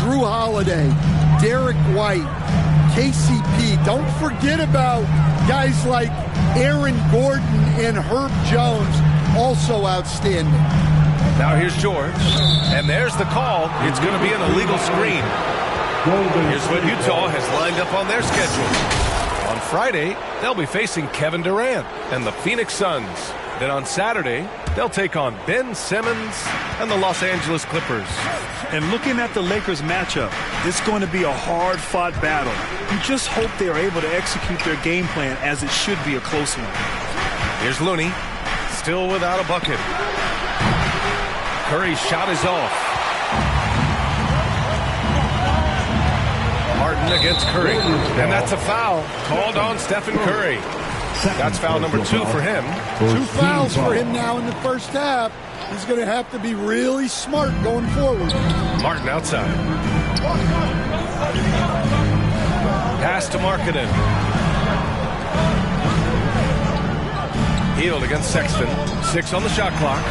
Drew Holiday, Derek White, KCP. Don't forget about guys like Aaron Gordon and Herb Jones, also outstanding. Now here's George, and there's the call. It's going to be an illegal screen. Here's what Utah has lined up on their schedule. On Friday, they'll be facing Kevin Durant and the Phoenix Suns. Then on Saturday, they'll take on Ben Simmons and the Los Angeles Clippers. And looking at the Lakers matchup, it's going to be a hard-fought battle. You just hope they're able to execute their game plan as it should be a close one. Here's Looney, still without a bucket. Curry's shot is off. Martin against Curry, and that's a foul called on Stephen Curry. That's foul number 2 for him. 2 fouls for him now in the first half. He's going to have to be really smart going forward. Martin outside. Pass to Markkanen. Healed against Sexton. 6 on the shot clock.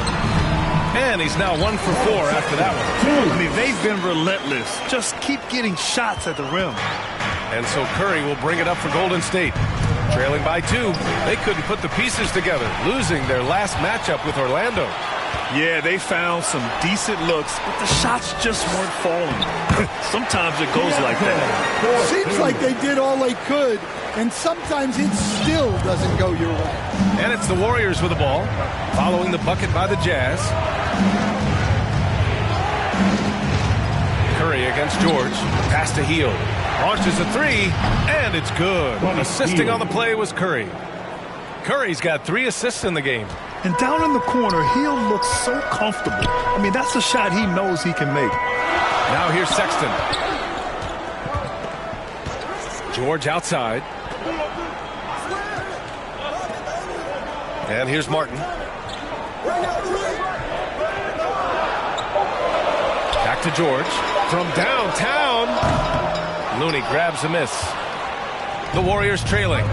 And he's now 1 for 4 after that one. I mean, they've been relentless. Just keep getting shots at the rim. And so Curry will bring it up for Golden State. Trailing by 2. They couldn't put the pieces together, losing their last matchup with Orlando. Yeah, they found some decent looks, but the shots just weren't falling. Sometimes it goes like that. Seems like they did all they could, and sometimes it still doesn't go your way. And it's the Warriors with the ball, following the bucket by the Jazz. Curry against George. Pass to Hield. Launches a 3, and it's good. Assisting on the play was Curry. Curry's got 3 assists in the game. And down in the corner, Hield looks so comfortable. I mean, that's a shot he knows he can make. Now here's Sexton. George outside. And here's Martin. Back to George. From downtown. Looney grabs a miss. The Warriors trailing.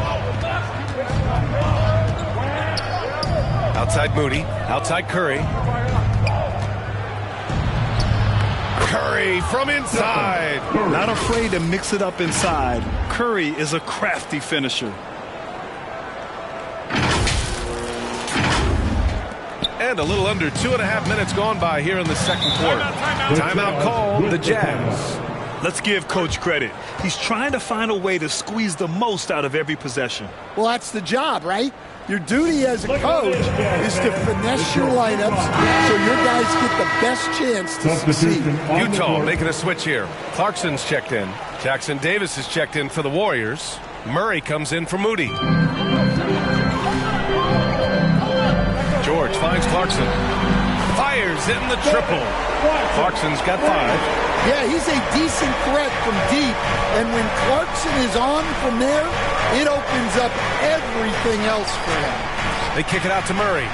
Outside Moody. Outside Curry. Curry from inside. Not afraid to mix it up inside. Curry is a crafty finisher. And a little under 2.5 minutes gone by here in the second quarter. Timeout called the Jazz. Let's give Coach credit. He's trying to find a way to squeeze the most out of every possession. Well, that's the job, right? Your duty as a coach is to finesse your lineups so your guys get the best chance to succeed. Utah making a switch here. Clarkson's checked in. Jackson Davis is checked in for the Warriors. Murray comes in for Moody. George finds Clarkson. Fires in the triple. Clarkson's got 5. Yeah, he's a decent threat from deep, and when Clarkson is on from there, it opens up everything else for him. They kick it out to Murray.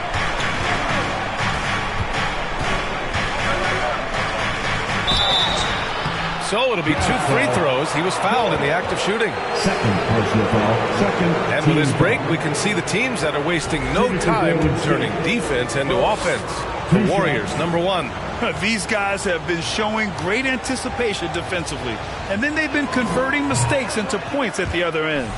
So it'll be 2 free throws. He was fouled in the act of shooting. And with this break, we can see the teams that are wasting no time turning defense into offense. The Warriors, number 1. These guys have been showing great anticipation defensively, and then they've been converting mistakes into points at the other end.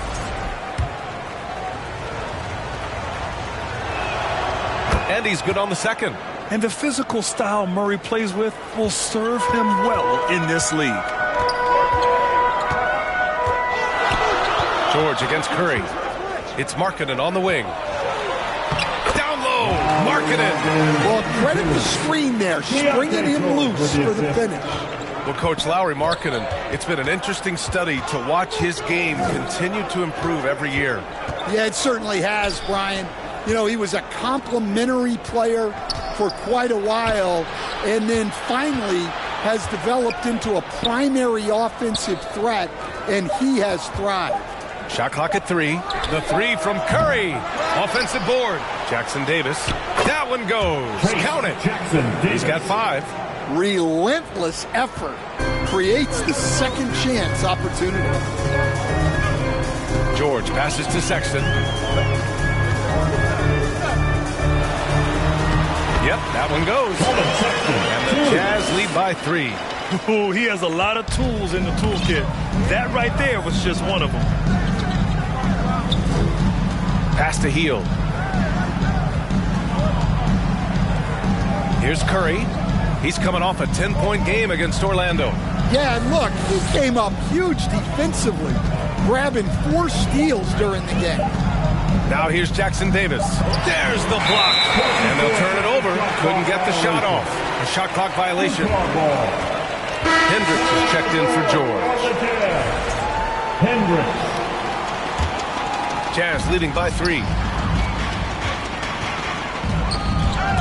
And he's good on the second. And the physical style Murray plays with will serve him well in this league. George against Curry. It's Markkanen on the wing. Down low, Markkanen. Well, credit the screen there, springing him loose for the finish. Well, Coach Lowry, Markkanen, it's been an interesting study to watch his game continue to improve every year. Yeah, it certainly has, Brian. You know, he was a complimentary player for quite a while, and then finally has developed into a primary offensive threat, and he has thrived. Shot clock at 3. The 3 from Curry. Offensive board. Jackson Davis. That one goes. Count it. He's got 5. Relentless effort creates the second chance opportunity. George passes to Sexton. Yep, that one goes. And the Jazz lead by 3. Ooh, he has a lot of tools in the toolkit. That right there was just one of them. Pass to Hield. Here's Curry. He's coming off a 10-point game against Orlando. Yeah, and look, he came up huge defensively, grabbing 4 steals during the game. Now here's Jackson Davis. There's the block. And they'll turn it over. Couldn't get the shot off. A shot clock violation. Hendricks is checked in for George. Hendricks. Jazz leading by 3.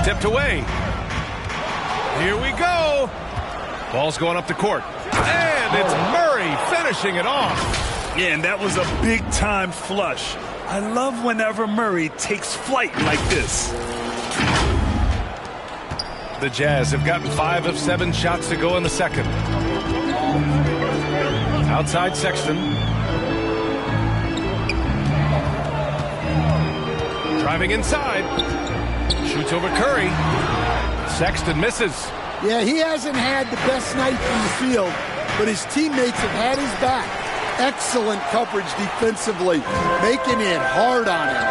Tipped away. Here we go. Ball's going up the court. And it's Murray finishing it off. Yeah, and that was a big-time flush. I love whenever Murray takes flight like this. The Jazz have gotten 5 of 7 shots to go in the second. Outside Sexton. Driving inside. Shoots over Curry. Sexton misses. Yeah, he hasn't had the best night from the field, but his teammates have had his back. Excellent coverage defensively, making it hard on him.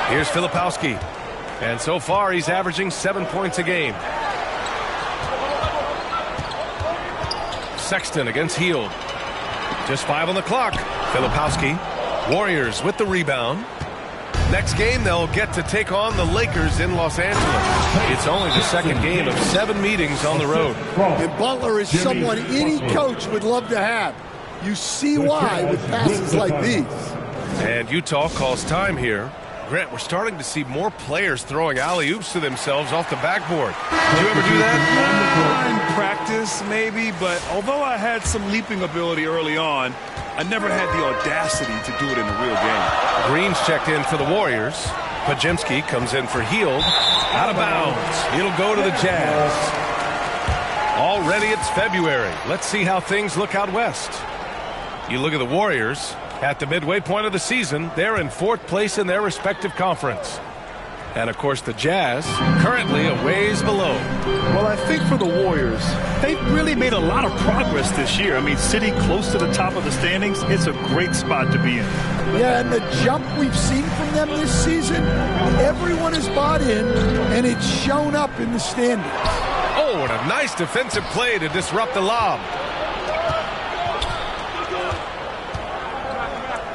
Here's Filipowski. And so far, he's averaging 7 points a game. Sexton against Hield. Just 5 on the clock. Filipowski. Warriors with the rebound. Next game, they'll get to take on the Lakers in Los Angeles. It's only the second game of 7 meetings on the road. And Butler is someone any coach would love to have. You see why with passes like these. And Utah calls time here. Grant, we're starting to see more players throwing alley-oops to themselves off the backboard. Did you ever do that? In practice, maybe, but although I had some leaping ability early on, I never had the audacity to do it in a real game. Green's checked in for the Warriors. Pajemski comes in for Hield. Out of bounds. It'll go to the Jazz. Already it's February. Let's see how things look out west. You look at the Warriors. At the midway point of the season, they're in 4th place in their respective conference. And, of course, the Jazz currently a ways below. Well, I think for the Warriors, they've really made a lot of progress this year. I mean, sitting close to the top of the standings, it's a great spot to be in. Yeah, and the jump we've seen from them this season, everyone has bought in, and it's shown up in the standings. Oh, and a nice defensive play to disrupt the lob.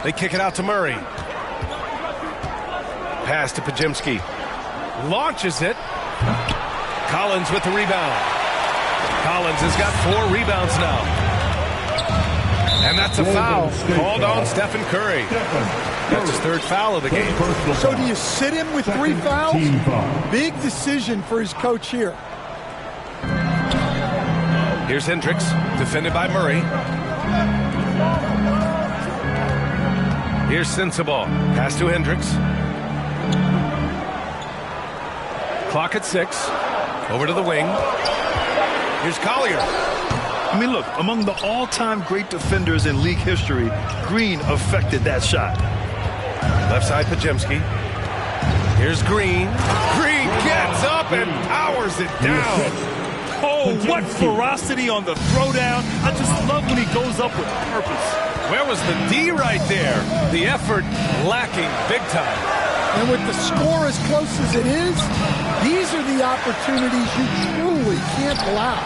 They kick it out to Murray. Pass to Pajemski. Launches it. Collins with the rebound. Collins has got 4 rebounds now. And that's a foul called on Stephen Curry. That's his 3rd foul of the game. So do you sit him with 3 fouls? Big decision for his coach here. Here's Hendricks, defended by Murray. Here's Sensabaugh. Pass to Hendricks. Clock at 6. Over to the wing. Here's Collier. I mean, look, among the all-time great defenders in league history, Green affected that shot. Left side, Pajemski. Here's Green. Green gets up and powers it down. Oh, what ferocity on the throwdown. I just love when he goes up with purpose. Where was the D right there? The effort lacking big time. And with the score as close as it is, these are the opportunities you truly can't allow.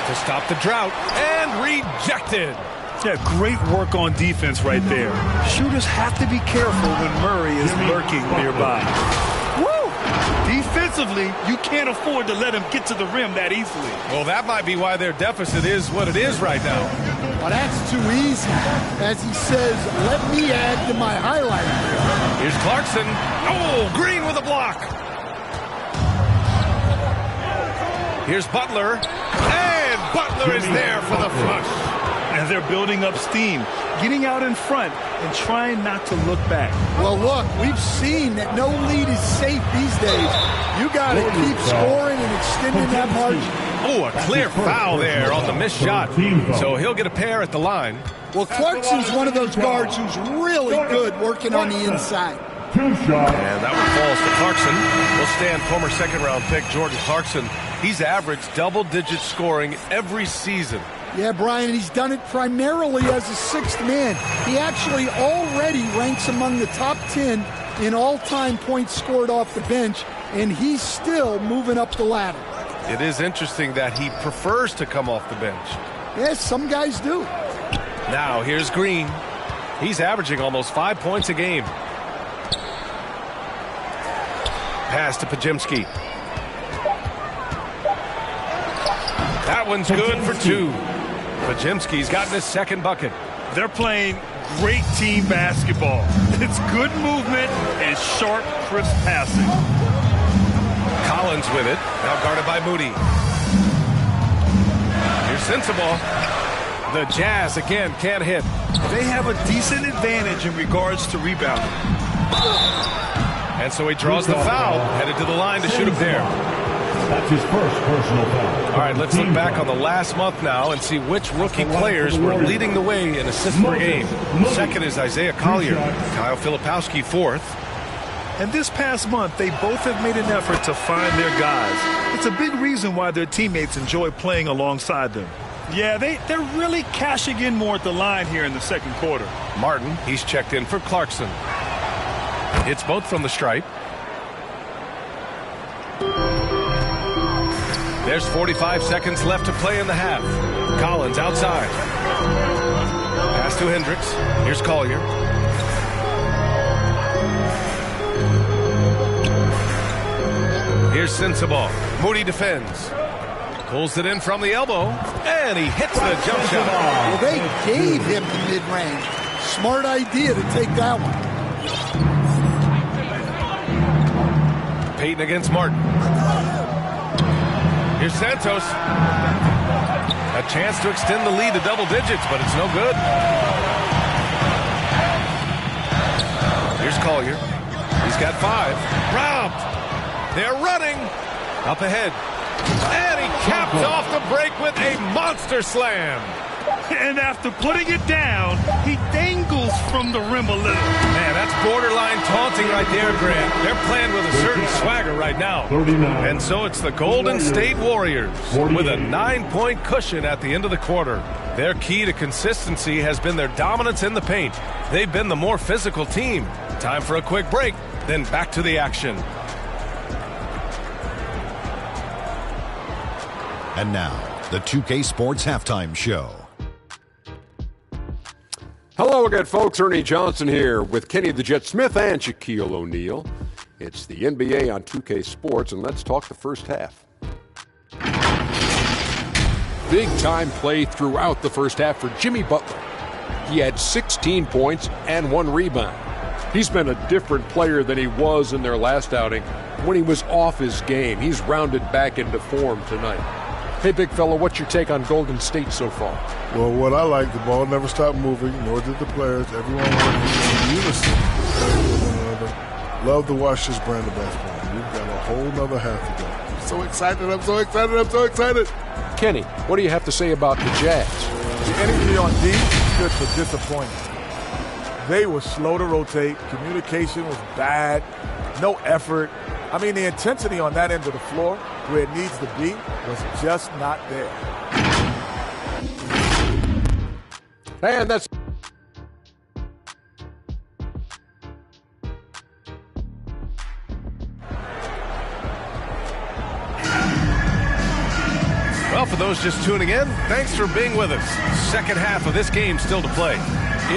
To stop the drought, and rejected. Yeah, great work on defense right there. Shooters have to be careful when Murray is lurking nearby. Woo! Defensively, you can't afford to let him get to the rim that easily. Well, that might be why their deficit is what it is right now. Well, that's too easy. As he says, let me add to my highlight reel. Here's Clarkson. Oh, Green with a block. Here's Butler. And Butler is there for the flush. And they're building up steam, getting out in front and trying not to look back. Well, look, we've seen that no lead is safe these days. You got to keep scoring and extending that margin. Oh, a clear foul there on the missed shot. So he'll get a pair at the line. Well, Clarkson's one of those guards who's really good working on the inside. And that one falls to Clarkson. Will stand former second-round pick Jordan Clarkson. He's averaged double-digit scoring every season. Yeah, Brian, he's done it primarily as a 6th man. He actually already ranks among the top 10 in all-time points scored off the bench, and he's still moving up the ladder. It is interesting that he prefers to come off the bench. Yes, some guys do. Now, here's Green. He's averaging almost 5 points a game. Pass to Pajemski. That one's good for 2. Pajemski's gotten his 2nd bucket. They're playing great team basketball. It's good movement and sharp, crisp passing. Collins with it. Now guarded by Moody. Here's Sensabaugh. The Jazz again can't hit. They have a decent advantage in regards to rebounding. And so he draws the foul, headed to the line to shoot a pair. That's his first personal foul. All right, let's look back on the last month now and see which rookie players were leading the way in assists per game. Second is Isaiah Collier. Kyle Filipowski fourth. And this past month, they both have made an effort to find their guys. It's a big reason why their teammates enjoy playing alongside them. Yeah, they're really cashing in more at the line here in the second quarter. Martin, he's checked in for Clarkson. It's both from the stripe. There's 45 seconds left to play in the half. Collins outside. Pass to Hendricks. Here's Collier. Here's Sensabaugh. Moody defends. Pulls it in from the elbow, and he hits the jump shot. Well, they gave him the mid-range. Smart idea to take that one. Payton against Martin. Here's Santos. A chance to extend the lead to double digits, but it's no good. Here's Collier. He's got 5. Robbed. They're running. Up ahead. And he capped off the break with a monster slam. And after putting it down, he dangles from the rim a little. Man, that's borderline taunting right there, Grant. They're playing with a certain swagger right now. And so it's the Golden State Warriors with a 9-point cushion at the end of the quarter. Their key to consistency has been their dominance in the paint. They've been the more physical team. Time for a quick break, then back to the action. And now, the 2K Sports Halftime Show. Hello again, folks. Ernie Johnson here with Kenny the Jet Smith and Shaquille O'Neal. It's the NBA on 2K Sports, and let's talk the first half. Big-time play throughout the first half for Jimmy Butler. He had 16 points and 1 rebound. He's been a different player than he was in their last outing when he was off his game. He's rounded back into form tonight. Hey, big fella, what's your take on Golden State so far? Well, what I like, the ball never stopped moving, nor did the players. Everyone working in unison. Love to watch this brand of basketball. We've got a whole nother half to go. I'm so excited, I'm so excited, I'm so excited. Kenny, what do you have to say about the Jazz? The energy on D stood for disappointment. They were slow to rotate. Communication was bad. No effort. I mean, the intensity on that end of the floor, where it needs to be, was just not there. And that's... Well, for those just tuning in, thanks for being with us. Second half of this game still to play.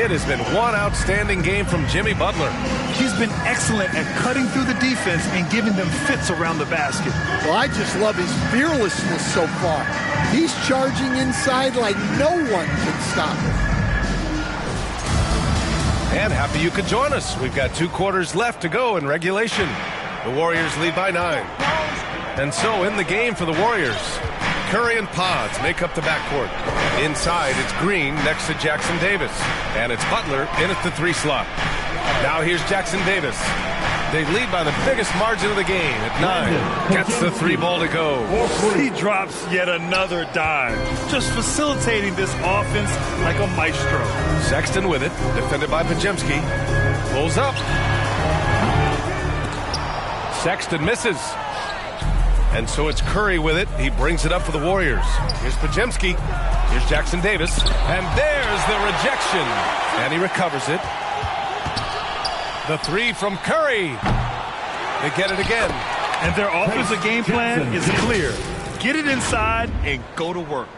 It has been one outstanding game from Jimmy Butler. He's been excellent at cutting through the defense and giving them fits around the basket. Well, I just love his fearlessness so far. He's charging inside like no one can stop him. And happy you could join us. We've got 2 quarters left to go in regulation. The Warriors lead by 9. And so in the game for the Warriors, Curry and Pods make up the backcourt. Inside, it's Green next to Jackson Davis. And it's Butler in at the 3 slot. Now here's Jackson Davis. They lead by the biggest margin of the game at 9. Gets the 3 ball to go. He drops yet another dime. Just facilitating this offense like a maestro. Sexton with it, defended by Pajemski. Pulls up. Sexton misses. And so it's Curry with it. He brings it up for the Warriors. Here's Pajemski. Here's Jackson Davis. And there's the rejection. And he recovers it. The 3 from Curry. They get it again. And their offensive game plan is clear. Get it inside and go to work.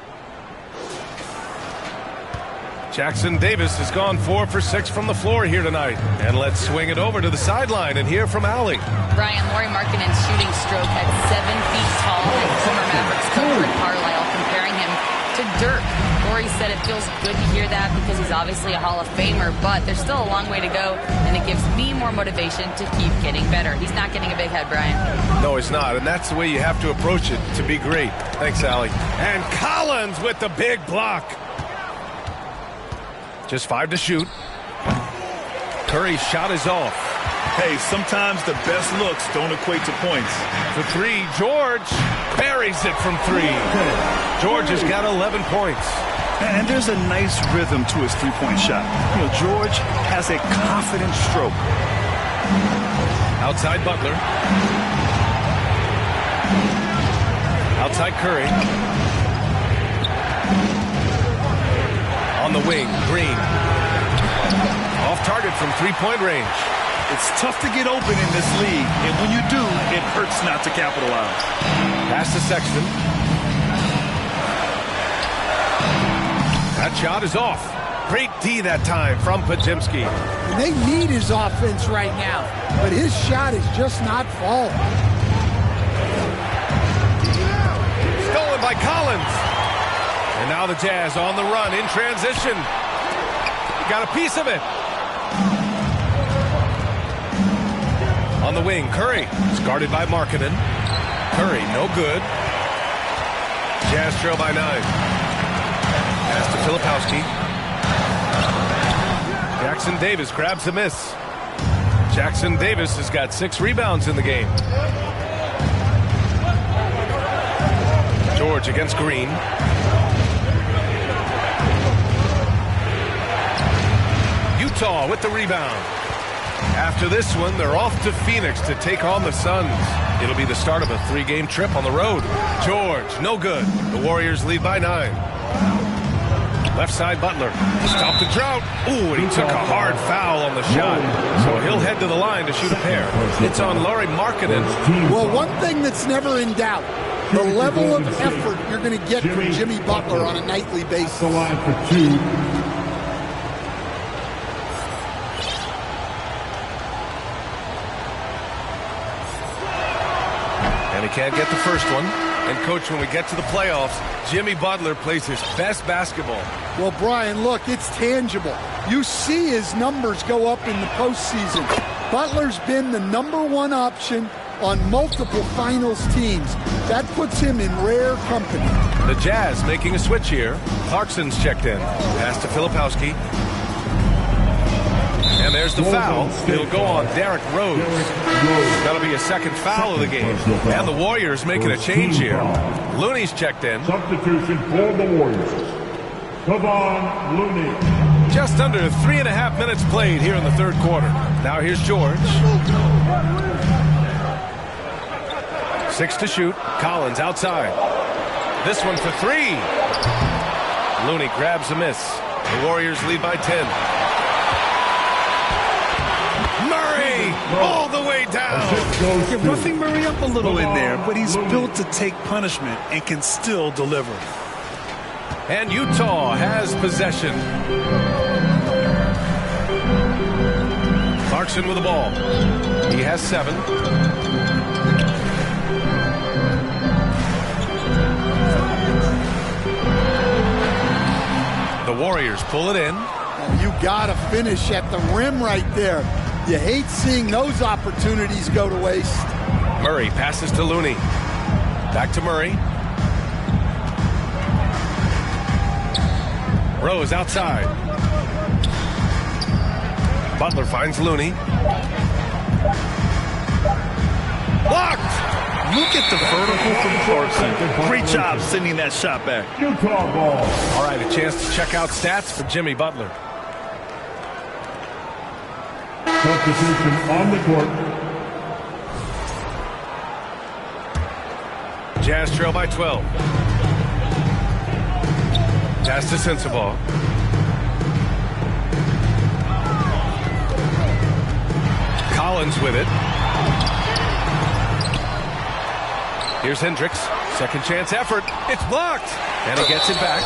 Jackson Davis has gone 4 for 6 from the floor here tonight. And let's swing it over to the sideline and hear from Allie. Brian, Lauri Markkanen's shooting stroke had 7 feet tall, and former Mavericks coach Rick Carlisle comparing him to Dirk. Lauri said it feels good to hear that because he's obviously a Hall of Famer, but there's still a long way to go, and it gives me more motivation to keep getting better. He's not getting a big head, Brian. No, he's not, and that's the way you have to approach it to be great. Thanks, Allie. And Collins with the big block. Just 5 to shoot. Curry's shot is off. Hey, sometimes the best looks don't equate to points. For 3, George buries it from 3. George has got 11 points. And there's a nice rhythm to his three-point shot. You know, George has a confident stroke. Outside Butler. Outside Curry. On the wing, Green. Off target from three-point range. It's tough to get open in this league, and when you do, it hurts not to capitalize. Pass to Sexton. That shot is off. Great D that time from Podziemski. And they need his offense right now, but his shot is just not falling. Stolen by Collins. And now the Jazz on the run in transition. Got a piece of it. On the wing, Curry. It's guarded by Markkanen. Curry, no good. Jazz trail by 9. Pass to Filipowski. Jackson Davis grabs a miss. Jackson Davis has got 6 rebounds in the game. George against Green. Utah with the rebound. After this one, they're off to Phoenix to take on the Suns. It'll be the start of a 3-game trip on the road. George, no good. The Warriors lead by 9. Left side, Butler. Stop the drought. Ooh, and he took a hard foul on the shot. So he'll head to the line to shoot a pair. It's on Lauri Markkanen. Well, one thing that's never in doubt, the level of effort you're going to get from Jimmy Butler on a nightly basis. The line for 2. And he can't get the first one. And, Coach, when we get to the playoffs, Jimmy Butler plays his best basketball. Well, Brian, look, it's tangible. You see his numbers go up in the postseason. Butler's been the #1 option on multiple finals teams. That puts him in rare company. The Jazz making a switch here. Clarkson's checked in. Pass to Filipowski. And there's the foul. It'll go on Derrick Rose. That'll be a second foul of the game. And the Warriors making a change here. Looney's checked in. Substitution for the Warriors. Kevon Looney. Just under 3.5 minutes played here in the third quarter. Now here's George. 6 to shoot. Collins outside. This one for 3. Looney grabs a miss. The Warriors lead by 10. All the way down. You're roughing Murray up a little in there, but he's built to take punishment and can still deliver. And Utah has possession. Clarkson with the ball. He has 7. The Warriors pull it in. You got to finish at the rim right there. You hate seeing those opportunities go to waste. Murray passes to Looney. Back to Murray. Rose outside. Butler finds Looney. Blocked! Look at the vertical from Clarkson. Great job sending that shot back. Utah ball. All right, a chance to check out stats for Jimmy Butler. Substitution on the court. Jazz trail by 12. Pass to Sensabaugh. Collins with it. Here's Hendricks. Second chance effort. It's blocked. And he gets it back.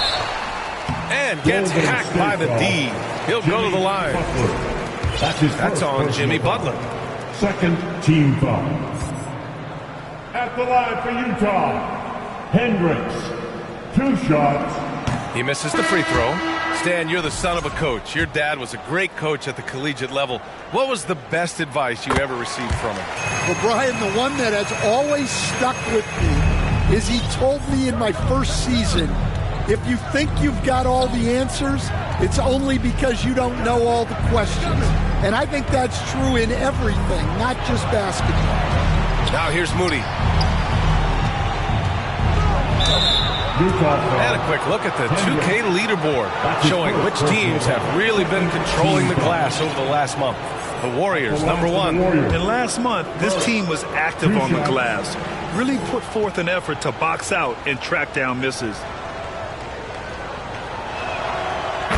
And gets hacked by the D. He'll go to the line. That's on Jimmy Butler. Second team foul. At the line for Utah, Hendricks. 2 shots. He misses the free throw. Stan, you're the son of a coach. Your dad was a great coach at the collegiate level. What was the best advice you ever received from him? Well, Brian, the one that has always stuck with me is he told me in my first season, if you think you've got all the answers, it's only because you don't know all the questions. And I think that's true in everything, not just basketball. Now here's Moody. And a quick look at the 2K leaderboard, showing which teams have really been controlling the glass over the last month. The Warriors, #1. And last month, this team was active on the glass, really put forth an effort to box out and track down misses.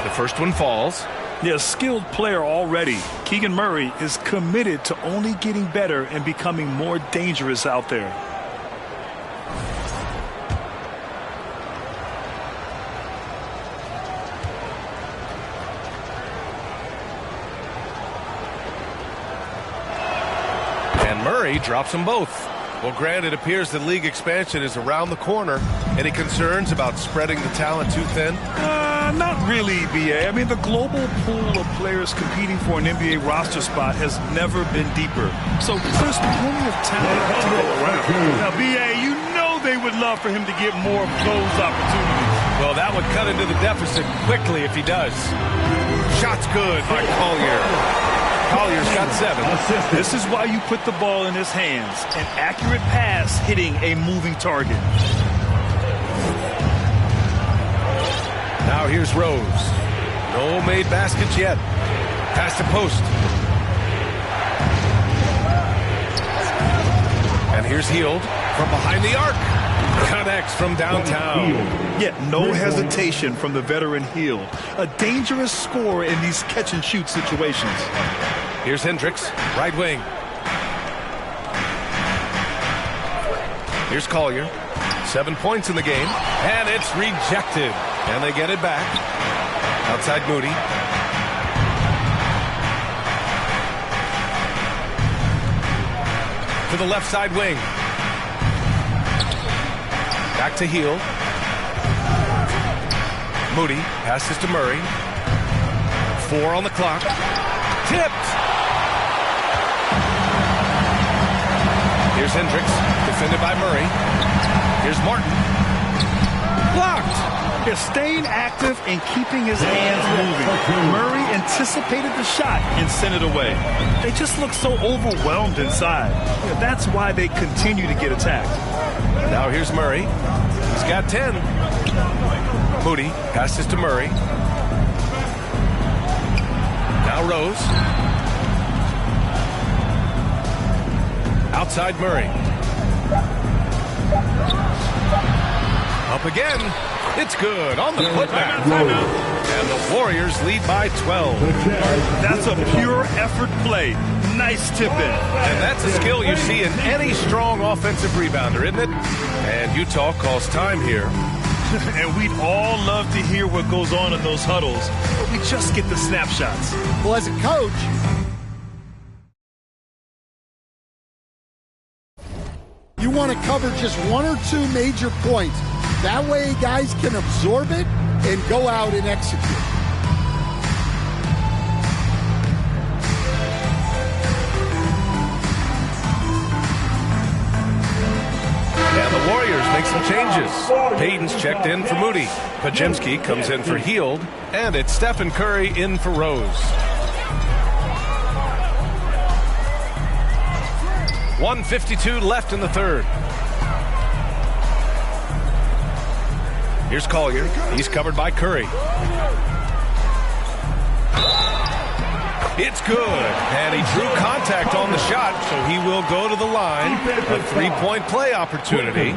The first one falls. Yeah, a skilled player already. Keegan Murray is committed to only getting better and becoming more dangerous out there. Murray drops them both. Well, Grant, it appears that league expansion is around the corner. Any concerns about spreading the talent too thin? Not really, B.A. I mean, the global pool of players competing for an NBA roster spot has never been deeper. So there's plenty of talent to go around. Now, B.A., you know they would love for him to get more of those opportunities. Well, that would cut into the deficit quickly if he does. Shot's good by Collier. Collier's got 7. This is why you put the ball in his hands. An accurate pass hitting a moving target. Now here's Rose. No made baskets yet. Pass to post. And here's Hield from behind the arc. Connects from downtown. Yet no hesitation from the veteran Hield. A dangerous scorer in these catch-and-shoot situations. Here's Hendricks, right wing. Here's Collier. 7 points in the game. And it's rejected. And they get it back. Outside Moody. To the left side wing. Back to Hield. Moody passes to Murray. 4 on the clock. Tipped. Here's Hendricks, defended by Murray. Here's Martin. Blocked. They're staying active and keeping his hands moving. Murray anticipated the shot and sent it away. They just look so overwhelmed inside. Yeah, that's why they continue to get attacked. Now here's Murray. He's got 10. Moody passes to Murray. Now Rose. Outside Murray. Up again. It's good on the putback. And the Warriors lead by 12. That's a pure effort play. Nice tip in. And that's a skill you see in any strong offensive rebounder, isn't it? And Utah calls time here. And we'd all love to hear what goes on in those huddles, but we just get the snapshots. Well, as a coach, you want to cover just 1 or 2 major points. That way guys can absorb it and go out and execute. And the Warriors make some changes. Payton's checked in for Moody. Pajemski comes in for Hield. And it's Stephen Curry in for Rose. 1:52 left in the third. Here's Collier. He's covered by Curry. It's good. And he drew contact on the shot, so he will go to the line. A 3-point play opportunity.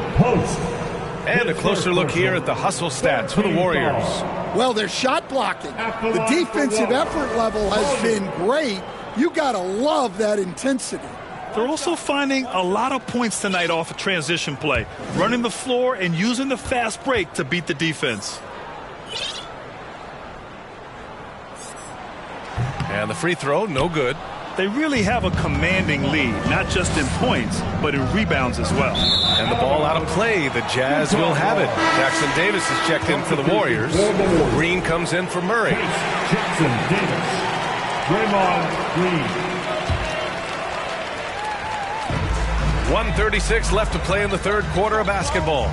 And a closer look here at the hustle stats for the Warriors. Well, they're shot blocking. The defensive effort level has been great. You got to love that intensity. They're also finding a lot of points tonight off of transition play, running the floor and using the fast break to beat the defense. And the free throw, no good. They really have a commanding lead, not just in points, but in rebounds as well. And the ball out of play. The Jazz will have it. Jackson Davis is checked in for the Warriors. Green comes in for Murray. Jackson Davis. Draymond Green. 1:36 left to play in the third quarter of basketball.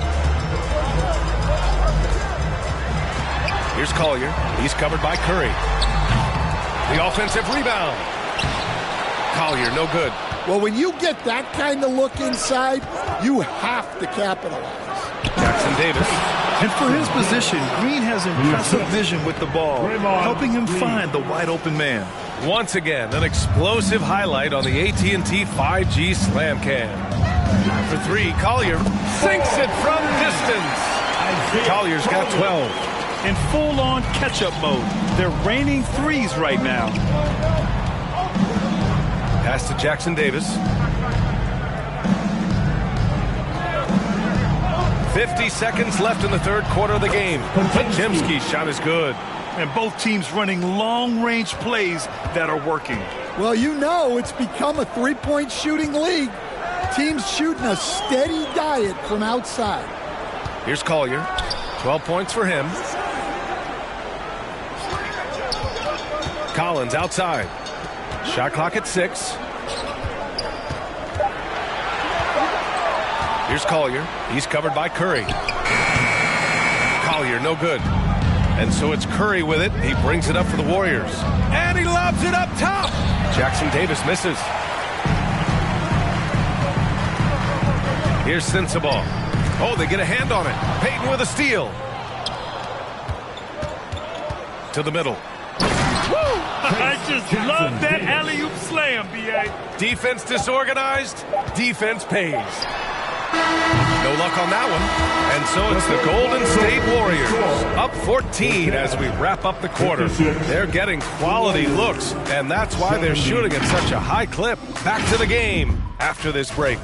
Here's Collier. He's covered by Curry. The offensive rebound. Collier, no good. Well, when you get that kind of look inside, you have to capitalize. Jackson Davis. And for his position, Green has impressive vision with the ball, helping him find the wide-open man. Once again, an explosive highlight on the AT&T 5G Slam Cam. For three, Collier sinks it from distance. Collier's got 12. In full-on catch-up mode. They're raining threes right now. Pass to Jackson Davis. 50 seconds left in the third quarter of the game. Podziemski's shot is good. And both teams running long-range plays that are working. Well, you know it's become a three-point shooting league. Teams shooting a steady diet from outside. Here's Collier. 12 points for him. Collins outside. Shot clock at 6. Here's Collier. He's covered by Curry. Collier, no good. And so it's Curry with it. He brings it up for the Warriors. And he lobs it up top. Jackson Davis misses. Here's Sensabaugh. Oh, they get a hand on it. Payton with a steal. To the middle. Woo! I just love that alley-oop slam, B.A. Defense disorganized. Defense pays. No luck on that one. And so it's the Golden State Warriors up 14 as we wrap up the quarter. They're getting quality looks, and that's why they're shooting at such a high clip. Back to the game after this break.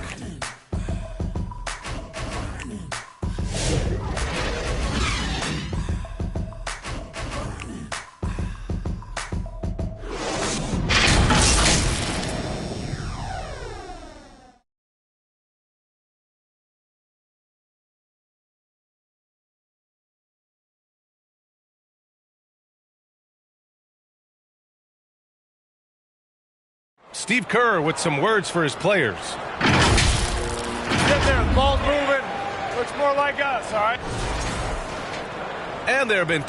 Steve Kerr with some words for his players. Get there, the ball's moving. Looks more like us, all right? And there have been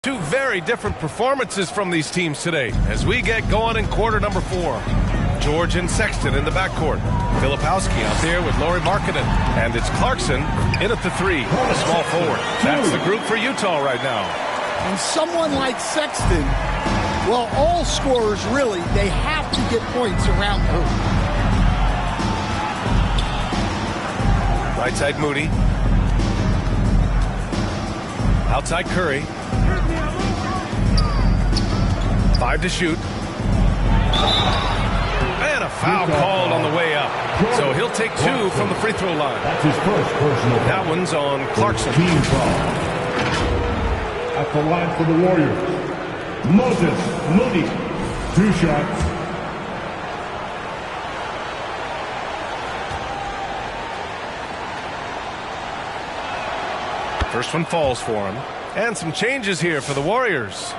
two very different performances from these teams today as we get going in quarter number 4. George and Sexton in the backcourt. Filipowski out there with Lauri Markkanen. And it's Clarkson in at the 3, a small forward. That's the group for Utah right now. And someone like Sexton, well, all scorers really, they have to get points around the hoop. Right side Moody. Outside Curry. 5 to shoot. And a foul called on the way up. So he'll take 2 from the free throw line. That's his first personal. That one's on Clarkson. Team foul. At the line for the Warriors, Moses Moody. 2 shots. First one falls for him. And some changes here for the Warriors.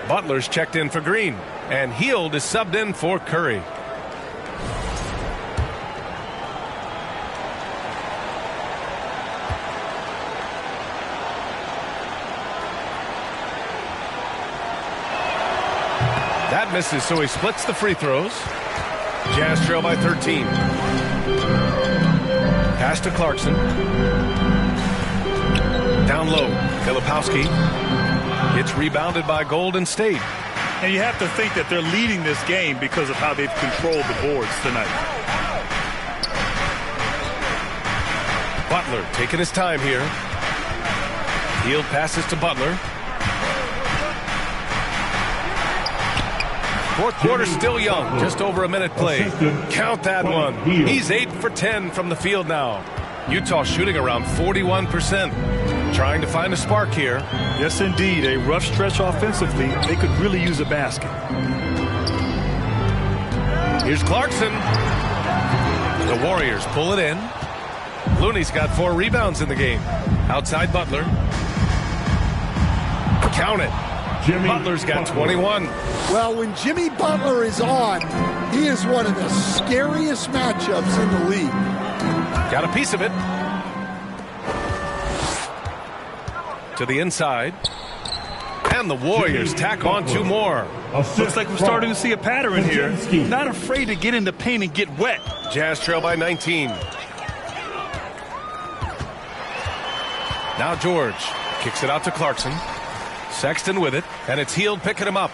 Butler's checked in for Green. And Hield is subbed in for Curry. That misses, so he splits the free throws. Jazz trail by 13. Pass to Clarkson. Down low, Filipowski. It's rebounded by Golden State. And you have to think that they're leading this game because of how they've controlled the boards tonight. Butler taking his time here. Hield passes to Butler. Fourth quarter still young, just over a minute played. Count that one. He's 8 for 10 from the field now. Utah shooting around 41%. Trying to find a spark here. Yes, indeed. A rough stretch offensively. They could really use a basket. Here's Clarkson. The Warriors pull it in. Looney's got 4 rebounds in the game. Outside Butler. Count it. Butler's got 21. Well, when Jimmy Butler is on, he is one of the scariest matchups in the league. Got a piece of it. To the inside. And the Warriors tack on 2 more. Looks like we're starting to see a pattern here. Not afraid to get in the paint and get wet. Jazz trail by 19. Now George kicks it out to Clarkson. Sexton with it, and it's Hield picking him up.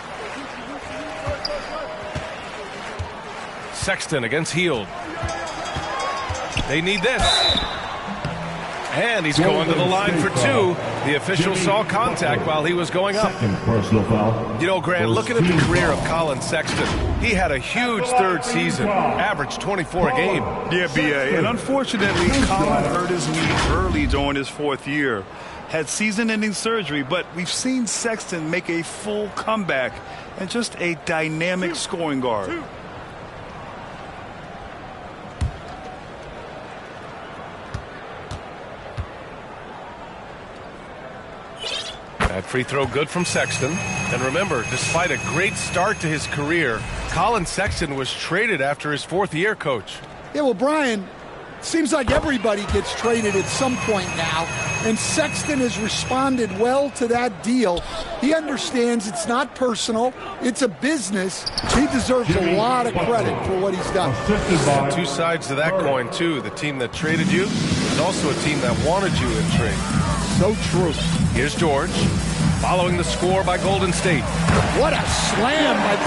Sexton against Hield. They need this. And he's going to the line for 2. The official saw contact while he was going up. You know, Grant, looking at the career of Colin Sexton, he had a huge 3rd season, averaged 24 a game. Yeah, B.A. And unfortunately, Colin hurt his knee early during his 4th year. Had season-ending surgery, but we've seen Sexton make a full comeback and just a dynamic scoring guard. That free throw good from Sexton. And remember, despite a great start to his career, Colin Sexton was traded after his 4th year, Coach. Yeah, well, Brian, seems like everybody gets traded at some point now, and Sexton has responded well to that deal. He understands it's not personal, it's a business. He deserves a lot of credit for what he's done. And 2 sides to that coin, too. The team that traded you is also a team that wanted you in trade. So true. Here's George, following the score by Golden State. What a slam by the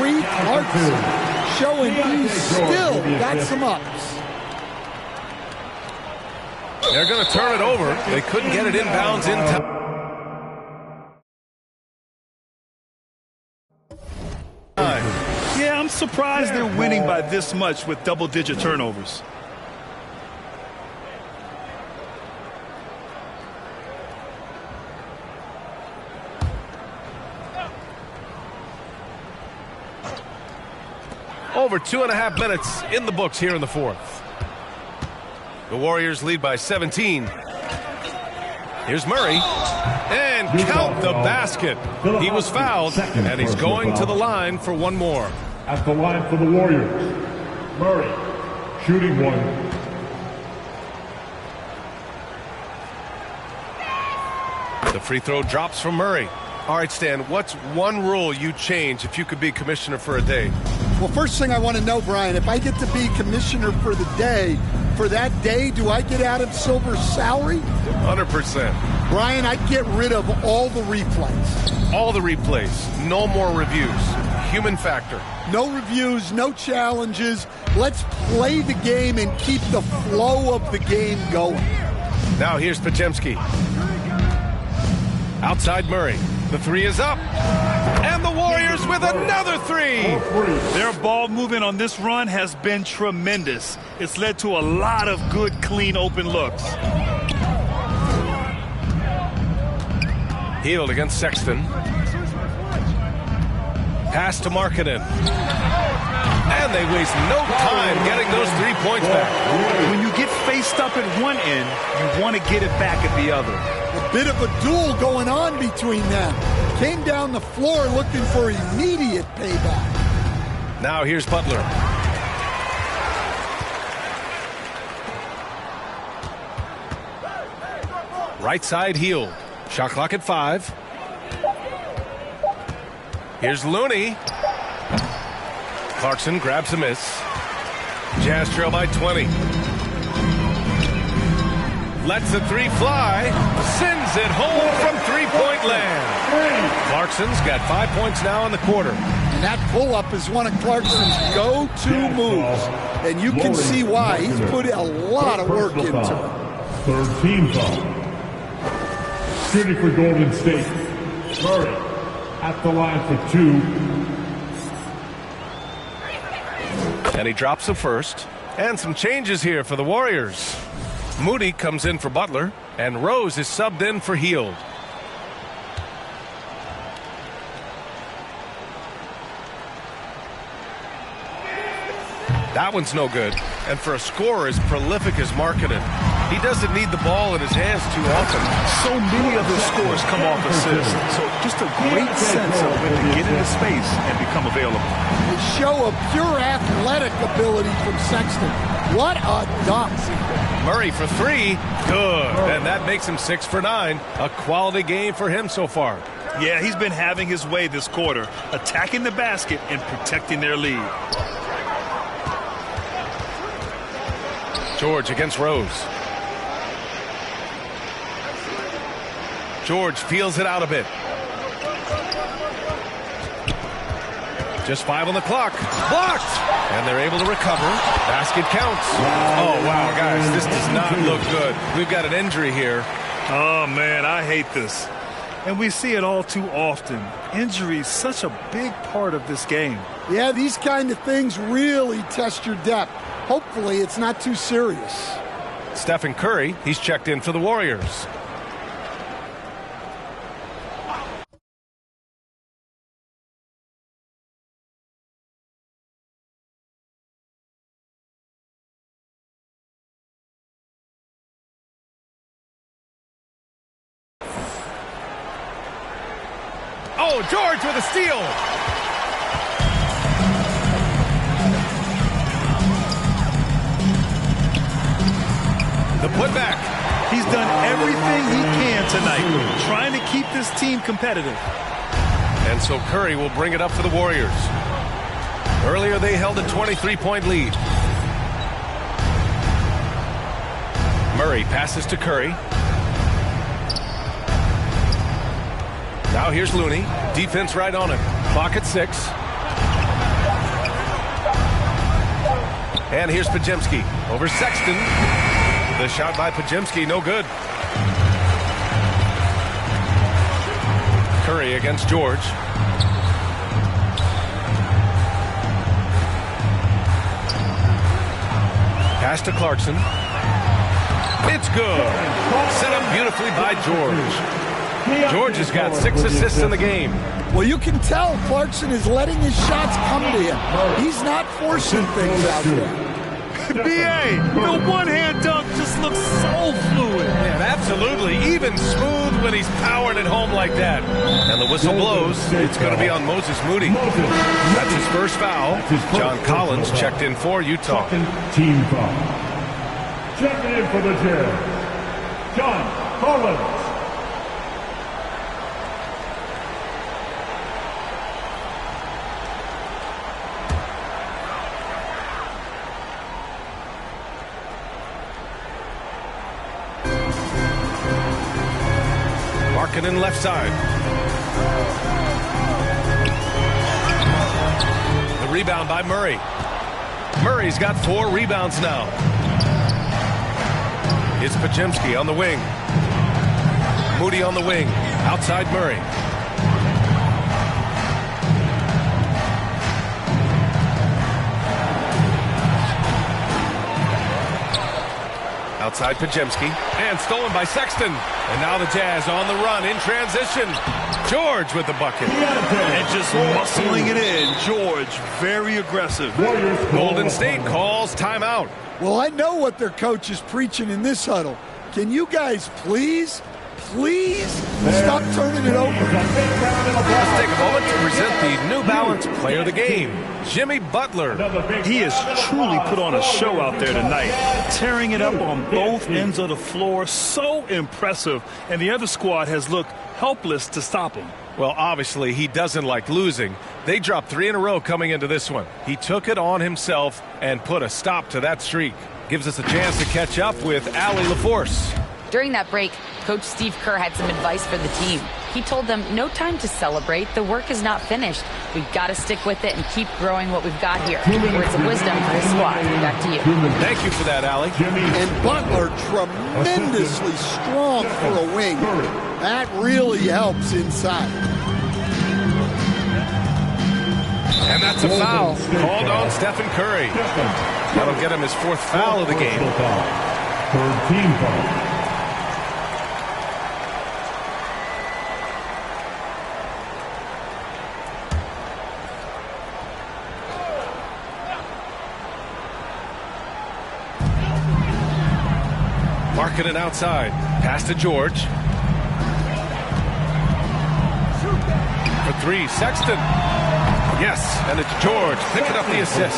6'3" Clarkson, showing he's still got some ups. They're going to turn it over. They couldn't get it inbounds in time. Yeah, I'm surprised they're winning by this much with double-digit turnovers. Over 2.5 minutes in the books here in the 4th. The Warriors lead by 17. Here's Murray. And count the basket. He was fouled, and he's going to the line for 1 more. At the line for the Warriors, Murray, shooting 1. The free throw drops from Murray. All right, Stan, what's one rule you'd change if you could be commissioner for a day? Well, first thing I want to know, Brian, if I get to be commissioner for the day, for that day, do I get Adam Silver's salary? 100%. Brian, I'd get rid of all the replays. All the replays. No more reviews. Human factor. No reviews, no challenges. Let's play the game and keep the flow of the game going. Now here's Podziemski. Outside Murray. The 3 is up. And the Warriors with another 3. Their ball movement on this run has been tremendous. It's led to a lot of good, clean, open looks. Hield against Sexton. Pass to Markkanen. And they waste no time getting those 3 points back. When you get faced up at one end, you want to get it back at the other. A bit of a duel going on between them. Came down the floor looking for immediate payback. Now here's Butler. Right side Hield. Shot clock at 5. Here's Looney. Clarkson grabs a miss. Jazz trail by 20. Lets the three fly. Sends it home from three-point land. Clarkson's got 5 points now in the quarter. And that pull-up is one of Clarkson's go-to moves. And you can see why. He's put a lot of work into it. Third team foul. Shooting for Golden State. Murray at the line for 2. And he drops the first. And some changes here for the Warriors. Moody comes in for Butler, and Rose is subbed in for Hield. That one's no good. And for a scorer as prolific as Markkanen, he doesn't need the ball in his hands too often. So many of his scores come off assists. So just a great sense of when to get into space and become available. They show a pure athletic ability from Sexton. What a dunk. Murray for 3. Good. And that makes him 6 for 9. A quality game for him so far. Yeah, he's been having his way this quarter, attacking the basket and protecting their lead. George against Rose. George feels it out a bit. Just 5 on the clock. Blocked! And they're able to recover. Basket counts. Oh, wow, guys, this does not look good. We've got an injury here. Oh, man, I hate this. And we see it all too often. Injury is such a big part of this game. Yeah, these kind of things really test your depth. Hopefully it's not too serious. Stephen Curry, he's checked in for the Warriors. Oh, George with a steal. The putback. He's done everything he can tonight, trying to keep this team competitive. And so Curry will bring it up for the Warriors. Earlier they held a 23-point lead. Murray passes to Curry. Now here's Looney. Defense right on him. Clock at 6. And here's Podziemski over Sexton. The shot by Podziemski, no good. Curry against George. Pass to Clarkson. It's good. Set up beautifully by George. George has got 6 assists in the game. Well, you can tell Clarkson is letting his shots come to him. He's not forcing things out there. B.A., the one-hand dunk just looks so fluid. Man, absolutely. Even smooth when he's powering it home like that. And the whistle blows. It's going to be on Moses Moody. That's his first foul. John Collins checked in for Utah. Team foul. Checking in for the Jazz, John Collins. In left side. The rebound by Murray. Murray's got 4 rebounds now. It's Podziemski on the wing. Moody on the wing. Outside Murray. Outside Podziemski. And stolen by Sexton. And now the Jazz on the run in transition. George with the bucket. And just muscling it in. George, very aggressive. Golden State calls timeout. Well, I know what their coach is preaching in this huddle. Can you guys please stop turning it over? Let's take a moment to present the New Balance Player of the Game, Jimmy Butler. He has truly put on a show out there tonight, tearing it up on both ends of the floor. So impressive. And the other squad has looked helpless to stop him. Well, obviously, he doesn't like losing, They dropped 3 in a row coming into this one. He took it on himself and put a stop to that streak. Gives us a chance to catch up with Allie LaForce. During that break, Coach Steve Kerr had some advice for the team. He told them, no time to celebrate. The work is not finished. We've got to stick with it and keep growing what we've got here. Words of wisdom for his squad. Back to you. Thank you for that, Allie. And Butler tremendously strong for a wing. That really helps inside. And that's a foul called on Stephen Curry. That'll get him his 4th foul of the game. 3rd team foul. Marking it outside. Pass to George. For 3, Sexton. Yes, and it's George picking up the assist.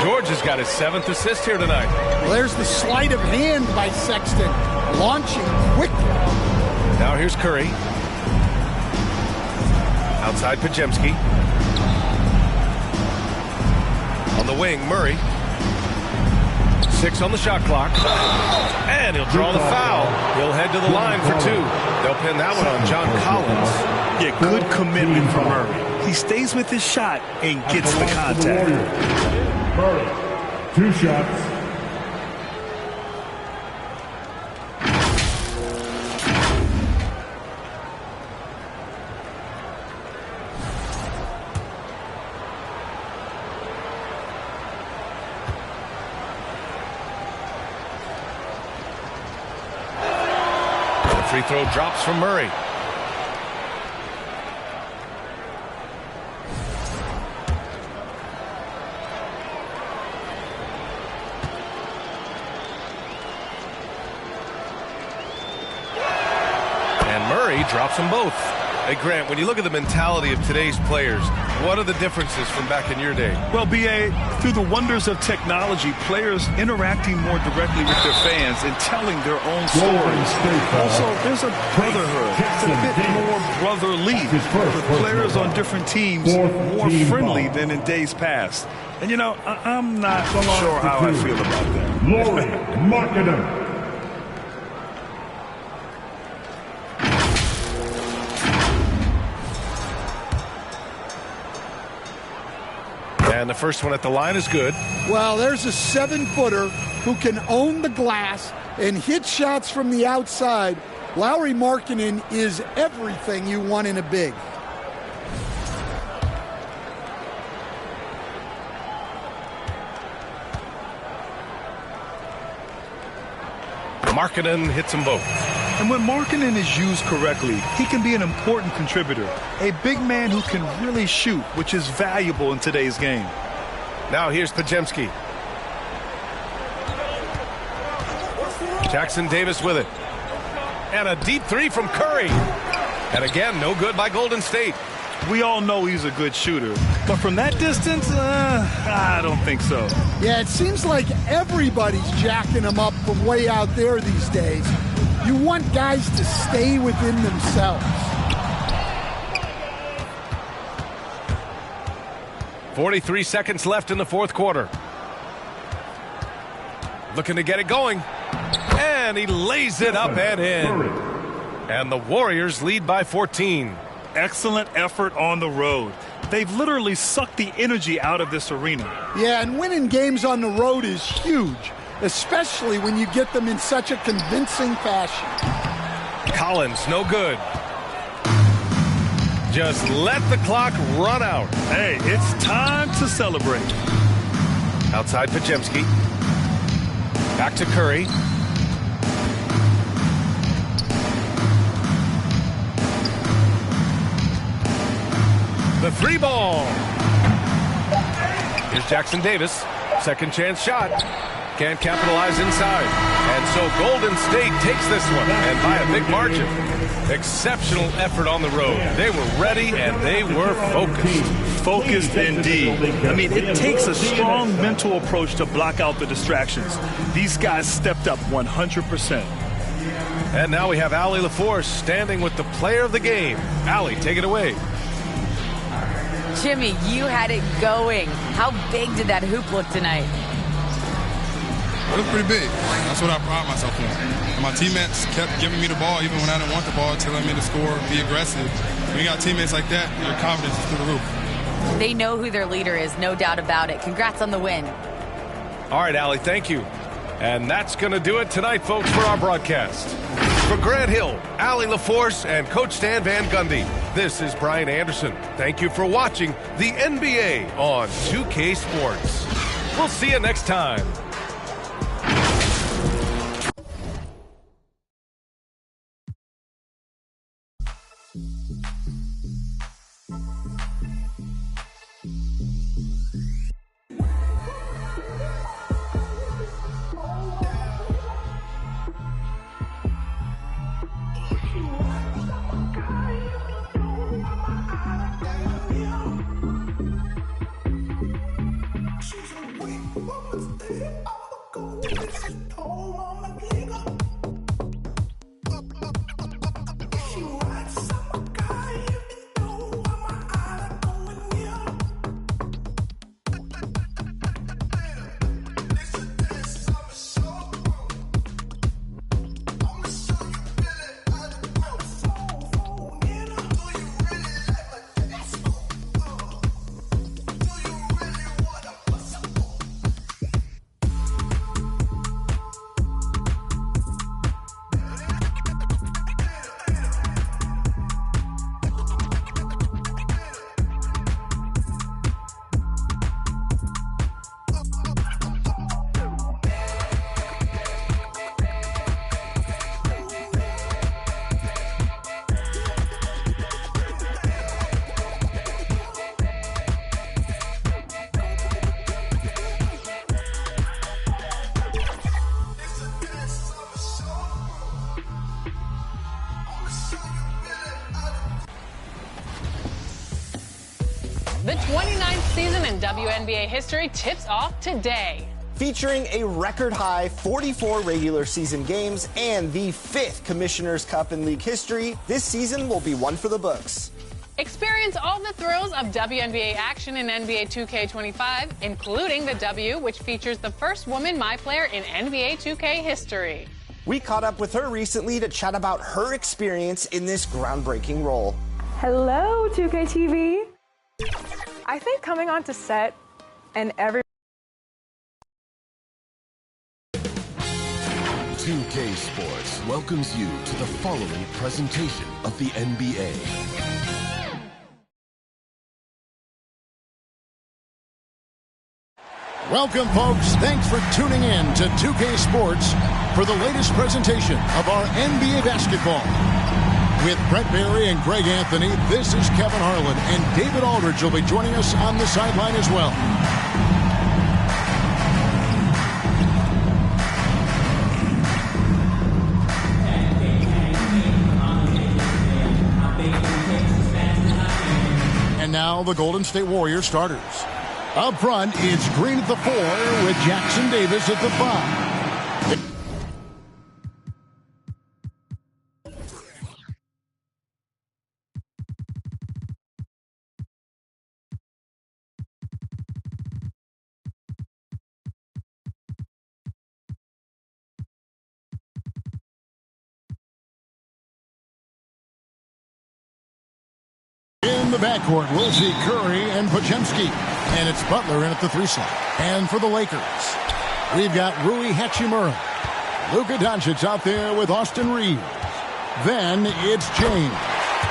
George has got his 7th assist here tonight. Well, there's the sleight of hand by Sexton, launching quickly. Now here's Curry. Outside Pajemski. On the wing, Murray. 6 on the shot clock. And he'll draw the foul. He'll head to the line for 2. They'll pin that one on John Collins. Yeah, good commitment from Murray. He stays with his shot and gets the contact. Murray, 2 shots. Free throw drops from Murray. And Murray drops them both. Hey, Grant, when you look at the mentality of today's players, what are the differences from back in your day? Well, B.A., through the wonders of technology, players interacting more directly with their fans and telling their own stories. Also, there's a brotherhood. It's a bit more brotherly. The players on different teams more friendly than in days past. And, you know, I'm not sure how I feel about that. Laurie Markkanen. And the first one at the line is good. Well, there's a 7-footer who can own the glass and hit shots from the outside. Lauri Markkanen is everything you want in a big. Markkanen hits them both. And when Markkanen is used correctly, he can be an important contributor. A big man who can really shoot, which is valuable in today's game. Now here's Pajemski. Jackson Davis with it. And a deep 3 from Curry. And again, no good by Golden State. We all know he's a good shooter. But from that distance, I don't think so. Yeah, it seems like everybody's jacking him up from way out there these days. You want guys to stay within themselves. 43 seconds left in the 4th quarter. Looking to get it going. And he lays it up and in. And the Warriors lead by 14. Excellent effort on the road. They've literally sucked the energy out of this arena. Yeah, and winning games on the road is huge, especially when you get them in such a convincing fashion. Collins, no good. Just let the clock run out. Hey, it's time to celebrate. Outside Pajemski. Back to Curry. The 3 ball. Here's Jackson Davis. Second chance shot. Can't capitalize inside. And so Golden State takes this one, and by a big margin. Exceptional effort on the road. They were ready, and they were focused. Focused indeed. I mean, it takes a strong mental approach to block out the distractions. These guys stepped up 100%. And now we have Allie LaForce standing with the player of the game. Allie, take it away. Jimmy, you had it going. How big did that hoop look tonight? It was pretty big. That's what I pride myself on. And my teammates kept giving me the ball even when I didn't want the ball, telling me to score, be aggressive. When you got teammates like that, your confidence is through the roof. They know who their leader is, no doubt about it. Congrats on the win. All right, Allie, thank you. And that's going to do it tonight, folks, for our broadcast. For Grant Hill, Allie LaForce, and Coach Stan Van Gundy, this is Brian Anderson. Thank you for watching the NBA on 2K Sports. We'll see you next time. The 29th season in WNBA history tips off today. Featuring a record-high 44 regular season games and the 5th Commissioner's Cup in league history, this season will be one for the books. Experience all the thrills of WNBA action in NBA 2K25, including the W, which features the first woman My Player in NBA 2K history. We caught up with her recently to chat about her experience in this groundbreaking role. Hello, 2K TV. I think coming onto set and every 2K Sports welcomes you to the following presentation of the NBA. Welcome, folks. Thanks for tuning in to 2K Sports for the latest presentation of our NBA basketball. With Brent Barry and Greg Anthony, this is Kevin Harlan, and David Aldridge will be joining us on the sideline as well. And now the Golden State Warriors starters. Up front, it's Green at the 4 with Jackson Davis at the 5. In the backcourt, we'll see Curry and Podziemski. And it's Butler in at the 3 slot. And for the Lakers, we've got Rui Hachimura. Luka Doncic out there with Austin Reeves. Then it's James.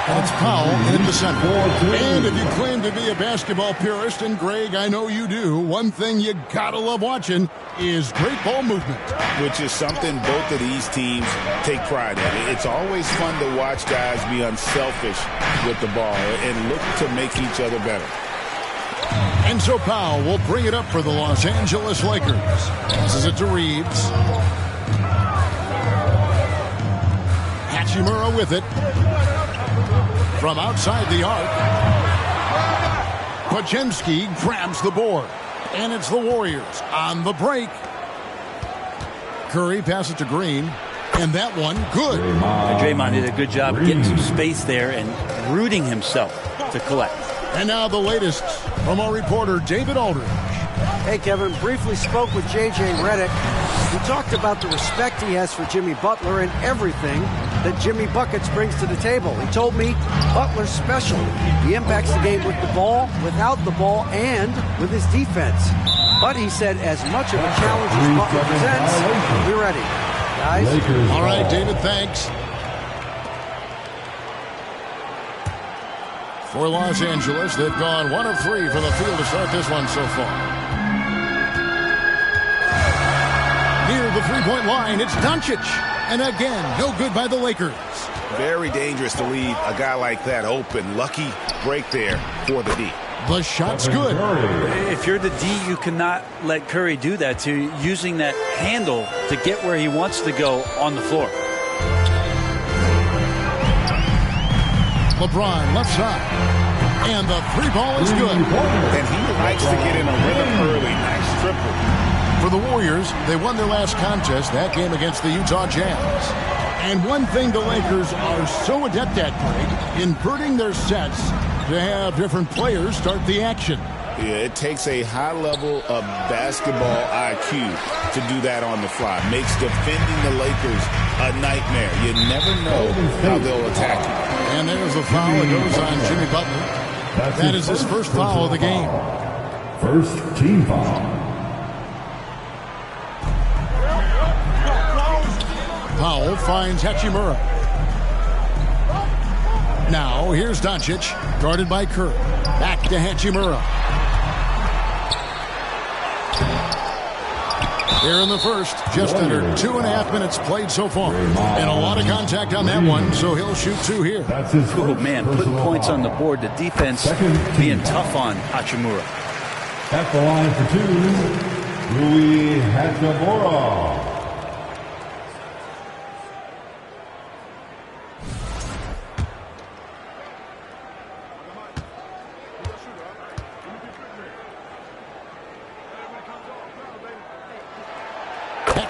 And it's Powell in the center. And if you claim to be a basketball purist, and Greg, I know you do, one thing you gotta love watching is great ball movement. Which is something both of these teams take pride in. It's always fun to watch guys be unselfish with the ball and look to make each other better. And so Powell will bring it up for the Los Angeles Lakers. Passes it to Reeves. Hachimura with it. From outside the arc, Podziemski grabs the board. And it's the Warriors on the break. Curry passes to Green. And that one, good. Draymond did a good job getting some space there and rooting himself to collect. And now the latest from our reporter, David Aldridge. Hey, Kevin, briefly spoke with J.J. Redick. He talked about the respect he has for Jimmy Butler and everything that Jimmy Buckets brings to the table. He told me Butler's special. He impacts the game with the ball, without the ball, and with his defense. But he said as much of a challenge as Butler presents, we're ready. Guys? All right, David, thanks. For Los Angeles, they've gone 1 of 3 from the field to start this one so far. Near the three-point line, it's Doncic. And again, no good by the Lakers. Very dangerous to leave a guy like that open. Lucky break there for the D. The shot's good. If you're the D, you cannot let Curry do that to you, using that handle to get where he wants to go on the floor. LeBron left side. And the three ball is good. And he likes to get in a rhythm early. Nice triple. For the Warriors, they won their last contest, that game against the Utah Jazz. And one thing the Lakers are so adept at, Craig, inverting their sets to have different players start the action. Yeah, it takes a high level of basketball IQ to do that on the fly. Makes defending the Lakers a nightmare. You never know how they'll attack you. And there's the foul that goes on Jimmy Butler. That is his first foul of the game. First team foul. Powell finds Hachimura. Now here's Doncic, guarded by Curry. Back to Hachimura. Here in the first, just under 2.5 minutes played so far. And a lot of contact on that one, so he'll shoot 2 here. Oh, man, putting points on the board. The defense being tough on Hachimura. At the line for 2, Rui Hachimura.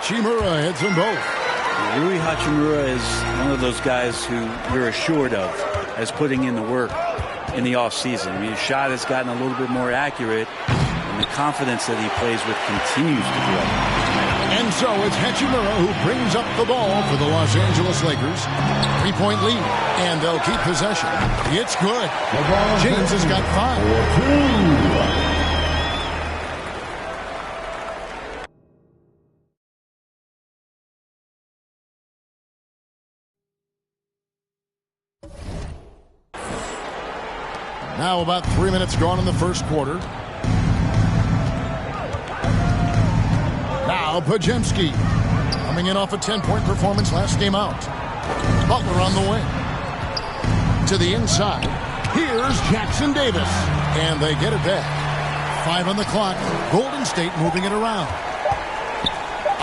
Hachimura hits them both. Rui Hachimura is one of those guys who you're assured of as putting in the work in the offseason. I mean, his shot has gotten a little bit more accurate, and the confidence that he plays with continues to grow. And so it's Hachimura who brings up the ball for the Los Angeles Lakers. 3-point lead, and they'll keep possession. It's good. James has got 5. Now about 3 minutes gone in the first quarter. Now Podziemski coming in off a 10-point performance last game out. Butler on the wing. To the inside. Here's Jackson Davis. And they get it back. 5 on the clock. Golden State moving it around.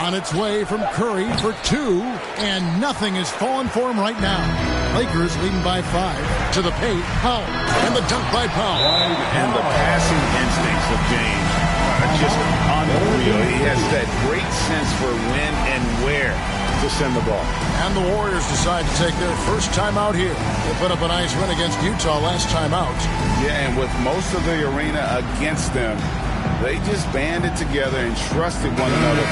On its way from Curry for 2. And nothing is falling for him right now. Lakers leading by 5 to the paint. Powell and the dunk by Powell. And the passing instincts of James are just unreal. He has that great sense for when and where to send the ball. And the Warriors decide to take their first time out here. They put up a nice win against Utah last time out. Yeah, and with most of the arena against them, they just banded together and trusted one another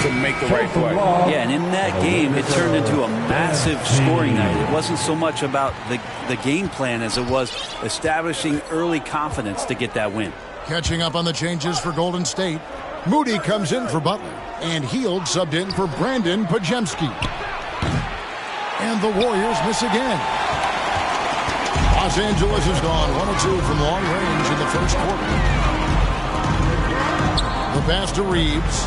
to make the right play. Yeah, and in that game, it turned into a massive scoring night. It wasn't so much about the game plan as it was establishing early confidence to get that win. Catching up on the changes for Golden State. Moody comes in for Butler, and Hield subbed in for Brandon Podziemski. And the Warriors miss again. Los Angeles has gone 1 of 2 from long range in the first quarter. The pass to Reeves.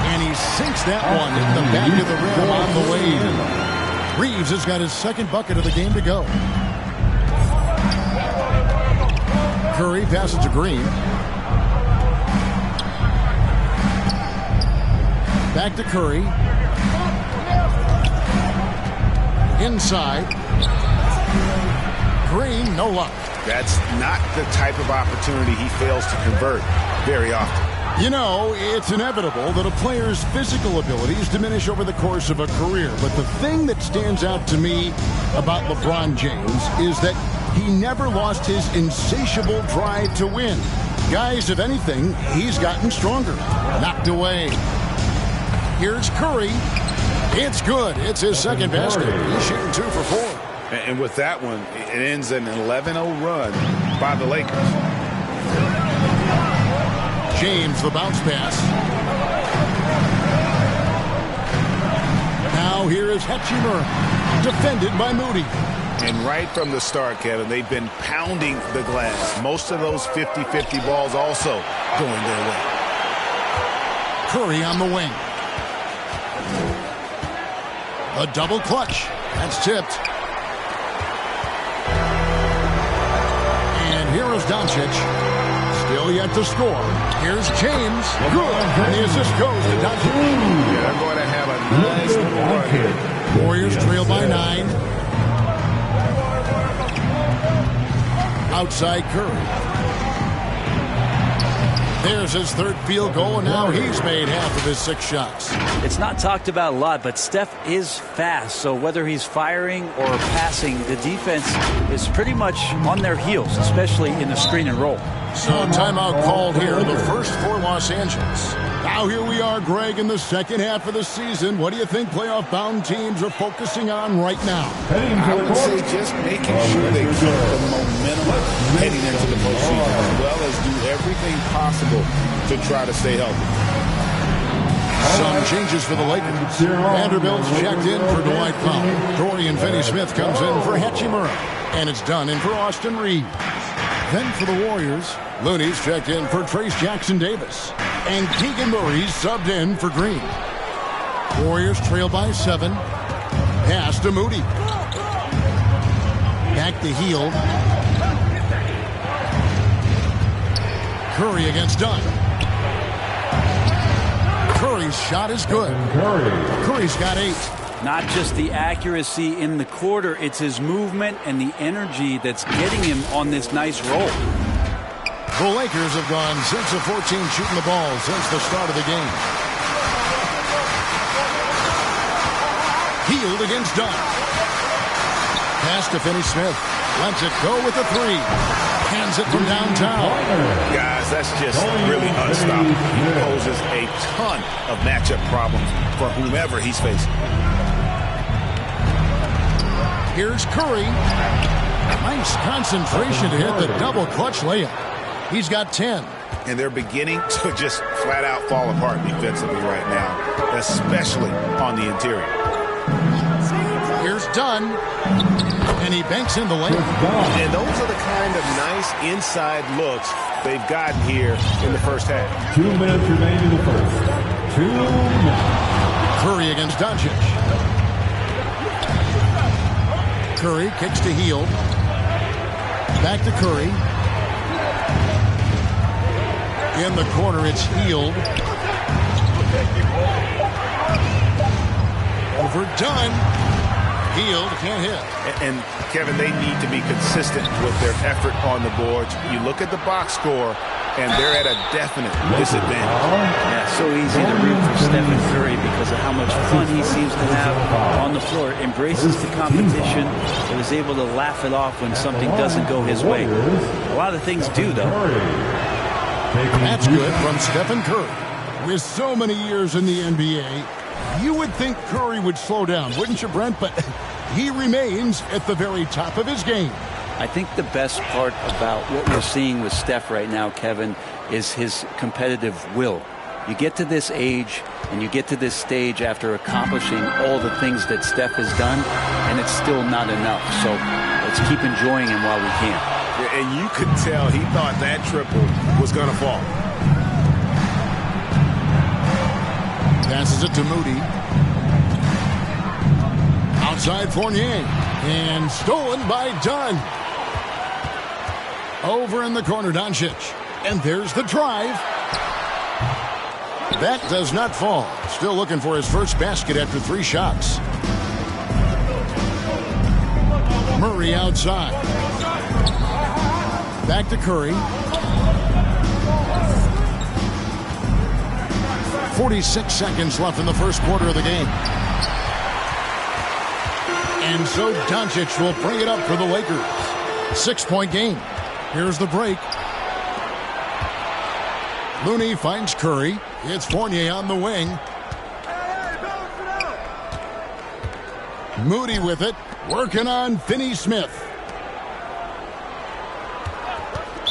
And he sinks that one in the back of the rim on the way in. Reeves has got his second bucket of the game to go. Curry passes to Green. Back to Curry. Inside. Green, no luck. That's not the type of opportunity he fails to convert very often. You know, it's inevitable that a player's physical abilities diminish over the course of a career. But the thing that stands out to me about LeBron James is that he never lost his insatiable drive to win. Guys, if anything, he's gotten stronger. Knocked away. Here's Curry. It's good. It's his second basket. He's shooting 2 for 4. And with that one, it ends an 11-0 run by the Lakers. James, the bounce pass. Now here is Hachimura, defended by Moody. And right from the start, Kevin, they've been pounding the glass. Most of those 50-50 balls also going their way. Curry on the wing. A double clutch. That's tipped. And here is Doncic. Still yet to score. Here's James. Good. And the assist goes to Doncic. Yeah, they're going to have a nice little run here. Warriors trail by 9. Outside Curry. There's his third field goal, and now he's made half of his 6 shots. It's not talked about a lot, but Steph is fast. So whether he's firing or passing, the defense is pretty much on their heels, especially in the screen and roll. So timeout called here, the first for Los Angeles. Now here we are, Greg, in the second half of the season. What do you think playoff-bound teams are focusing on right now? I would say just making sure they keep the momentum heading into the postseason, as well as do everything possible to try to stay healthy. Some changes for the Lakers. Vanderbilt's checked in for Dwight Powell. Dorian Finney-Smith comes in for Hachimura. And it's done in for Austin Reeves. Then for the Warriors, Looney's checked in for Trace Jackson-Davis. And Keegan Murray's subbed in for Green. Warriors trail by 7. Pass to Moody. Back to Hield. Curry against Dunn. Curry's shot is good. Curry's got 8. Not just the accuracy in the quarter, it's his movement and the energy that's getting him on this nice roll. The Lakers have gone 6 of 14 shooting the ball since the start of the game. Hield against Dunn. Pass to Finney-Smith. Lets it go with the 3. Hands it from downtown. Guys, that's just really unstoppable. He poses a ton of matchup problems for whomever he's facing. Here's Curry. Nice concentration to hit the double clutch layup. He's got 10. And they're beginning to just flat out fall apart defensively right now, especially on the interior. Here's Dunn. And he banks in the layup. And those are the kind of nice inside looks they've gotten here in the first half. 2 minutes remaining in the first. 2 minutes. Curry against Doncic. Curry kicks to Hield. Back to Curry. In the corner, it's Hield. Over Dunn. Hield can't hit. And Kevin, they need to be consistent with their effort on the boards. You look at the box score, and they're at a definite disadvantage. Yeah, so easy to root for Stephen Curry because of how much fun he seems to have on the floor. Embraces the competition and is able to laugh it off when something doesn't go his way. A lot of things do, though. That's good from Stephen Curry. With so many years in the NBA, you would think Curry would slow down, wouldn't you, Brent? But he remains at the very top of his game. I think the best part about what we're seeing with Steph right now, Kevin, is his competitive will. You get to this age and you get to this stage after accomplishing all the things that Steph has done, and it's still not enough. So let's keep enjoying him while we can. And you could tell he thought that triple was going to fall. Passes it to Moody. Outside Fournier. And stolen by Dunn. Over in the corner, Doncic. And there's the drive. That does not fall. Still looking for his first basket after 3 shots. Murray outside. Back to Curry. 46 seconds left in the first quarter of the game. And so Doncic will bring it up for the Lakers. 6-point game. Here's the break. Looney finds Curry. It's Fournier on the wing. Moody with it. Working on Finney-Smith.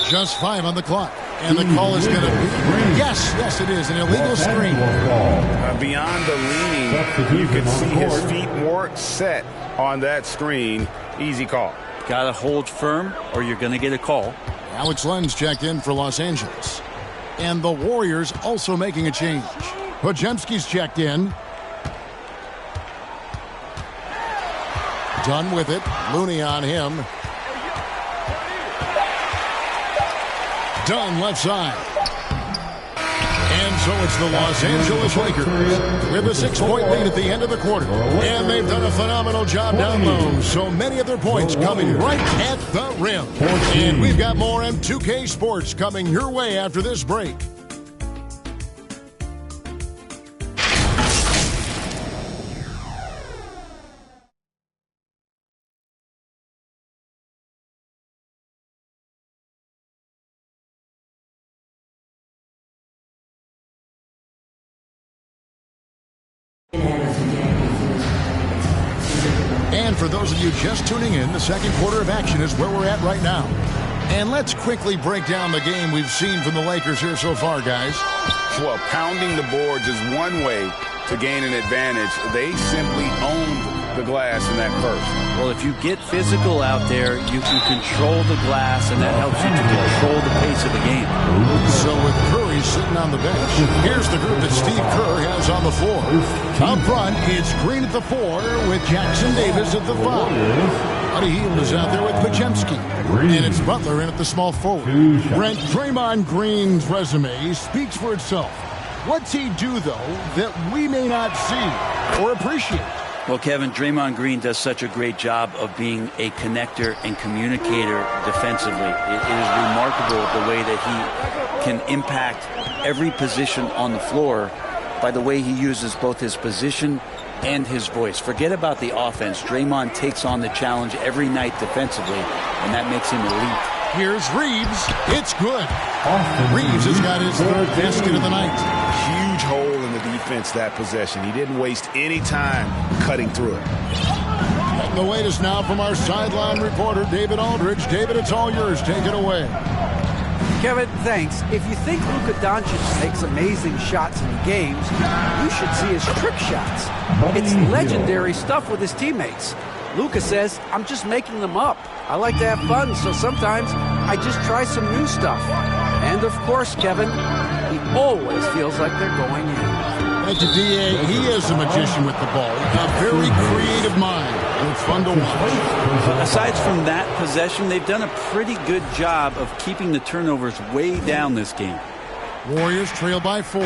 Just 5 on the clock. And the call is going to be... Yes, it is. An illegal screen. Beyond the leaning, you can see his feet weren't set on that screen. Easy call. Got to hold firm or you're going to get a call. Alex Len's checked in for Los Angeles. And the Warriors also making a change. Podziemski's checked in. Done with it. Looney on him. Dunn left side. And so it's the Los Angeles Lakers with a 6-point lead at the end of the quarter. And they've done a phenomenal job down low. So many of their points coming right at the rim. And we've got more M2K Sports coming your way after this break. And for those of you just tuning in, the second quarter of action is where we're at right now. And let's quickly break down the game we've seen from the Lakers here so far, guys. Well, pounding the boards is one way to gain an advantage. They simply owned the glass in that first. Well, if you get physical out there, you can control the glass, and that helps you to control the pace of the game. So with Curry sitting on the bench, here's the group that Steve Kerr has on the floor. Up front, it's Green at the 4 with Jackson Davis at the 5. Buddy Hield is out there with Podziemski. And it's Butler in at the small forward. Brent, Draymond Green's resume speaks for itself. What's he do, though, that we may not see or appreciate? Well, Kevin, Draymond Green does such a great job of being a connector and communicator defensively. It is remarkable the way that he can impact every position on the floor by the way he uses both his position and his voice. Forget about the offense. Draymond takes on the challenge every night defensively, and that makes him elite. Here's Reeves. It's good. Reeves has got his third basket of the night. Huge hole in the defense that possession. He didn't waste any time cutting through it. And the latest now from our sideline reporter, David Aldridge. David, it's all yours. Take it away. Kevin, thanks. If you think Luka Doncic makes amazing shots in games, you should see his trick shots. It's legendary stuff with his teammates. Luka says, I'm just making them up. I like to have fun, so sometimes I just try some new stuff. And of course, Kevin, he always feels like they're going in. Thank you, D.A. He is a magician with the ball. A very creative mind. And it's fun to watch. Aside from that possession, they've done a pretty good job of keeping the turnovers way down this game. Warriors trail by 4.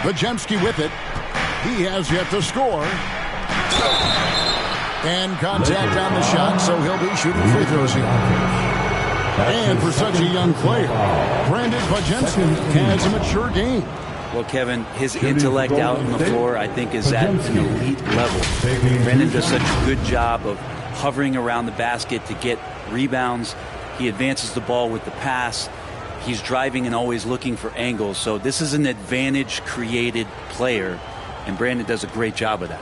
Podziemski with it. He has yet to score. And contact on the shot, so he'll be shooting free throws here. And for such a young player, Brandon Podziemski has a mature game. Well, Kevin, his intellect out on the floor, I think, is at an elite level. Brandon does such a good job of hovering around the basket to get rebounds. He advances the ball with the pass. He's driving and always looking for angles. So this is an advantage-created player, and Brandon does a great job of that.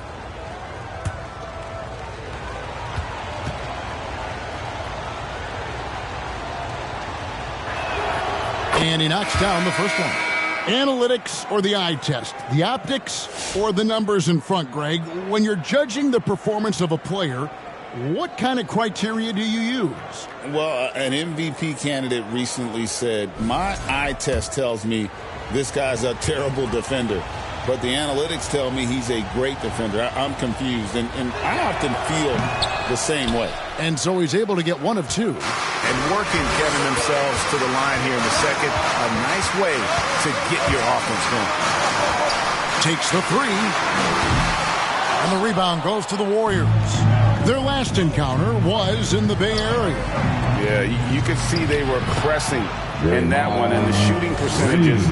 And he knocks down the first one. Analytics or the eye test? The optics or the numbers in front, Greg? When you're judging the performance of a player, what kind of criteria do you use? Well, an MVP candidate recently said, my eye test tells me this guy's a terrible defender, but the analytics tell me he's a great defender. I'm confused, and I often feel the same way. And so he's able to get one of 2. And working Kevin themselves to the line here in the second, a nice way to get your offense going. Takes the 3. And the rebound goes to the Warriors. Their last encounter was in the Bay Area. Yeah, you could see they were pressing in that one, and the shooting percentages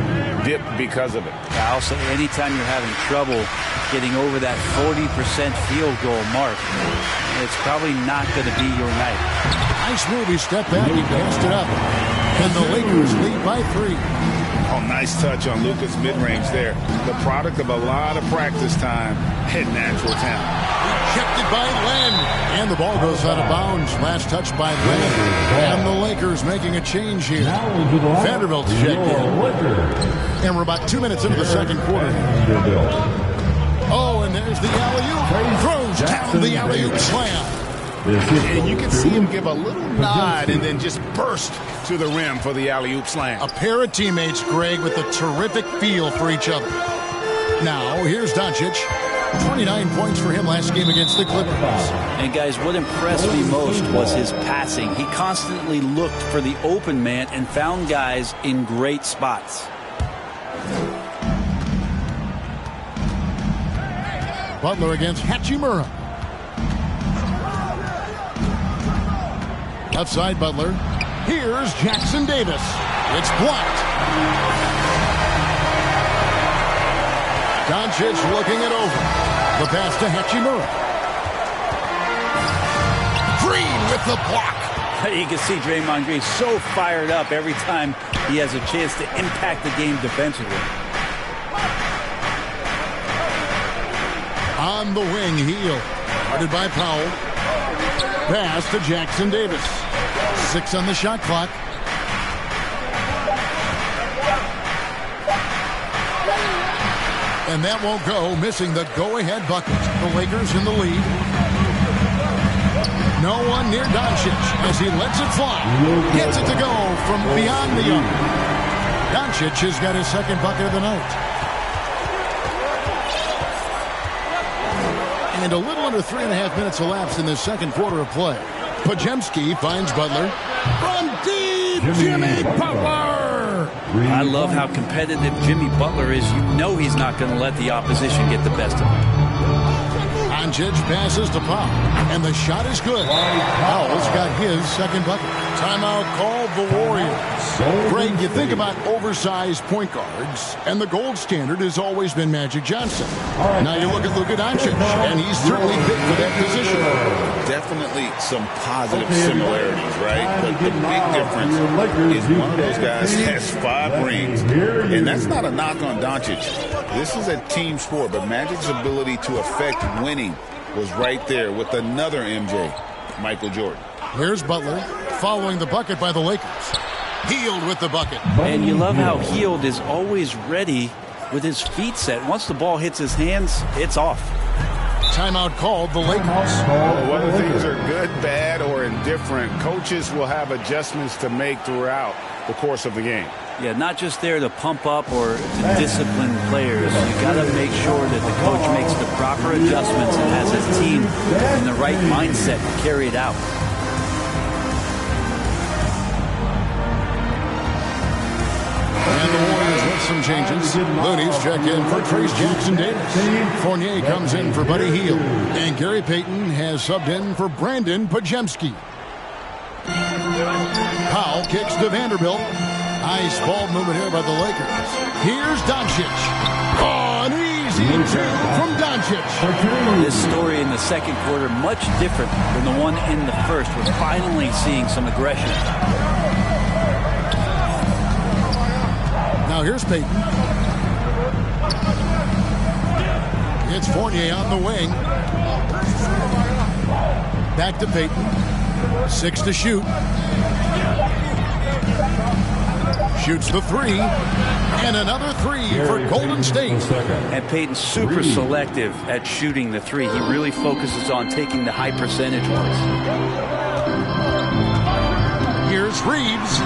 dipped because of it. I'll say anytime you're having trouble getting over that 40% field goal mark, it's probably not going to be your night. Nice move. He stepped back. He passed it up. And the Lakers lead by 3. Oh, nice touch on Luka's mid-range there. The product of a lot of practice time and natural talent. Rejected by Len. And the ball goes out of bounds. Last touch by Len. And the Lakers making a change here. Vanderbilt's checked in. And we're about 2 minutes into the second quarter. Oh, and there's the alley-oop. Throws down the alley-oop slam. And you can see him give a little nod and then just burst to the rim for the alley-oop slam. A pair of teammates, Greg, with a terrific feel for each other. Now, here's Doncic. 29 points for him last game against the Clippers. And guys, what impressed me most was his passing. He constantly looked for the open man and found guys in great spots. Butler against Hachimura. Left side, Butler. Here's Jackson Davis. It's blocked. Doncic looking it over. The pass to Hachimura. Green with the block. You can see Draymond Green so fired up every time he has a chance to impact the game defensively. On the wing, Heel. Guarded by Powell. Pass to Jackson Davis. 6 on the shot clock. And that won't go, missing the go-ahead bucket. The Lakers in the lead. No one near Doncic as he lets it fly. Gets it to go from beyond the arc. Doncic has got his second bucket of the night. And a little under 3.5 minutes elapsed in the second quarter of play. Podziemski finds Butler. From deep, Jimmy Butler! I love how competitive Jimmy Butler is. You know he's not going to let the opposition get the best of him. Doncic passes to Powell, and the shot is good. Powell's got his second bucket. Timeout called the Warriors. Greg, you think about oversized point guards, and the gold standard has always been Magic Johnson. Now you look at Luka Doncic, and he's certainly big for that position. Definitely some positive similarities, right? But the big difference is one of those guys has 5 rings, and that's not a knock on Doncic. This is a team sport, but Magic's ability to affect winning was right there with another MJ, Michael Jordan. Here's Butler following the bucket by the Lakers. Hield with the bucket. And you love how Hield is always ready with his feet set. Once the ball hits his hands, it's off. Timeout called the Lakers. Whether things are good, bad, or indifferent, coaches will have adjustments to make throughout the course of the game. Yeah, not just there to pump up or to discipline players. You got to make sure that the coach makes the proper adjustments and has his team in the right mindset to carry it out. And the Warriors with some changes. Looney's checked in for Trace Jackson Davis. Fournier comes in for Buddy Hield. And Gary Payton has subbed in for Brandon Podziemski. Powell kicks to Vanderbilt. Nice ball movement here by the Lakers. Here's Doncic. Oh, an easy two from Doncic. This story in the second quarter much different than the one in the first. We're finally seeing some aggression. Now here's Payton. It's Fournier on the wing. Back to Payton. 6 to shoot. Shoots the 3. And another 3 for Golden State. And Payton's super selective at shooting the 3. He really focuses on taking the high percentage ones. Here's Reeves.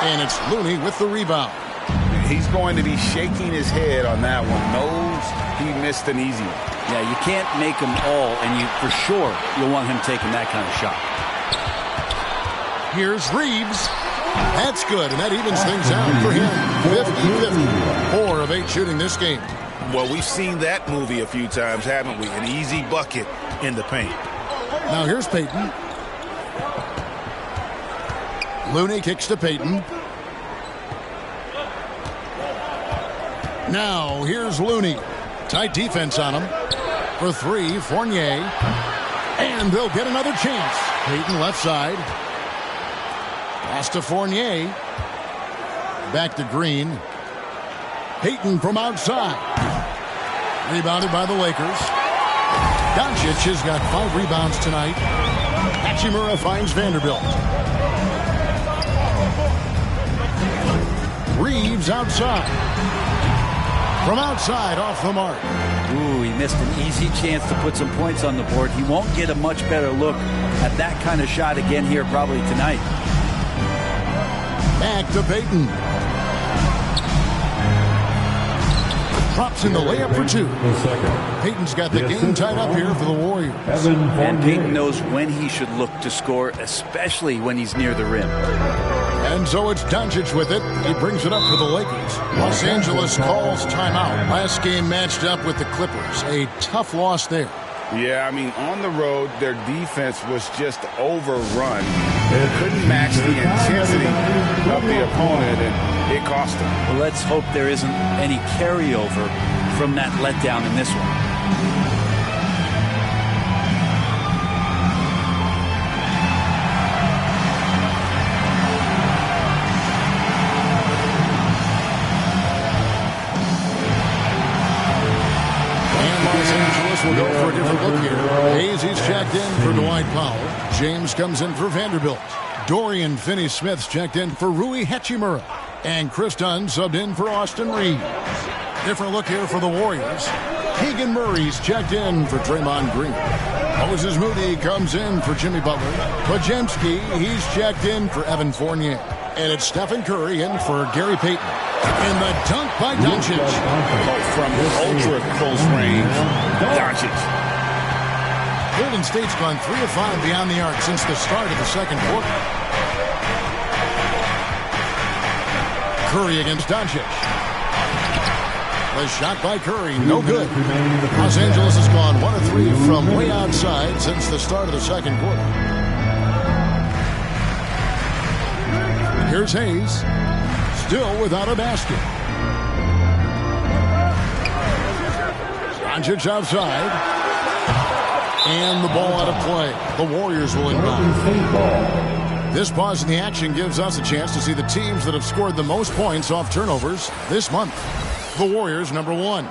And it's Looney with the rebound. He's going to be shaking his head on that one. Knows he missed an easy one. Yeah, you can't make them all, and you for sure you'll want him taking that kind of shot. Here's Reeves. That's good, and that evens things out for him. 50-50. 4 of 8 shooting this game. Well, we've seen that movie a few times, haven't we? An easy bucket in the paint. Now here's Payton. Looney kicks to Payton. Now here's Looney. Tight defense on him. For three, Fournier. And they'll get another chance. Payton left side. Pass to Fournier. Back to Green. Payton from outside. Rebounded by the Lakers. Doncic has got 5 rebounds tonight. Hachimura finds Vanderbilt. Reeves outside. From outside, off the mark. Ooh, he missed an easy chance to put some points on the board. He won't get a much better look at that kind of shot again here probably tonight. Back to Payton. Drops in the layup for 2. Payton's got the game tied up here for the Warriors. And Payton knows when he should look to score, especially when he's near the rim. And so it's Doncic with it. He brings it up for the Lakers. Los Angeles calls timeout. Last game matched up with the Clippers. A tough loss there. Yeah, I mean, on the road, their defense was just overrun. They couldn't match the intensity of the opponent, and it cost them. Well, let's hope there isn't any carryover from that letdown in this one. We'll go for a different look here. Hayes, he's checked in for Dwight Powell. James comes in for Vanderbilt. Dorian Finney-Smith's checked in for Rui Hachimura. And Chris Dunn subbed in for Austin Reeves. Different look here for the Warriors. Keegan Murray's checked in for Draymond Green. Moses Moody comes in for Jimmy Butler. Podziemski, he's checked in for Evan Fournier. And it's Stephen Curry in for Gary Payton. And the dunk by Doncic. From ultra close range, Doncic. Golden State's gone 3 of 5 beyond the arc since the start of the second quarter. Curry against Doncic. The shot by Curry, no good. Los Angeles has gone 1 of 3 from way outside since the start of the second quarter. Here's Hayes. Still without a basket. Doncic outside. And the ball out of play. The Warriors will inbound. This pause in the action gives us a chance to see the teams that have scored the most points off turnovers this month. The Warriors, number 1.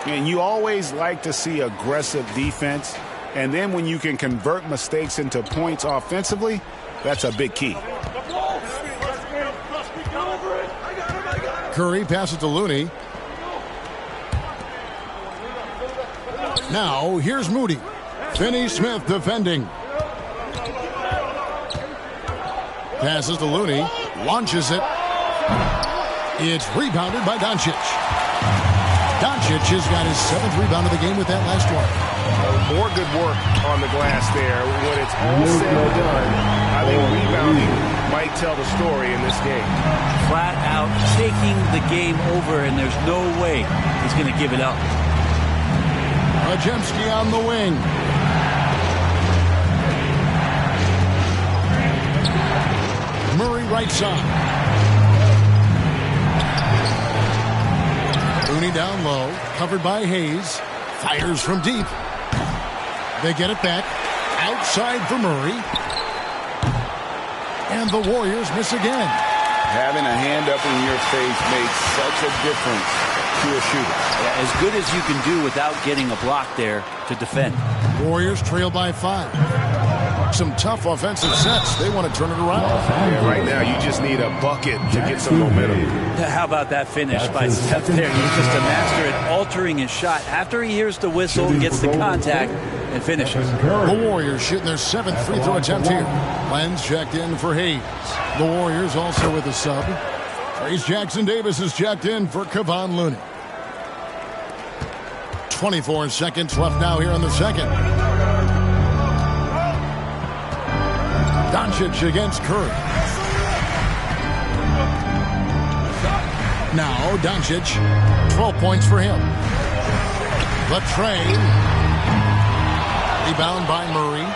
And you always like to see aggressive defense. And then when you can convert mistakes into points offensively, that's a big key. Curry passes to Looney. Now, here's Moody. Finney-Smith defending. Passes to Looney. Launches it. It's rebounded by Doncic. Doncic has got his 7th rebound of the game with that last one. More good work on the glass there. When it's all said and done, I think rebounding might tell the story in this game. Flat out taking the game over, and there's no way he's going to give it up. Podziemski on the wing. Murray right side. Looney down low, covered by Hayes. Fires from deep. They get it back. Outside for Murray. And the Warriors miss again. Having a hand up in your face makes such a difference to a shooter. Yeah, as good as you can do without getting a block there to defend. Warriors trail by 5. Some tough offensive sets. They want to turn it around. Yeah, right now, you just need a bucket to get some momentum. How about that finish by Steph there? He's just a master at altering his shot. After he hears the whistle, gets the contact, and finishes. The Warriors shooting their 7th free throw attempt here. Lenz checked in for Hayes. The Warriors also with a sub. Trace Jackson-Davis is checked in for Kevon Looney. 24 seconds left now here in the second. Doncic against Curry. Now Doncic, 12 points for him. The tray. Rebound by Murray.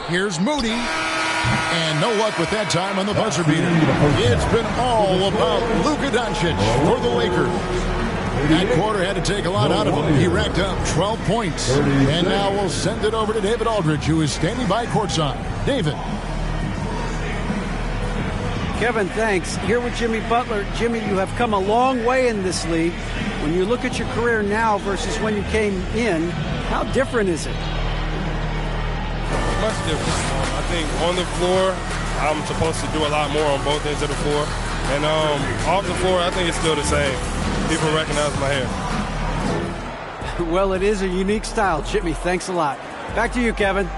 Here's Moody. And no luck with that time on the buzzer beater. It's been all about Luka Doncic for the Lakers. That quarter had to take a lot out of him. He racked up 12 points. And now we'll send it over to David Aldridge, who is standing by courtside. David. Kevin, thanks. Here with Jimmy Butler. Jimmy, you have come a long way in this league. When you look at your career now versus when you came in, how different is it? Much different. I think on the floor, I'm supposed to do a lot more on both ends of the floor. And off the floor, I think it's still the same. People recognize my hair. Well, it is a unique style, Jimmy. Thanks a lot. Back to you, Kevin.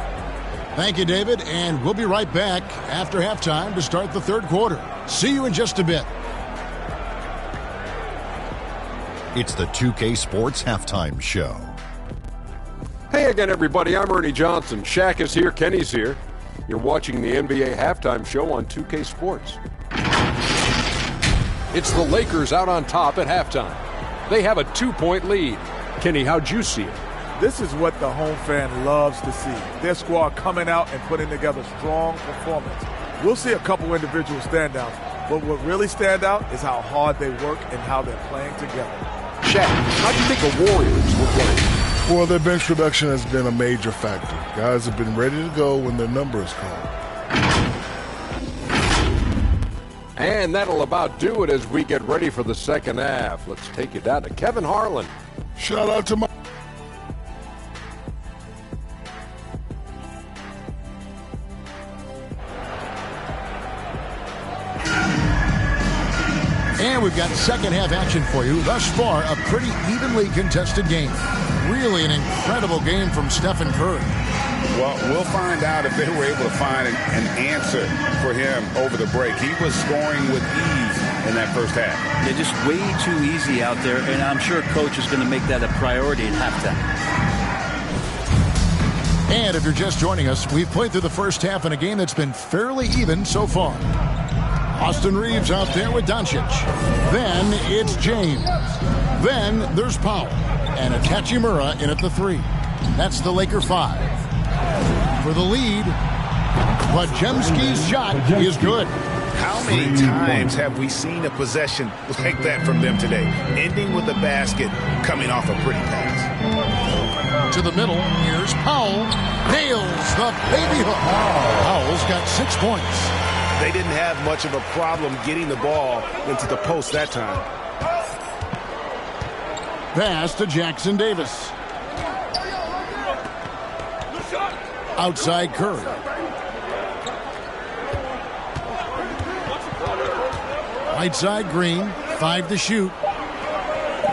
Thank you, David. And we'll be right back after halftime to start the third quarter. See you in just a bit. It's the 2K Sports Halftime Show. Hey again, everybody. I'm Ernie Johnson. Shaq is here. Kenny's here. You're watching the NBA Halftime Show on 2K Sports. It's the Lakers out on top at halftime. They have a 2-point lead. Kenny, how'd you see it? This is what the home fan loves to see. Their squad coming out and putting together strong performance. We'll see a couple individual standouts, but what really stand out is how hard they work and how they're playing together. Shaq, how do you think the Warriors will play? Well, their bench production has been a major factor. Guys have been ready to go when their number is called. And that'll about do it as we get ready for the second half. Let's take you down to Kevin Harlan. Shout out to my... And we've got second half action for you. Thus far, a pretty evenly contested game. Really an incredible game from Stephen Curry. Well, we'll find out if they were able to find an answer for him over the break. He was scoring with ease in that first half. Yeah, just way too easy out there, and I'm sure Coach is going to make that a priority at halftime. And if you're just joining us, we've played through the first half in a game that's been fairly even so far. Austin Reeves out there with Doncic. Then it's James. Then there's Powell. And Hachimura in at the 3. That's the Laker 5. For the lead, Podziemski's shot is good. How many times have we seen a possession like that from them today? Ending with a basket, coming off a pretty pass. To the middle, here's Powell. Nails the baby hook. Powell's got 6 points. They didn't have much of a problem getting the ball into the post that time. Pass to Jackson Davis. Outside Curry. Right side Green. 5 to shoot.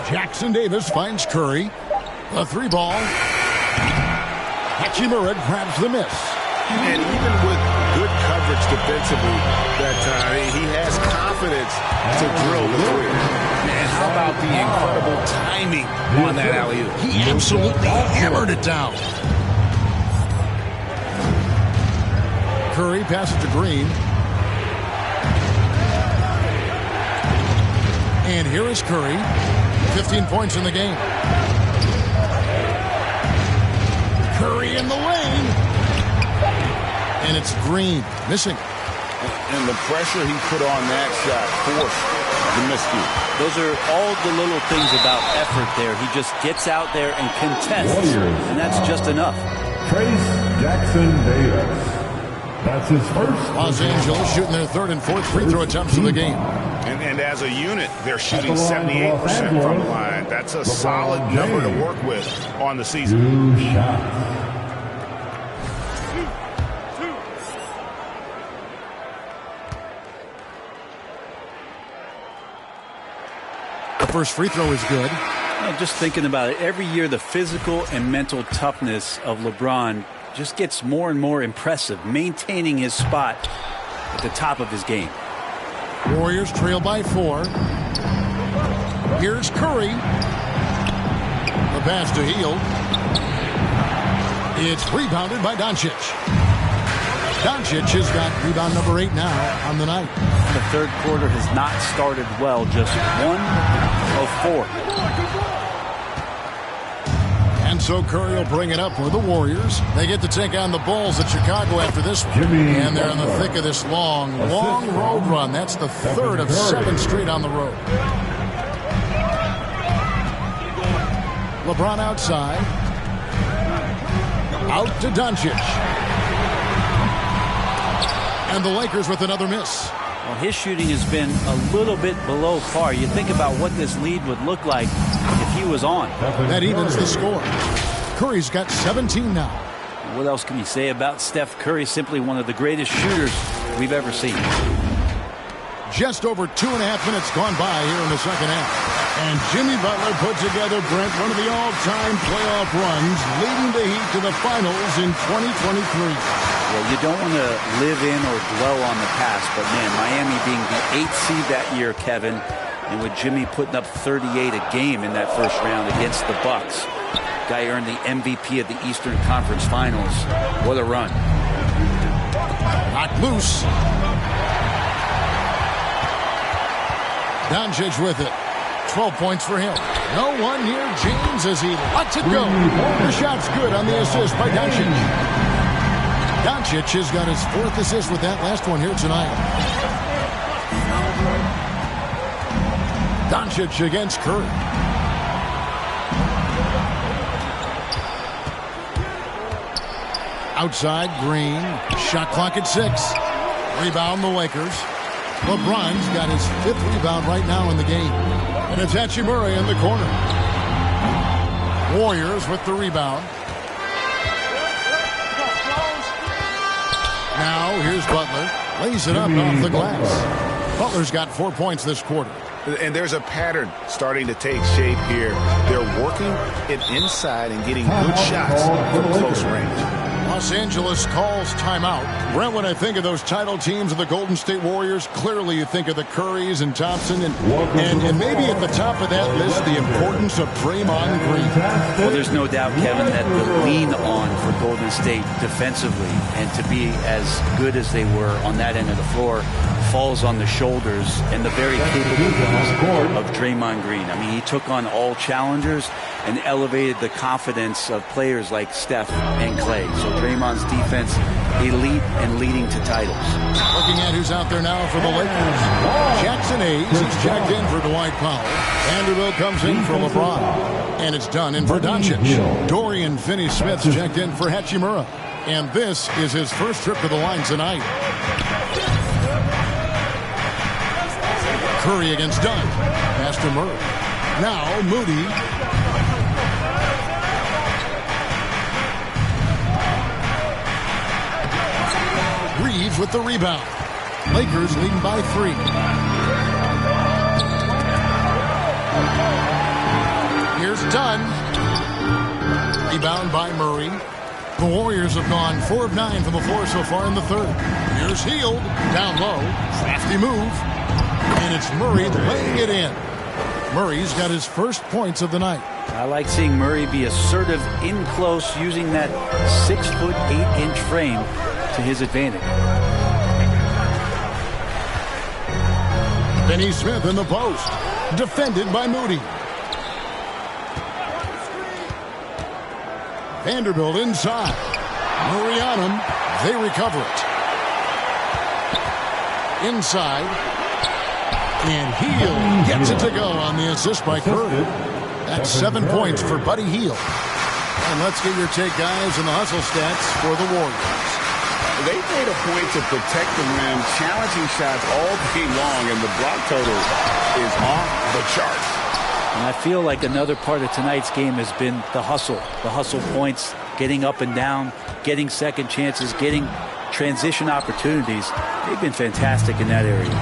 Jackson Davis finds Curry. The 3 ball. Hachimura grabs the miss. And even with good coverage defensively that time, he has confidence to drill the 3. And how about the incredible timing on that alley-oop? He absolutely hammered it down. Curry passes to Green. And here is Curry. 15 points in the game. Curry in the lane. And it's Green missing. And the pressure he put on that shot forced the miscue. Those are all the little things about effort there. He just gets out there and contests, and that's just enough. Trace Jackson Davis. That's his first. Los Angeles shooting their 3rd and 4th free throw attempts of the game. And as a unit, they're shooting 78% from the line. That's a solid number to work with on the season. 2 shots. The first free throw is good. Just thinking about it, every year the physical and mental toughness of LeBron just gets more and more impressive, maintaining his spot at the top of his game. Warriors trail by 4. Here's Curry. The pass to Hield. It's rebounded by Doncic. Doncic has got rebound number 8 now on the night. The third quarter has not started well, just 1 of 4. And so Curry will bring it up for the Warriors. They get to take on the Bulls at Chicago after this one. And they're in the thick of this long road run. That's the third of 7 straight on the road. LeBron outside. Out to Doncic. And the Lakers with another miss. Well, his shooting has been a little bit below par. You think about what this lead would look like if he was on. That evens the score. Curry's got 17 now. What else can you say about Steph Curry? Simply one of the greatest shooters we've ever seen. Just over 2.5 minutes gone by here in the second half. And Jimmy Butler put together, Brent, one of the all-time playoff runs, leading the Heat to the finals in 2023. Well, you don't want to live in or dwell on the past, but man, Miami being the 8th seed that year, Kevin, and with Jimmy putting up 38 a game in that first round against the Bucks. Guy earned the MVP of the Eastern Conference Finals. What a run. Knocked loose. Doncic with it. 12 points for him. No one near James as he lets it go. The shot's good on the assist by Doncic. Doncic has got his 4th assist with that last one here tonight. Doncic against Curry. Outside, Green. Shot clock at 6. Rebound the Lakers. LeBron's got his 5th rebound right now in the game. And it's Hachimura in the corner. Warriors with the rebound. Now here's Butler. Lays it up off the glass. Butler's got 4 points this quarter. And there's a pattern starting to take shape here. They're working it inside and getting good shots from close range. Los Angeles calls timeout. Brent, when I think of those title teams of the Golden State Warriors, clearly you think of the Currys and Thompson, and maybe at the top of that list, the importance of Draymond Green. Well, there's no doubt, Kevin, that the lean on for Golden State defensively and to be as good as they were on that end of the floor falls on the shoulders and the very capabilities of Draymond Green. I mean, he took on all challengers and elevated the confidence of players like Steph and Clay. So Draymond's defense, elite and leading to titles. Looking at who's out there now for the Lakers. Jackson Hayes is checked in for Dwight Powell. Vanderbilt comes in for LeBron. And it's done in for Doncic. Dorian Finney-Smith's checked in for Hachimura. And this is his first trip to the line tonight. Curry against Dunn. Pass to Murray. Now Moody. Reeves with the rebound. Lakers leading by 3. Here's Dunn. Rebound by Murray. The Warriors have gone 4 of 9 from the floor so far in the third. Here's Hield. Down low. Crafty move. And it's Murray laying it in. Murray's got his first points of the night. I like seeing Murray be assertive in close, using that 6'8" frame to his advantage. Finney-Smith in the post. Defended by Moody. Vanderbilt inside. Murray on him. They recover it. Inside. And Hield gets it to go on the assist by Curry. That's 7 points for Buddy Hield. And let's get your take, guys, on the hustle stats for the Warriors. They made a point to protect the rim, challenging shots all day long, and the block total is off the charts. And I feel like another part of tonight's game has been the hustle points, getting up and down, getting second chances, getting transition opportunities. They've been fantastic in that area.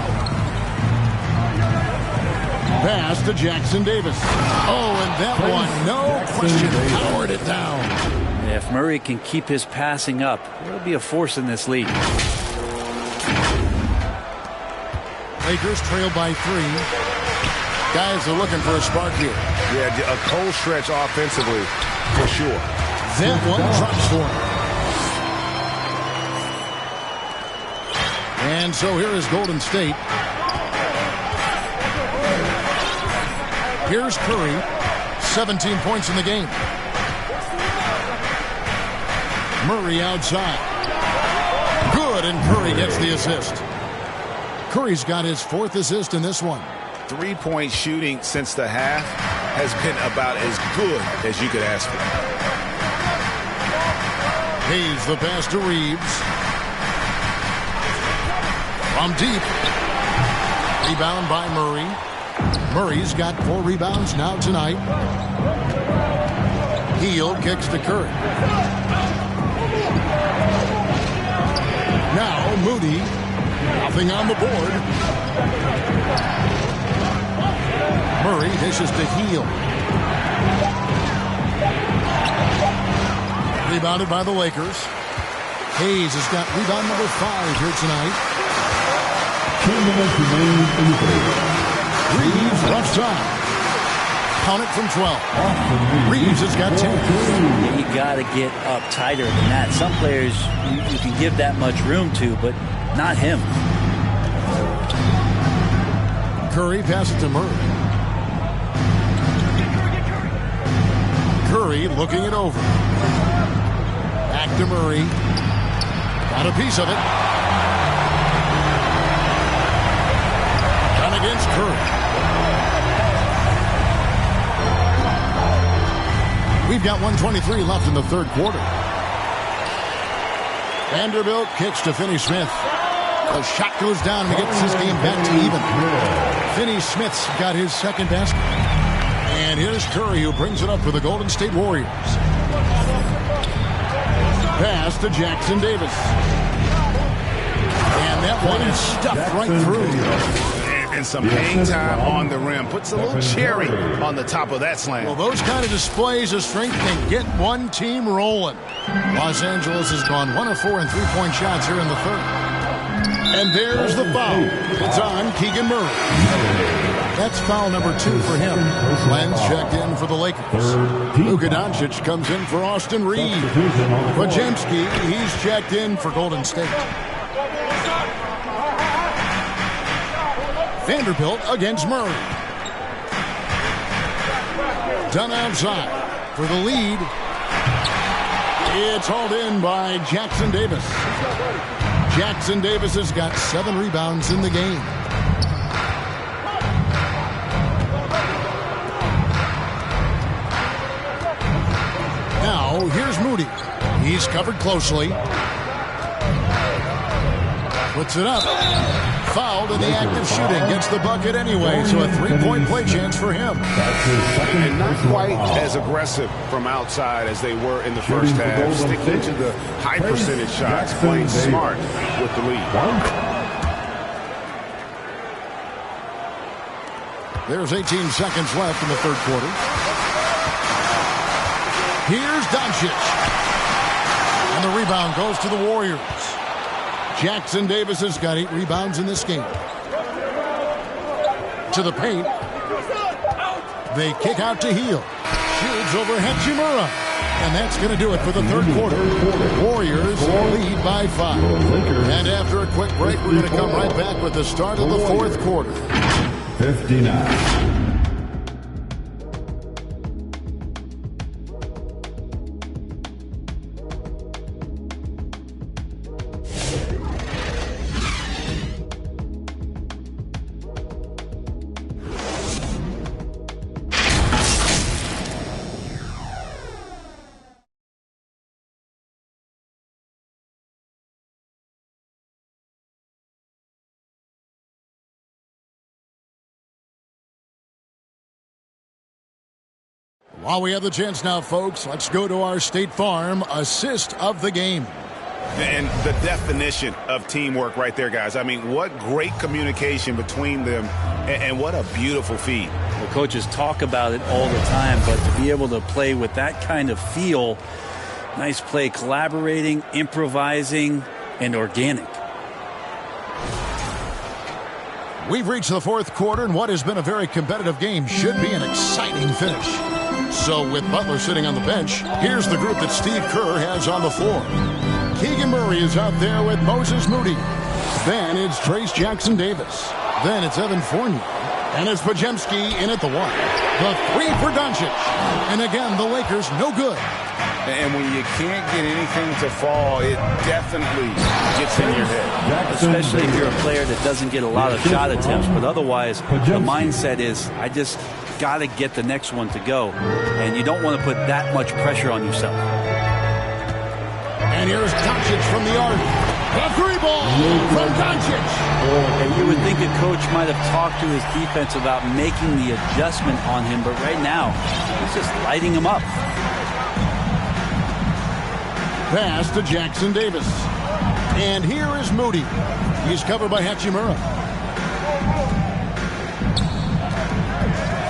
Pass to Jackson Davis. Oh, and that one, no question, powered it down. Yeah, if Murray can keep his passing up, it'll be a force in this league. Lakers trail by 3. Guys are looking for a spark here. Yeah, a cold stretch offensively, for sure. That one drops for him. And so here is Golden State. Here's Curry, 17 points in the game. Murray outside. Good, and Curry gets the assist. Curry's got his 4th assist in this one. 3-point shooting since the half has been about as good as you could ask for. Hayes the pass to Reeves. From deep. Rebound by Murray. Murray's got 4 rebounds now tonight. Heel kicks to Curry. Now Moody. Nothing on the board. Murray dishes to Heel. Rebounded by the Lakers. Hayes has got rebound number 5 here tonight. 2 minutes remaining in the third. Reeves rough time. Count it from 12. Reeves has got 10. Yeah, you got to get up tighter than that. Some players you can give that much room to, but not him. Curry passes to Murray. Curry looking it over. Back to Murray. Got a piece of it. Done against Curry. We've got 1:23 left in the third quarter. Vanderbilt kicks to Finney-Smith. The shot goes down and gets this game back to even. Finney-Smith's got his 2nd basket. And here's Curry, who brings it up for the Golden State Warriors. Pass to Jackson Davis. And that one is stuffed right through. And some hang time on the rim. Puts a little cherry on the top of that slam. Well, those kind of displays of strength can get one team rolling. Los Angeles has gone 1 of 4 in 3-point shots here in the third. And there's the foul. It's on Keegan Murray. That's foul number 2 for him. Len's checked in for the Lakers. Luka Doncic comes in for Austin Reeves. Podziemski, he's checked in for Golden State. Vanderbilt against Murray. Done outside for the lead. It's hauled in by Jackson Davis. Jackson Davis has got 7 rebounds in the game. Now, here's Moody. He's covered closely. Puts it up. Fouled in the act of shooting. Gets the bucket anyway, so a 3-point play chance for him. And not quite as aggressive from outside as they were in the first half. Sticking to the high percentage shots. Playing smart with the lead. There's 18 seconds left in the third quarter. Here's Doncic. And the rebound goes to the Warriors. Jackson Davis has got 8 rebounds in this game. To the paint. They kick out to Heel. Shoots over Hachimura. And that's going to do it for the third quarter. Warriors lead by 5. And after a quick break, we're going to come right back with the start of the fourth quarter. 59. While we have the chance now, folks, let's go to our State Farm assist of the game. And the definition of teamwork right there, guys. I mean, what great communication between them, and what a beautiful feed. Well, coaches talk about it all the time, but to be able to play with that kind of feel, nice play, collaborating, improvising, and organic. We've reached the fourth quarter, and what has been a very competitive game should be an exciting finish. So with Butler sitting on the bench, here's the group that Steve Kerr has on the floor. Keegan Murray is out there with Moses Moody. Then it's Trace Jackson Davis. Then it's Evan Fournier. And it's Podziemski in at the 1. The 3 for Doncic. And again, the Lakers no good. And when you can't get anything to fall, it definitely gets in your head. Especially if you're a player that doesn't get a lot of shot attempts. But otherwise, the mindset is, I just got to get the next one to go. And you don't want to put that much pressure on yourself. And here's Doncic from the arc. The three ball from Doncic. And you would think a coach might have talked to his defense about making the adjustment on him. But right now, he's just lighting him up. Pass to Jackson Davis. And here is Moody. He's covered by Hachimura.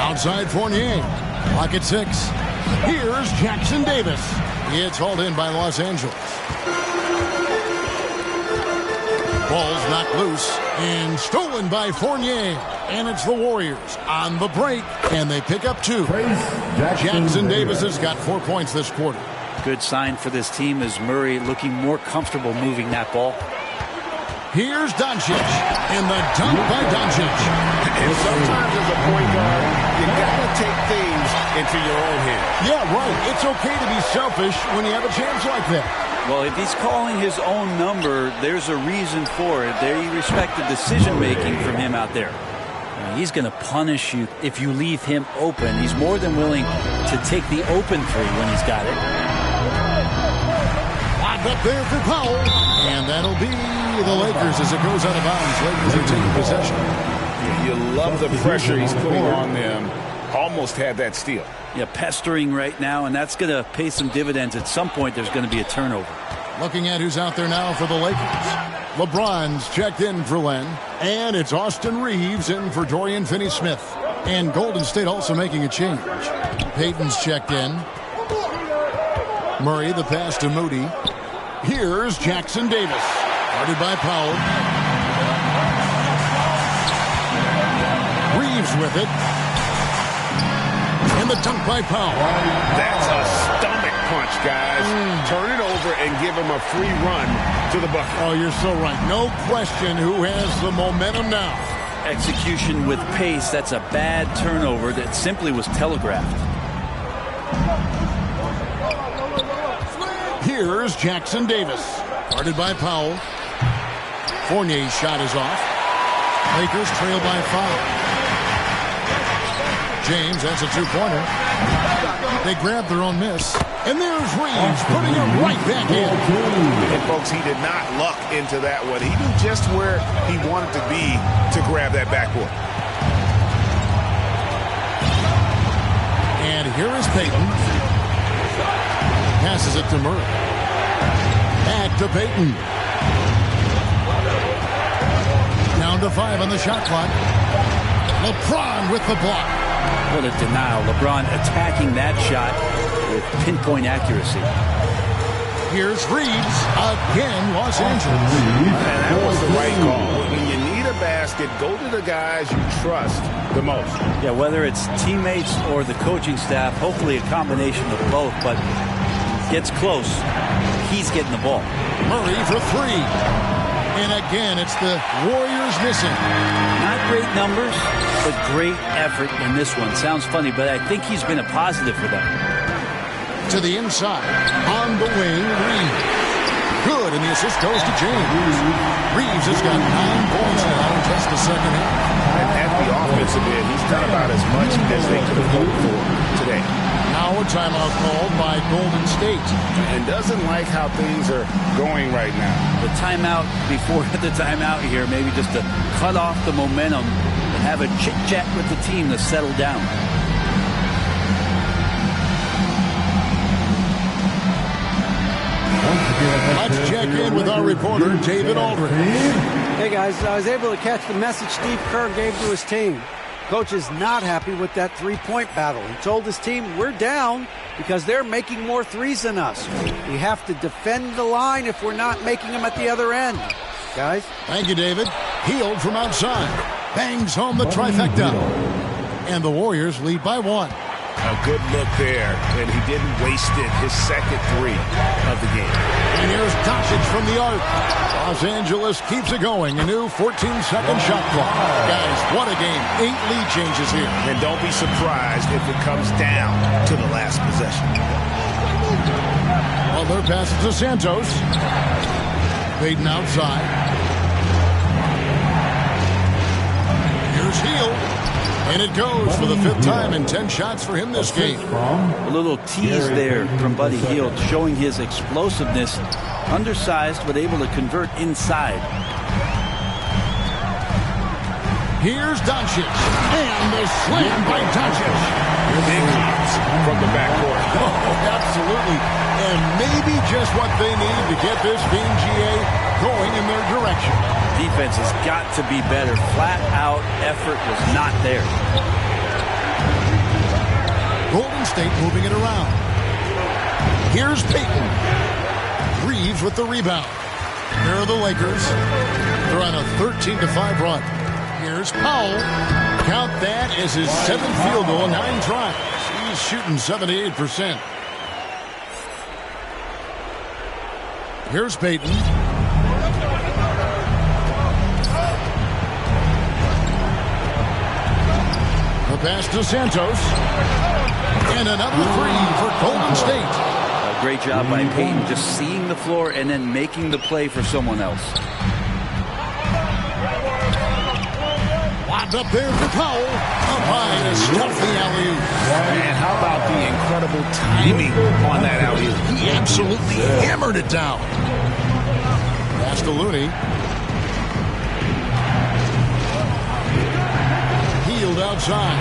Outside Fournier. Clock at 6. Here's Jackson Davis. It's hauled in by Los Angeles. Ball's knocked loose and stolen by Fournier. And it's the Warriors on the break. And they pick up 2. Jackson Davis has got 4 points this quarter. Good sign for this team is Murray looking more comfortable moving that ball. Here's Doncic, and the dunk by Doncic. And sometimes as a point guard, you got to take things into your own hands. Yeah, right. It's okay to be selfish when you have a chance like that. Well, if he's calling his own number, there's a reason for it. They respect the decision-making from him out there. He's going to punish you if you leave him open. He's more than willing to take the open three when he's got it. Up there for Powell, and that'll be the Lakers as it goes out of bounds. Lakers are taking possession. You love the pressure he's putting on them. Almost had that steal. Yeah, pestering right now, and that's going to pay some dividends. At some point, there's going to be a turnover. Looking at who's out there now for the Lakers. LeBron's checked in for Len, and it's Austin Reeves in for Dorian Finney-Smith. And Golden State also making a change. Payton's checked in. Murray, the pass to Moody. Here's Jackson Davis. Guarded by Powell. Reeves with it. And the dunk by Powell. That's a stomach punch, guys. Turn it over and give him a free run to the bucket. Oh, you're so right. No question who has the momentum now. Execution with pace. That's a bad turnover that simply was telegraphed. Here's Jackson Davis. Guarded by Powell. Fournier's shot is off. Lakers trail by 5. James, that's a 2-pointer. They grab their own miss. And there's Reeves putting it right back in. And folks, he did not luck into that one. He knew just where he wanted to be to grab that backboard. And here is Payton. Passes it to Murray. Back to Payton. Down to 5 on the shot clock. LeBron with the block. What a denial. LeBron attacking that shot with pinpoint accuracy. Here's Reeves again, Los Angeles. And that was the right call. When you need a basket, go to the guys you trust the most. Yeah, whether it's teammates or the coaching staff, hopefully a combination of both, but gets close, he's getting the ball. Murray for 3. And again, it's the Warriors missing. Not great numbers, but great effort in this one. Sounds funny, but I think he's been a positive for them. To the inside, on the wing, Reeves. Good, and the assist goes to James. Reeves has got 9 points now in just the second half. And at the offensive end, he's done about as much as they could have hoped for today. Now a timeout called by Golden State. And doesn't like how things are going right now. The timeout before the timeout here, maybe just to cut off the momentum and have a chit-chat with the team to settle down. Let's check in with our reporter, David Aldridge. Hey, guys, I was able to catch the message Steve Kerr gave to his team. Coach is not happy with that three-point battle. He told his team, we're down because they're making more threes than us. We have to defend the line if we're not making them at the other end. Guys? Thank you, David. Healed from outside. Bangs home the trifecta. And the Warriors lead by 1. A good look there, and he didn't waste it. His second 3 of the game. And here's Doncic from the arc. Los Angeles keeps it going. A new 14-second shot clock. Guys, what a game. 8 lead changes here. And don't be surprised if it comes down to the last possession. Butler passes to Santos. Payton outside. Here's Hield. And it goes for the 5th time and 10 shots for him this game. A little tease there from Buddy Hield, showing his explosiveness. Undersized, but able to convert inside. Here's Doncic. And the slam by Doncic. Big pops from the backcourt. Oh, absolutely. And maybe just what they need to get this Team GA going in their direction. Defense has got to be better. Flat out effort was not there. Golden State moving it around. Here's Payton. Reeves with the rebound. Here are the Lakers. They're on a 13-5 run. Here's Powell. Count that as his 7th field goal, 9 tries. He's shooting 78%. Here's Payton. The pass to Santos. And another 3 for Golden State. A great job by Payton, just seeing the floor and then making the play for someone else. Lobbed up there for Powell. Up high to stuff the alley-oop. Man, how about the incredible timing on that alley-oop? He absolutely hammered it down. Pass to Looney. Hield outside.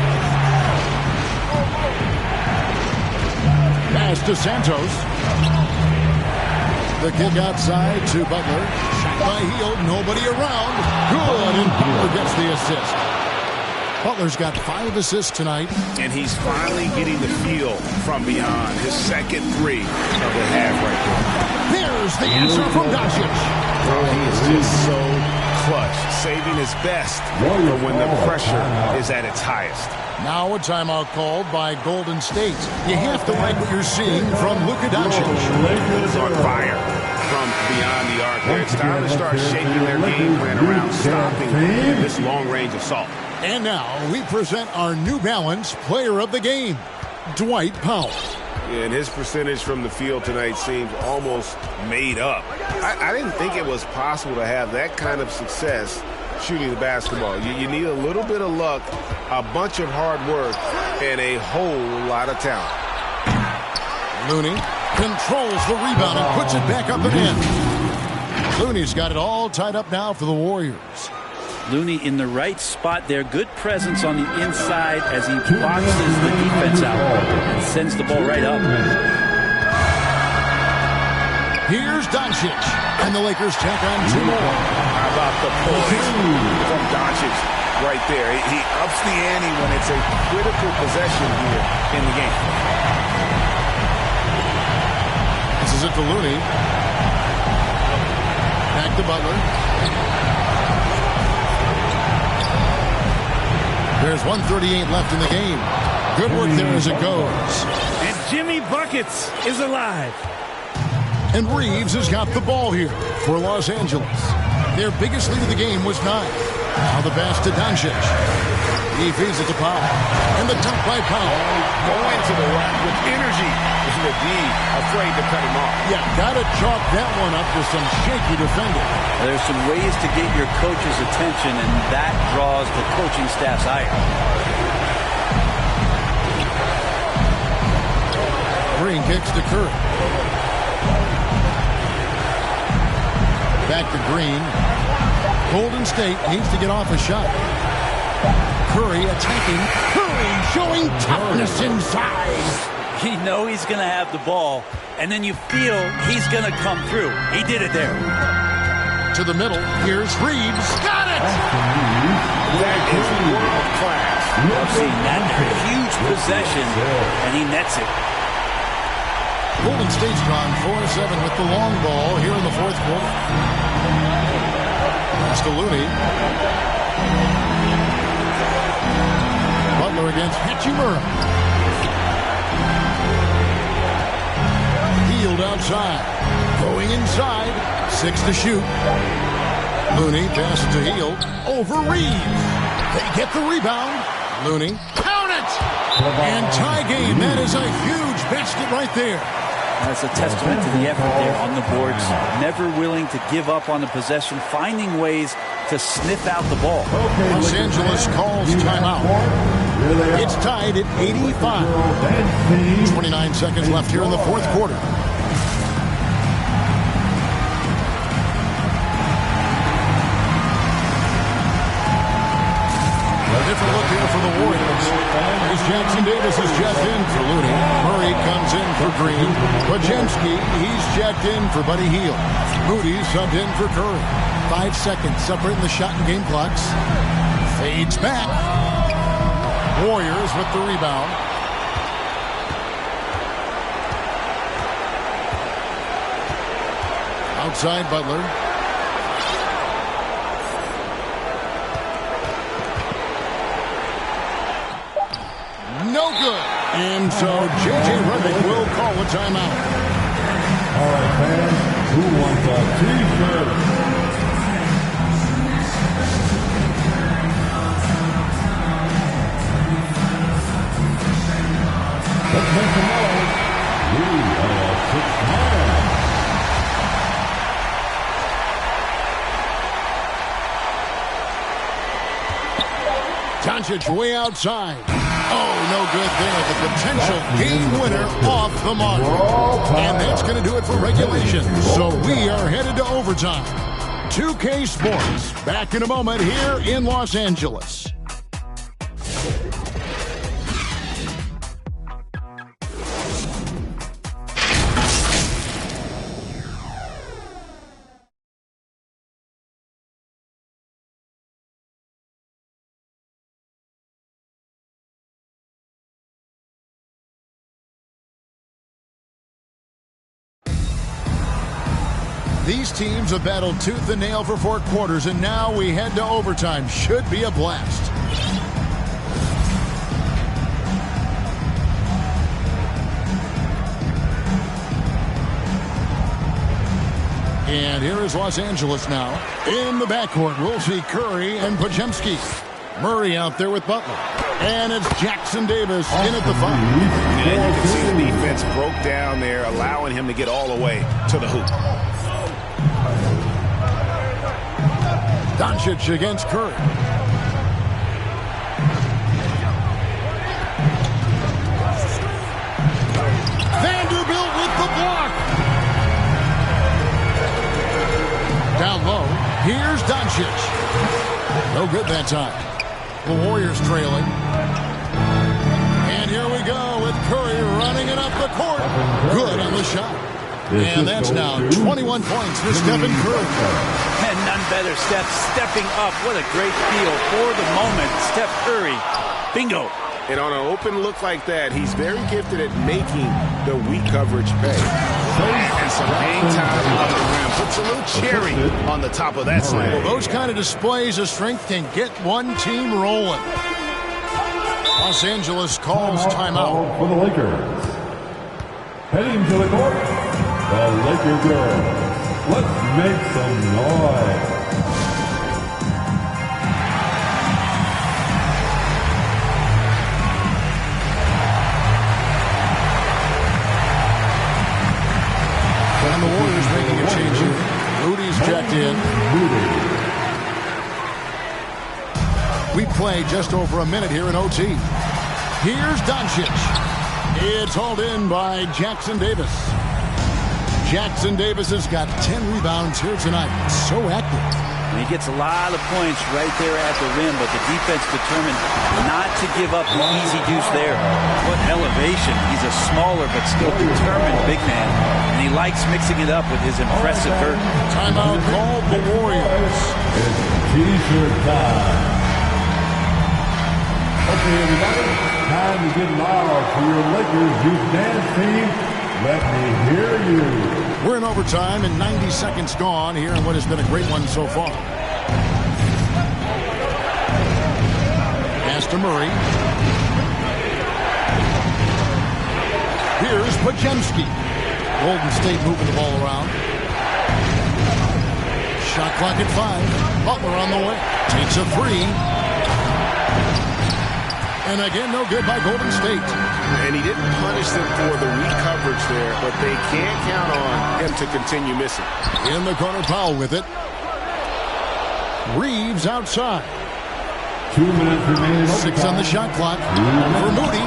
Pass to Santos. The kick outside to Butler. Shot by Hield. Nobody around. Good. And Butler gets the assist. Butler's got 5 assists tonight. And he's finally getting the feel from beyond. His second 3 of the half right there. There's the answer from Doncic. He is just so clutch, saving his best for when the pressure is at its highest. Now a timeout called by Golden State. You have to like what you're seeing from Luka Doncic. He's on fire from beyond the arc there. It's time to start shaking their game plan around, stopping this long-range assault. And now we present our New Balance Player of the Game, Dwight Powell. Yeah, and his percentage from the field tonight seems almost made up. I didn't think it was possible to have that kind of success shooting the basketball. You need a little bit of luck, a bunch of hard work, and a whole lot of talent. Looney controls the rebound and puts it back up and in. Looney's got it all tied up now for the Warriors. Looney in the right spot there. Good presence on the inside as he boxes the defense out and sends the ball right up. Here's Doncic. And the Lakers tack on 2 more. How about the poise from Doncic right there? He ups the ante when it's a critical possession here in the game. This is it to Looney. Back to Butler. There's 1:38 left in the game. Good work there as it goes. And Jimmy Buckets is alive. And Reeves has got the ball here for Los Angeles. Their biggest lead of the game was 9. Now the pass to Doncic. He feeds it to Powell. And the dunk by Powell. Going to the rack with energy. Isn't a D afraid to cut him off? Yeah, got to chalk that one up to some shaky defending. There's some ways to get your coach's attention, and that draws the coaching staff's ire. Green kicks to Curry. Back to Green. Golden State needs to get off a shot. Curry attacking. Curry showing toughness inside. You know he's going to have the ball, and then you feel he's going to come through. He did it there. To the middle. Here's Reeves. Got it! That is world class. I've seen that. Huge possession, and he nets it. Golden State's gone 4-7 with the long ball here in the 4th quarter. Pass to Looney. Butler against Hachimura. Hield outside. Going inside. 6 to shoot. Looney passes to Hield. Over Reeves. They get the rebound. Looney. Count it! And tie game. That is a huge basket right there. That's a testament to the effort there on the boards. Never willing to give up on the possession, finding ways to sniff out the ball. Los Angeles calls timeout. It's tied at 85. 29 seconds left here in the fourth quarter. A different look here for the Warriors. As Jackson Davis is checked in for Looney. Murray comes in for Green. Podziemski, he's checked in for Buddy Hield. Moody subbed in for Curry. 5 seconds separating the shot and game clocks. Fades back. Warriors with the rebound. Outside Butler. No good. And so J.J. Redick will call a timeout. All right, fans, who wants a T-shirt? Let's make some noise. We are 6 Doncic way outside. Oh, no good there. The potential game winner off the mark. And that's going to do it for regulation. So we are headed to overtime. 2K Sports back in a moment here in Los Angeles. These teams have battled tooth and nail for 4 quarters, and now we head to overtime. Should be a blast. And here is Los Angeles now. In the backcourt, we'll see Curry and Podziemski. Murray out there with Butler. And it's Jackson Davis in at the 5. And you can see the defense broke down there, allowing him to get all the way to the hoop. Doncic against Curry. Vanderbilt with the block. Down low. Here's Doncic. No good that time. The Warriors trailing. And here we go with Curry running it up the court. Good on the shot. And that's now 21 points for Stephen Curry. And none better, Steph stepping up. What a great feel for the moment. Steph Curry, bingo. And on an open look like that, he's very gifted at making the weak coverage pay. And some hang time on the rim. Puts a little cherry on the top of that slam. Well, those kind of displays of strength can get one team rolling. Los Angeles calls timeout. For the Lakers. Heading to the court, the Laker girls. Let's make some noise. And the Warriors making a change here. Rudy's checked in. We play just over a minute here in OT. Here's Doncic. It's hauled in by Jackson Davis. Jackson Davis has got 10 rebounds here tonight. So active. And he gets a lot of points right there at the rim, but the defense determined not to give up the easy deuce there. What elevation. He's a smaller but still determined big man. And he likes mixing it up with his impressive vert. Timeout called the Warriors. It's T-shirt time. Okay, everybody, time to get loud for your Lakers youth dance team. Let me hear you. We're in overtime and 90 seconds gone here in what has been a great one so far. Pass to Murray. Here's Podziemski. Golden State moving the ball around. Shot clock at 5. Butler on the way. Takes a 3. And again, no good by Golden State. And he didn't punish them for the weak coverage there, but they can't count on him to continue missing. In the corner, Powell with it. Reeves outside. 2 minutes remaining. 6 on the shot clock. For Moody,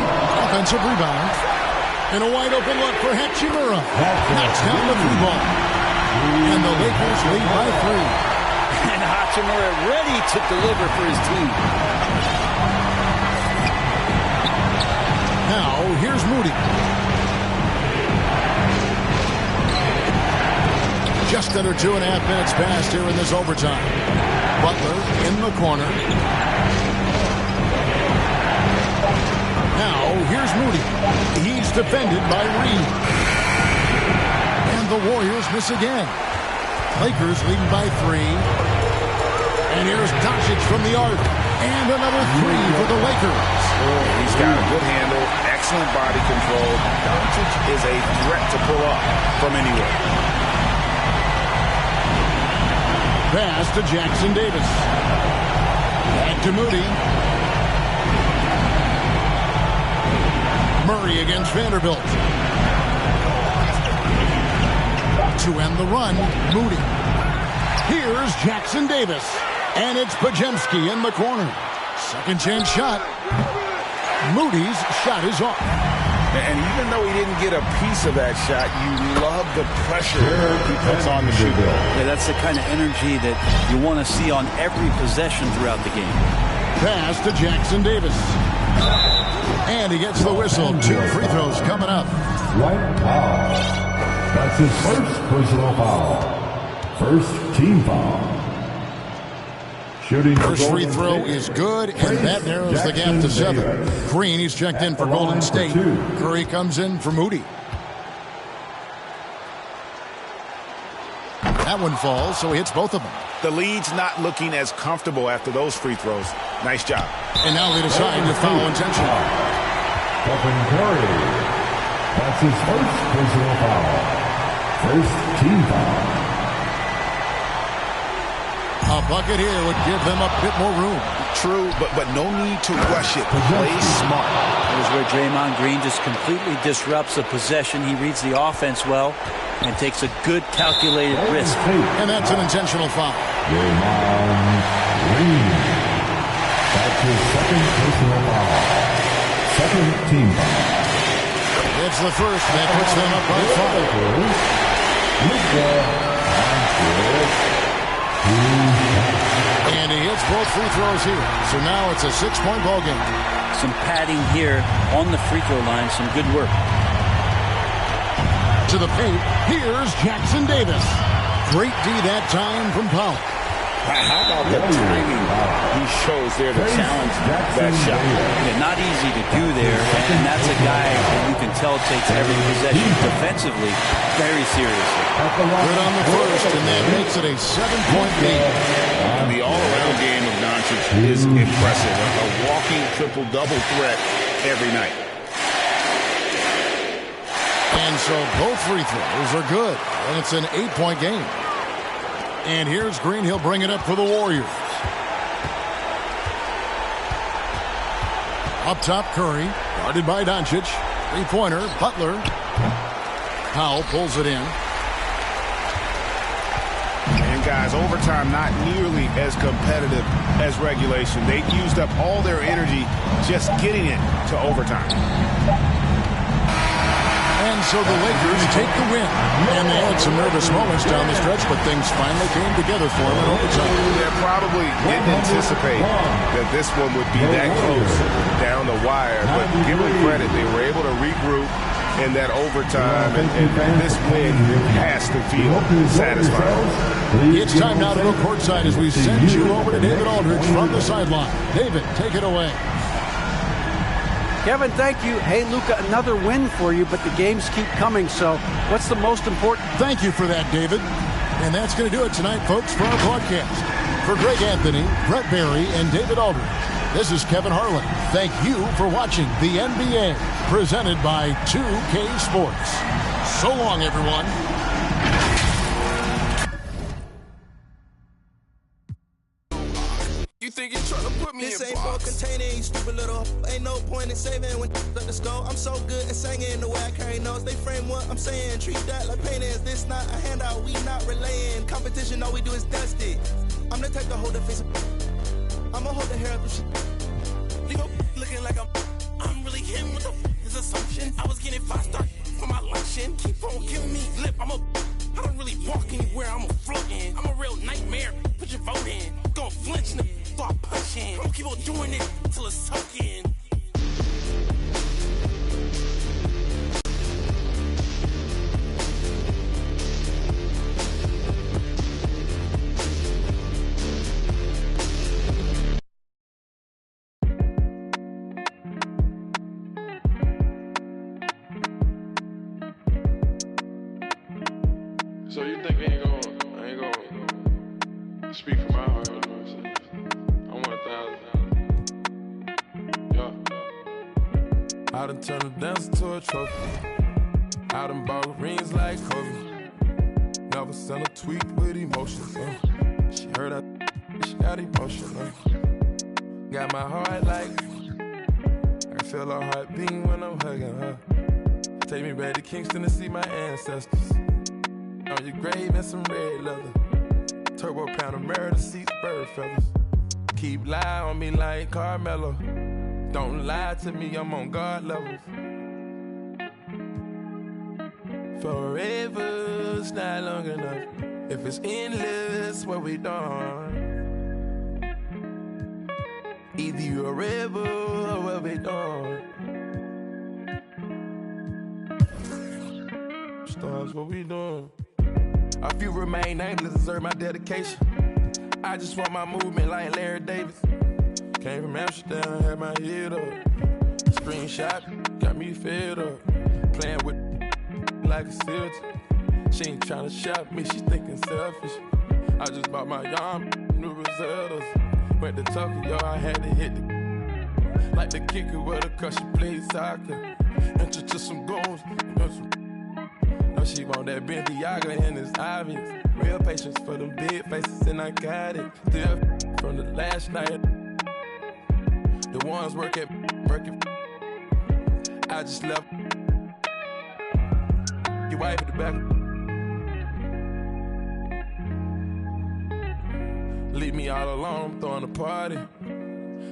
offensive rebound. And a wide open look for Hachimura. Knocks down the 3 ball. And the Lakers lead by 3. And Hachimura ready to deliver for his team. Now, here's Moody. Just under 2.5 minutes passed here in this overtime. Butler in the corner. Now, here's Moody. He's defended by Reed. And the Warriors miss again. Lakers leading by 3. And here's Doncic from the arc. And another 3 for the Lakers. He's got a good handle, excellent body control. Doncic is a threat to pull up from anywhere. Pass to Jackson Davis. Back to Moody. Murray against Vanderbilt. To end the run, Moody. Here's Jackson Davis. And it's Podziemski in the corner. Second chance shot. Moody's shot is off. And even though he didn't get a piece of that shot, you love the pressure he puts on the shooter. Yeah, that's the kind of energy that you want to see on every possession throughout the game. Pass to Jackson Davis. And he gets the whistle. 2 free throws coming up. White foul. That's his first personal foul. First team foul. Shooting first free throw is good, and that narrows the gap to 7. Green, he's checked in for Golden State. Curry comes in for Moody. That one falls, so he hits both of them. The lead's not looking as comfortable after those free throws. Nice job. And now they decide to foul intentional. Stephen Curry. That's his first personal foul. First team foul. A bucket here would give them a bit more room. True, but no need to rush it. Play smart. Here's where Draymond Green just completely disrupts a possession. He reads the offense well and takes a good calculated risk. And that's an intentional foul. Draymond Green. That's his second personal foul. Second team foul. It's the first that puts them up by 5. And he hits both free throws here. So now it's a 6-point ball game. Some padding here on the free throw line. Some good work. To the paint. Here's Jackson Davis. Great D that time from Powell. How about the timing he shows there to challenge that shot? Yeah, not easy to do there. And that's a guy that you can tell takes every possession defensively very seriously. Good on the first, and that makes it a 7-point lead. The all-around game of Doncic is impressive. A walking triple-double threat every night. And so both free throws are good, and it's an 8-point game. And here's Green. He'll bring it up for the Warriors. Up top, Curry, guarded by Doncic. Three-pointer, Butler. Powell pulls it in. And guys, overtime not nearly as competitive as regulation. They used up all their energy just getting it to overtime. And so the Lakers take the win. And they had some nervous moments down the stretch, but things finally came together for them in overtime. They probably didn't anticipate that this one would be that close down the wire. But give them credit, they were able to regroup in that overtime. And this win has to feel satisfying. It's time now to go courtside as we send you over to David Aldridge from the sideline. David, take it away. Kevin, thank you. Hey, Luka, another win for you, but the games keep coming, so what's the most important? Thank you for that, David. And that's going to do it tonight, folks, for our broadcast. For Greg Anthony, Brett Barry, and David Aldridge, this is Kevin Harlan. Thank you for watching the NBA, presented by 2K Sports. So long, everyone. You think you're trying to put me in box? mean, you stupid little ain't no point in saving when at the skull. I'm so good at singing the way I carry notes. They frame what I'm saying. Treat that like pain is. This not a handout. We not relaying. Competition, all we do is dust it. I'm the type to hold the face. I'ma hold the hair up and shit. Leave up looking like I'm really him with the his assumption. I was getting 5-star for my luncheon. Keep on giving me lip. I don't really walk anywhere. I'm a floating. I'm a real nightmare. Put your vote in. Gon' flinch and start punching. I'ma keep on doing it till it's soaking. So you think I ain't gonna speak from my heart, you know what I'm saying? I want 1,000. Yeah. I done turned a dancer to a trophy. I done bought rings like Kobe. Never sent a tweet with emotions. She heard she got emotion. Got my heart like I feel her heart beating when I'm hugging her. Take me back to Kingston to see my ancestors. On your grave and some red leather. Turbo pound of murder seats, bird feathers. Keep lie on me like Carmelo. Don't lie to me, I'm on guard levels. Forever's not long enough. If it's endless, what we done? Either you're a rebel or what we done? Stars, what we doing? A few remain nameless, deserve my dedication. I just want my movement like Larry Davis. Came from Amsterdam, had my head up. Screenshot, got me fed up. Playing with like a silty. She ain't tryna shop me, she thinking selfish. I just bought my yarn, new Rosettas. Went to Tokyo, I had to hit the like the kicker with a cause she played soccer. Entered to some goals, she want that Balenciaga and it's obvious. Real patience for them big faces and I got it. Still from the last night. The ones working. I just left your wife at the back. Leave me all alone, I'm throwing a party.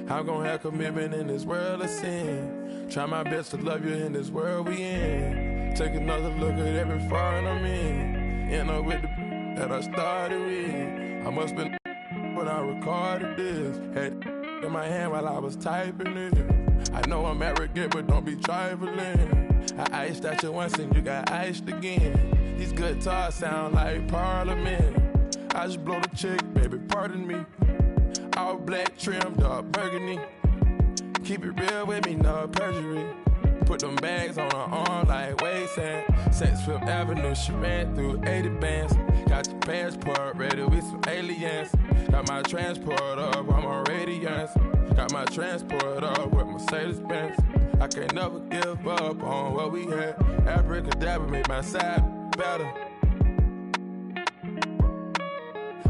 I'm gonna have commitment in this world of sin. Try my best to love you in this world we in. Take another look at every foreign I'm in. End up with the that I started with. I must been when I recorded this. Had in my hand while I was typing it. I know I'm arrogant, but don't be trifling. I iced out you once and you got iced again. These guitars sound like Parliament. I just blow the chick, baby, pardon me. All black trim, dark burgundy. Keep it real with me, no perjury. Put them bags on her arm like waysand. Sex Fifth Avenue, she ran through 80 bands. Got your passport ready with some aliens. Got my transport up, I'm on radiance. Got my transport up with Mercedes-Benz. I can't never give up on what we had. Abracadabra made my side better.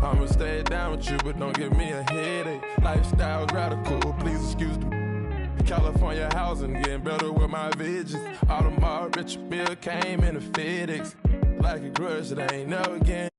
I'ma stay down with you, but don't give me a headache. Lifestyle's radical, please excuse me. California housing, getting better with my visions. Audemars, Richard Mille came in a FedEx. Like a grudge that I ain't never again.